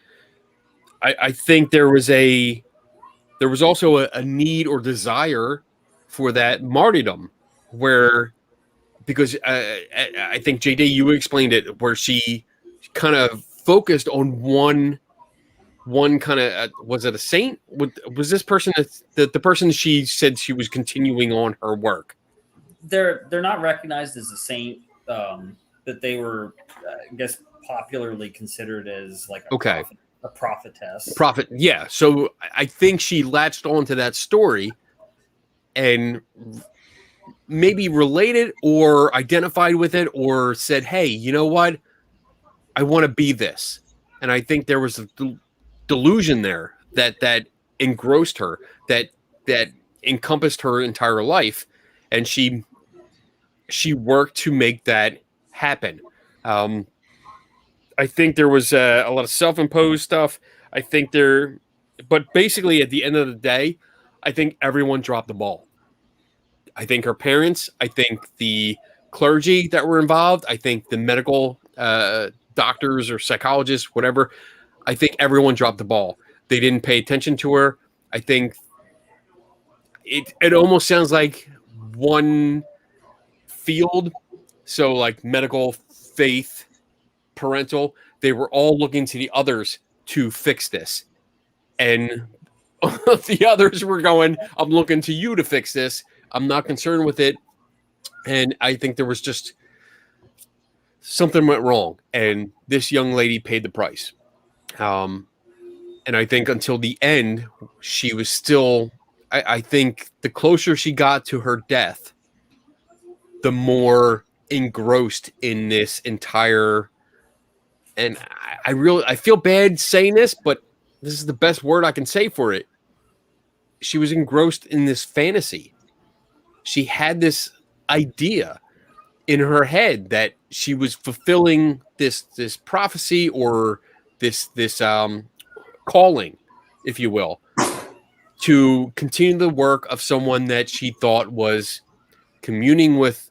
I think there was also a need or desire for that martyrdom, because I think JD, you explained it, where she kind of focused on one kind of was it a saint? Was this person the person she said she was continuing on her work? They're not recognized as a saint, but they were, I guess, popularly considered as like a prophetess. Prophet, yeah. So I think she latched onto that story and maybe related or identified with it or said, "Hey, you know what? I want to be this." And I think there was a delusion there that engrossed her, that encompassed her entire life, and she worked to make that happen. I think there was a lot of self-imposed stuff. But basically at the end of the day, I think everyone dropped the ball. I think her parents, I think the clergy that were involved, I think the medical doctors or psychologists, whatever, I think everyone dropped the ball. They didn't pay attention to her. I think it almost sounds like one field. So like medical, faith, parental, they were all looking to the others to fix this. And the others were going, I'm looking to you to fix this. I'm not concerned with it. And I think there was just something went wrong. And this young lady paid the price. And I think until the end, she was still, I think the closer she got to her death, the more engrossed in this entire, and I feel bad saying this, but this is the best word I can say for it. She was engrossed in this fantasy. She had this idea in her head that she was fulfilling this prophecy or this calling, if you will, to continue the work of someone that she thought was communing with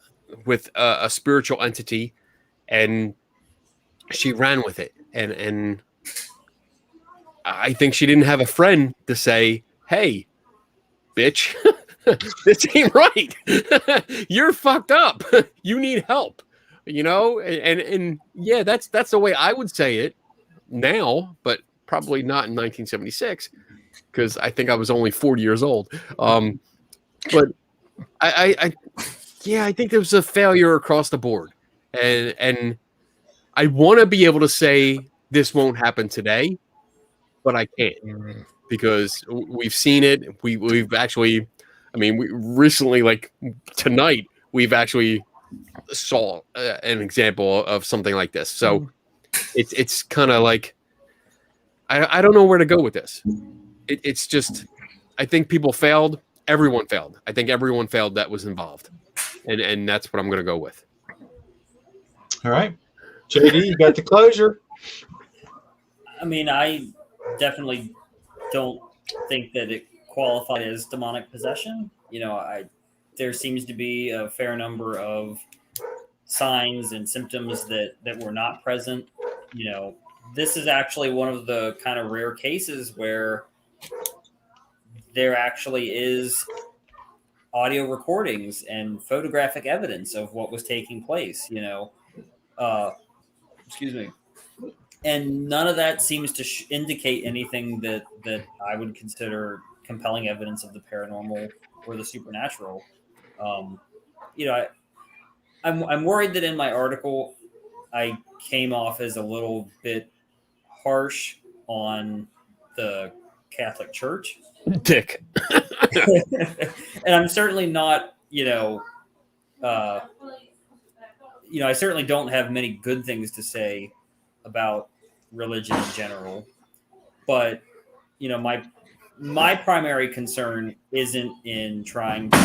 a spiritual entity, and she ran with it, and I think she didn't have a friend to say, "Hey, bitch, this ain't right. You're fucked up. You need help." And yeah, that's the way I would say it now, but probably not in 1976 because I think I was only 40 years old. But I think there was a failure across the board, and I want to be able to say this won't happen today, but I can't because we've seen it. We've actually, I mean, we recently, like tonight, we've actually saw an example of something like this. So it's kind of like I don't know where to go with this. It's just I think people failed. Everyone failed. I think everyone failed that was involved, and that's what I'm going to go with. All right, JD, you got the closure. I mean, I definitely don't think that it qualified as demonic possession. There seems to be a fair number of signs and symptoms that were not present. This is actually one of the kind of rare cases where there actually is audio recordings and photographic evidence of what was taking place. Excuse me. And none of that seems to indicate anything that I would consider compelling evidence of the paranormal or the supernatural. I'm worried that in my article I came off as a little bit harsh on the Catholic Church, Dick. and I'm certainly not. I certainly don't have many good things to say about religion in general, but my primary concern isn't in trying to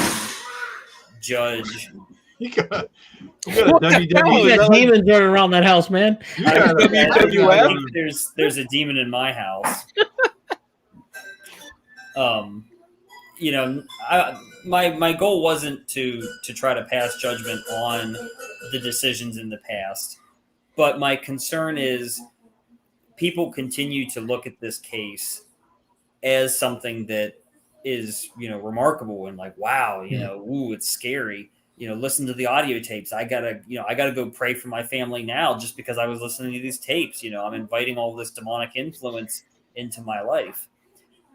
judge. You got a What the hell? You got WWF. demons running around that house, man. You got a I think WWF. there's a demon in my house. My goal wasn't to try to pass judgment on the decisions in the past, but my concern is people continue to look at this case as something that is remarkable and like, wow, ooh, it's scary. Listen to the audio tapes. I gotta go pray for my family now just because I was listening to these tapes. I'm inviting all this demonic influence into my life.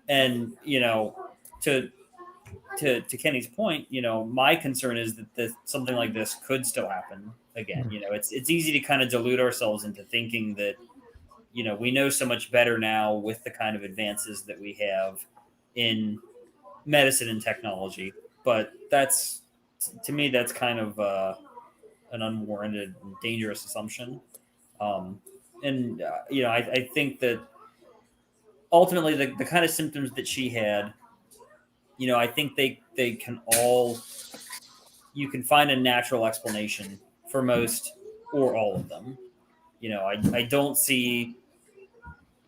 And to Kenny's point, my concern is that something like this could still happen again. It's easy to kind of delude ourselves into thinking that we know so much better now with the kind of advances that we have in medicine and technology, but to me that's kind of an unwarranted and dangerous assumption. I think that ultimately the kind of symptoms that she had, I think they can all, you can find a natural explanation for most or all of them. I don't see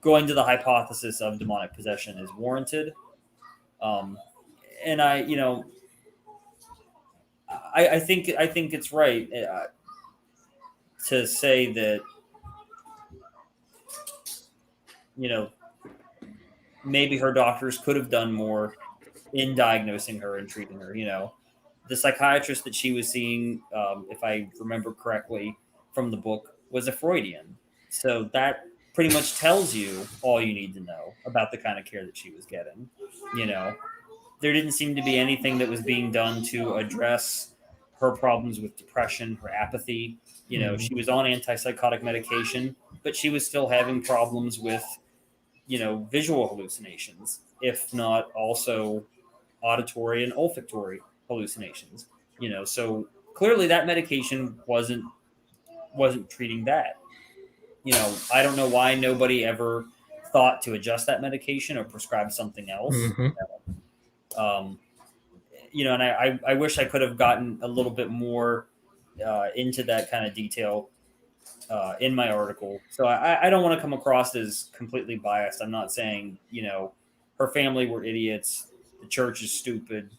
going to the hypothesis of demonic possession is warranted. And I think it's right to say that maybe her doctors could have done more in diagnosing her and treating her. The psychiatrist that she was seeing, if I remember correctly from the book, was a Freudian. So that pretty much tells you all you need to know about the kind of care that she was getting. There didn't seem to be anything that was being done to address her problems with depression, her apathy. She was on antipsychotic medication, but she was still having problems with, visual hallucinations, if not also auditory and olfactory hallucinations. So clearly that medication wasn't treating that. I don't know why nobody ever thought to adjust that medication or prescribe something else. And I wish I could have gotten a little bit more into that kind of detail in my article. So I don't want to come across as completely biased. I'm not saying, her family were idiots. The church is stupid.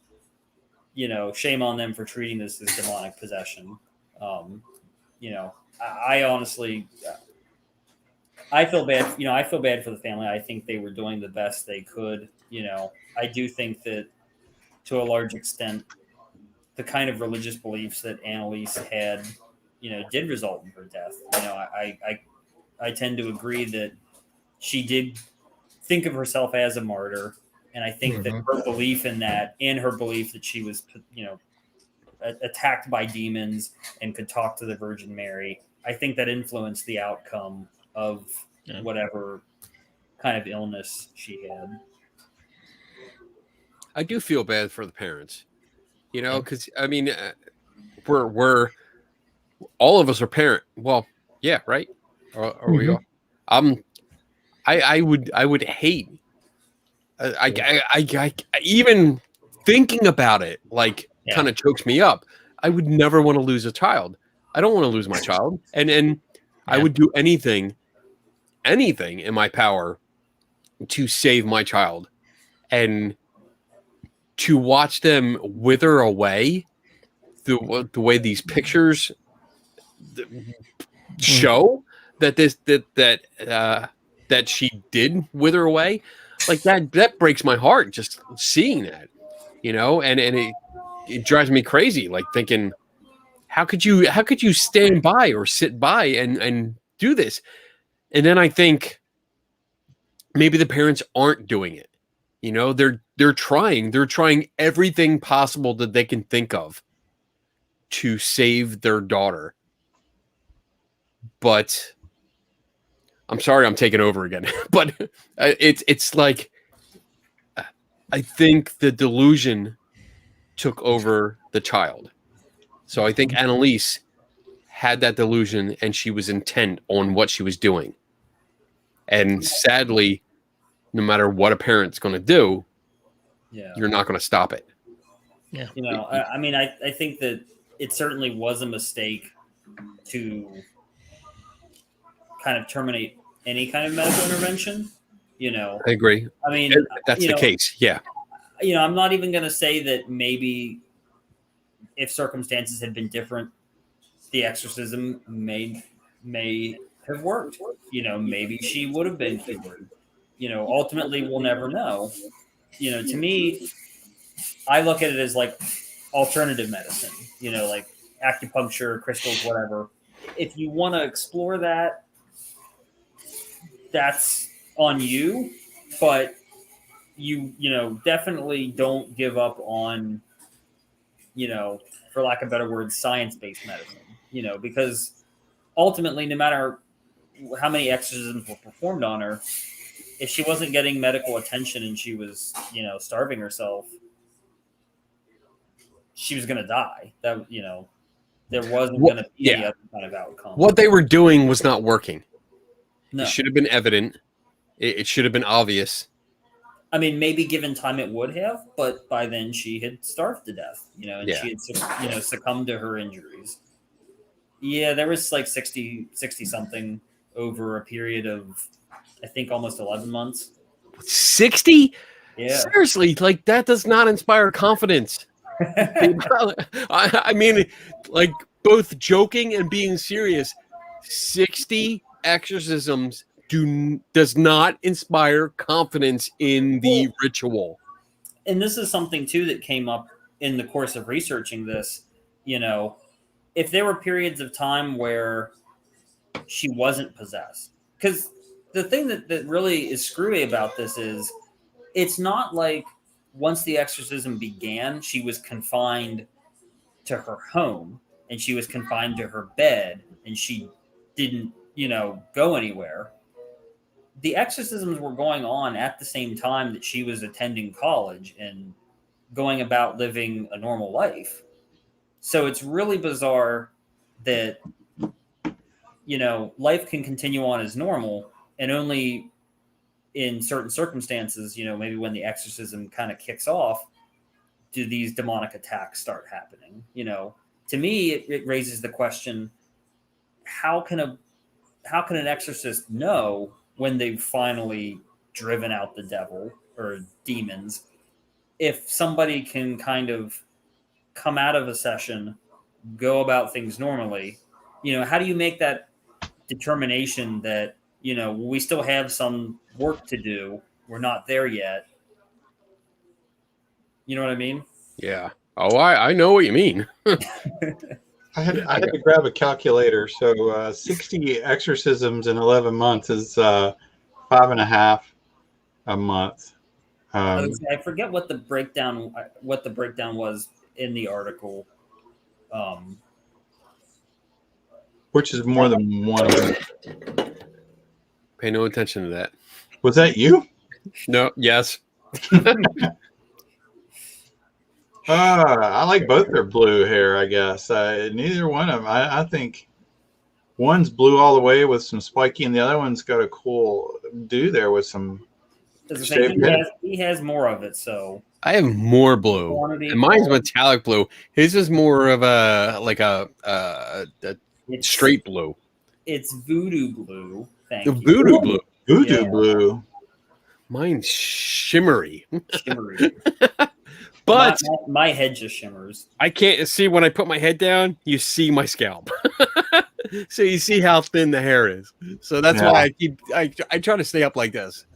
Shame on them for treating this as demonic possession. I honestly, I feel bad. I feel bad for the family. I think they were doing the best they could. I do think that to a large extent, the kind of religious beliefs that Anneliese had, did result in her death. I tend to agree that she did think of herself as a martyr, and I think that her belief in that, and her belief that she was, attacked by demons and could talk to the Virgin Mary, I think that influenced the outcome of whatever kind of illness she had. I do feel bad for the parents, because I mean, we're all of us are parent. Well, yeah, right. Are we all? I would hate. I even thinking about it kind of chokes me up. I would never want to lose a child. I don't want to lose my child, and I would do anything in my power to save my child, and to watch them wither away the way these pictures show that she did wither away, like that breaks my heart just seeing that, and it drives me crazy, like thinking, how could you stand by or sit by and do this? And then I think maybe the parents aren't doing it. They're trying everything possible that they can think of to save their daughter. But I'm sorry, I'm taking over again. But it's like, I think the delusion took over the child. So I think Anneliese had that delusion, and she was intent on what she was doing. And sadly, no matter what a parent's going to do, you're not going to stop it. Yeah. I think that it certainly was a mistake to kind of terminate any kind of medical intervention. I agree. I mean, that's the case. Yeah. I'm not even going to say that maybe if circumstances had been different, the exorcism may have worked. Maybe she would have been cured. Ultimately, we'll never know. To me, I look at it as like alternative medicine, like acupuncture, crystals, whatever. If you want to explore that, that's on you, but you definitely don't give up on, for lack of a better word, science-based medicine, because ultimately, no matter how many exorcisms were performed on her, if she wasn't getting medical attention and she was, starving herself, she was going to die. That, there wasn't going to be any other kind of outcome. What they were doing was not working. No. It should have been evident. It should have been obvious. I mean, maybe given time it would have, but by then she had starved to death, and she had, succumbed to her injuries. Yeah, there was like 60 something over a period of, I think, almost 11 months. 60? Yeah. Seriously, like that does not inspire confidence. I mean, like both joking and being serious, 60 exorcisms does not inspire confidence in the ritual. And this is something too that came up in the course of researching this. If there were periods of time where she wasn't possessed, because the thing that really is screwy about this is it's not like once the exorcism began, she was confined to her home and she was confined to her bed and she didn't, go anywhere. The exorcisms were going on at the same time that she was attending college and going about living a normal life. So it's really bizarre that, life can continue on as normal, and only in certain circumstances, maybe when the exorcism kind of kicks off, do these demonic attacks start happening. To me, it raises the question, how can an exorcist know when they've finally driven out the devil or demons, if somebody can kind of come out of a session, go about things normally? How do you make that determination that we still have some work to do. We're not there yet. You know what I mean? Yeah. Oh, I know what you mean. I had to grab a calculator. So 60 exorcisms in 11 months is 5.5 a month. I forget what the breakdown was in the article. Which is more than one of them. Pay no attention to that. Was that you? No. Yes. I like both their blue hair, I guess. Neither one of them. I think one's blue all the way with some spiky, and the other one's got a cool do there with some shaved head. He has more of it, so I have more blue, and mine's metallic blue. His is more of a straight blue. It's voodoo blue. Thank The you. voodoo blue. Voodoo blue. Mine's shimmery. Shimmery. But my head just shimmers. I can't see when I put my head down. You see my scalp, so you see how thin the hair is. So that's why I try to stay up like this.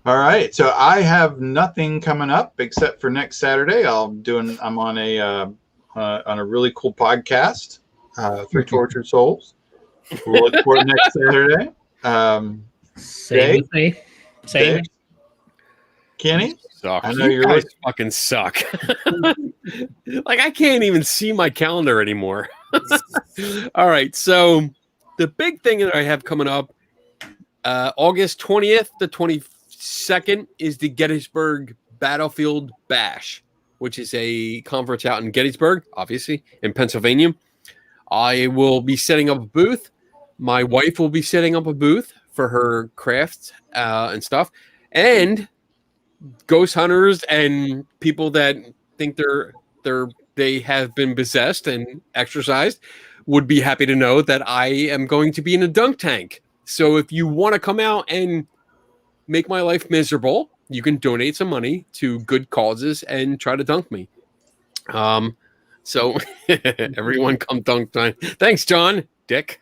All right, so I have nothing coming up except for next Saturday. I'm on a really cool podcast, Three Tortured Souls. We'll look for it next Saturday. Same with me. Same. Dave? Kenny? I know you guys fucking suck. Like I can't even see my calendar anymore. All right, so the big thing that I have coming up, August 20th to 22nd is the Gettysburg Battlefield Bash, which is a conference out in Gettysburg, obviously in Pennsylvania. I will be setting up a booth. My wife will be setting up a booth for her crafts and stuff, and ghost hunters and people that think they have been possessed and exorcised would be happy to know that I am going to be in a dunk tank. So if you want to come out and make my life miserable, you can donate some money to good causes and try to dunk me. So everyone come dunk time. Thanks, John. Dick.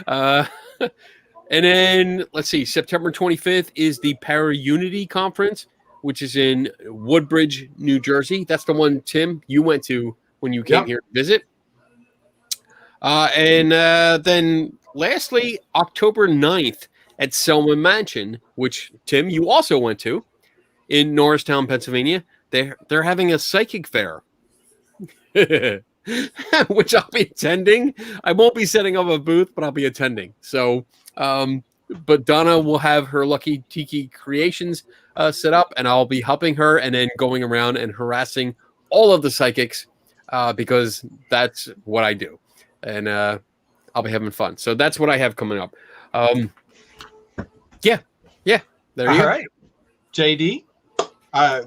And then let's see, September 25th is the Para Unity Conference, which is in Woodbridge, New Jersey. That's the one, Tim, you went to when you came here to visit. And then lastly, October 9th at Selma Mansion, which, Tim, you also went to in Norristown, Pennsylvania. They're having a psychic fair, which I'll be attending. I won't be setting up a booth, but I'll be attending. So, but Donna will have her Lucky Tiki Creations set up, and I'll be helping her and then going around and harassing all of the psychics because that's what I do. And I'll be having fun. So that's what I have coming up. Yeah. There you go. All right. JD,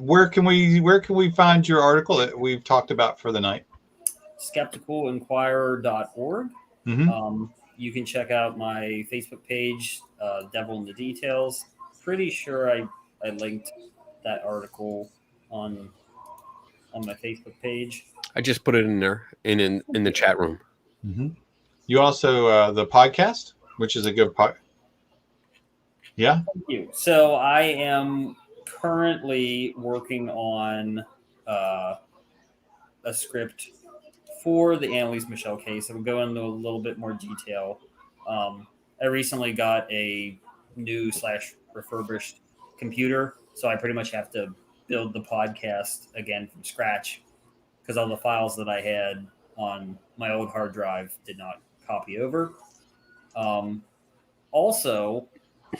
where can we find your article that we've talked about for the night? SkepticalInquirer.org. Mm-hmm. You can check out my Facebook page, Devil in the Details. Pretty sure I linked that article on my Facebook page. I just put it in there in the chat room. Mm-hmm. You also the podcast, which is a good part. Yeah. Thank you. So I am currently working on a script for the Anneliese Michel case. I'm going into a little bit more detail. I recently got a new / refurbished computer, so I pretty much have to build the podcast again from scratch because all the files that I had on my old hard drive did not copy over. Also,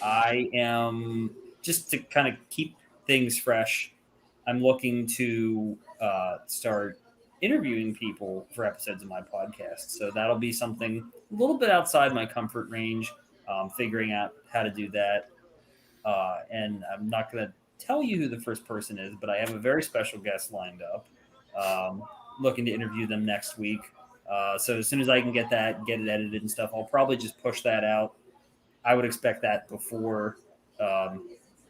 I am, just to kind of keep things fresh, I'm looking to start interviewing people for episodes of my podcast. So that'll be something a little bit outside my comfort range, figuring out how to do that. And I'm not going to tell you who the first person is, but I have a very special guest lined up. Looking to interview them next week. So as soon as I can get it edited and stuff, I'll probably just push that out. I would expect that before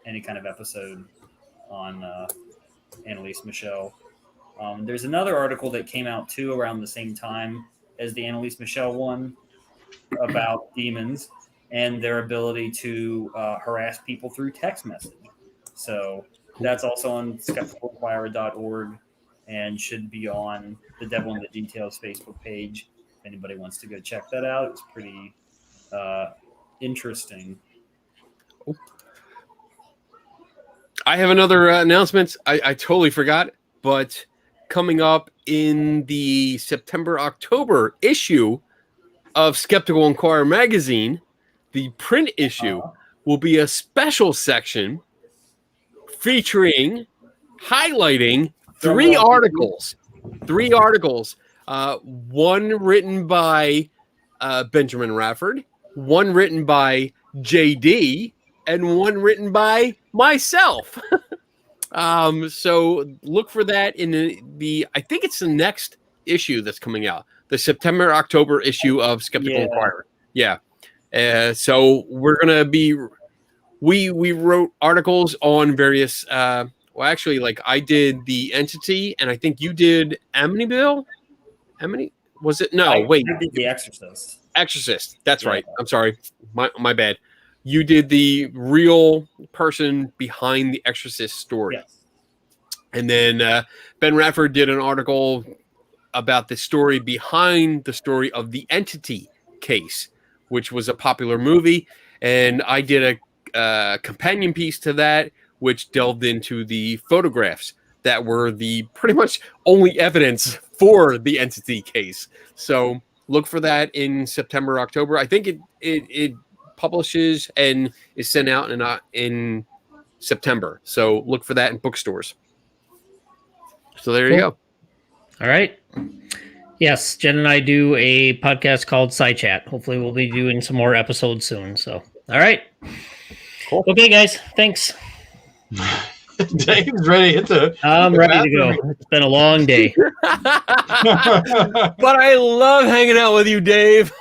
any kind of episode on Anneliese Michel. There's another article that came out too around the same time as the Anneliese Michel one about demons, and their ability to harass people through text message. So that's also on skepticalinquirer.org and should be on the Devil in the Details Facebook page. If anybody wants to go check that out, it's pretty interesting. I have another announcement. I totally forgot, but coming up in the September-October issue of Skeptical Inquirer magazine, the print issue will be a special section featuring, highlighting three articles. One written by Benjamin Rafford, one written by JD, and one written by myself. So look for that in the I think it's the next issue that's coming out, the September-October issue of Skeptical Inquirer. Yeah. So we're gonna be we wrote articles on various well, actually, like I did the Entity, and I think you did Amityville. Was it? No, wait. I did the Exorcist. Exorcist. That's right. I'm sorry. My bad. You did the real person behind the Exorcist story. Yes. And then Ben Rafford did an article about the story behind the story of the Entity case, which was a popular movie. And I did a companion piece to that, which delved into the photographs that were the pretty much only evidence for the Entity case. So look for that in September, October. I think it publishes and is sent out in September. So look for that in bookstores. So there you go. All right. Yes, Jen and I do a podcast called Side Chat. Hopefully we'll be doing some more episodes soon. So, all right. Cool. Okay, guys. Thanks. Dave's ready to hit the. I'm ready to go. It's been a long day. But I love hanging out with you, Dave.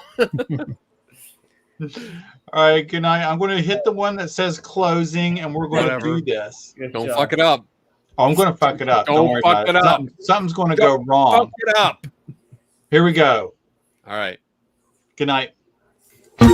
All right, good night. I'm going to hit the one that says closing, and we're going to do this. Don't fuck it up. Oh, I'm going to fuck it up. Don't worry fuck about it up. Something's going to go wrong. Fuck it up. Here we go. All right. Good night. And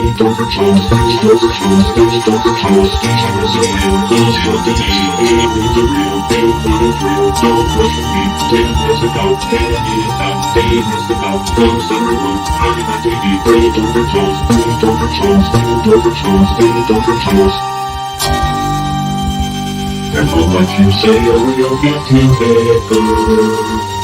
what you say, oh, you're getting better.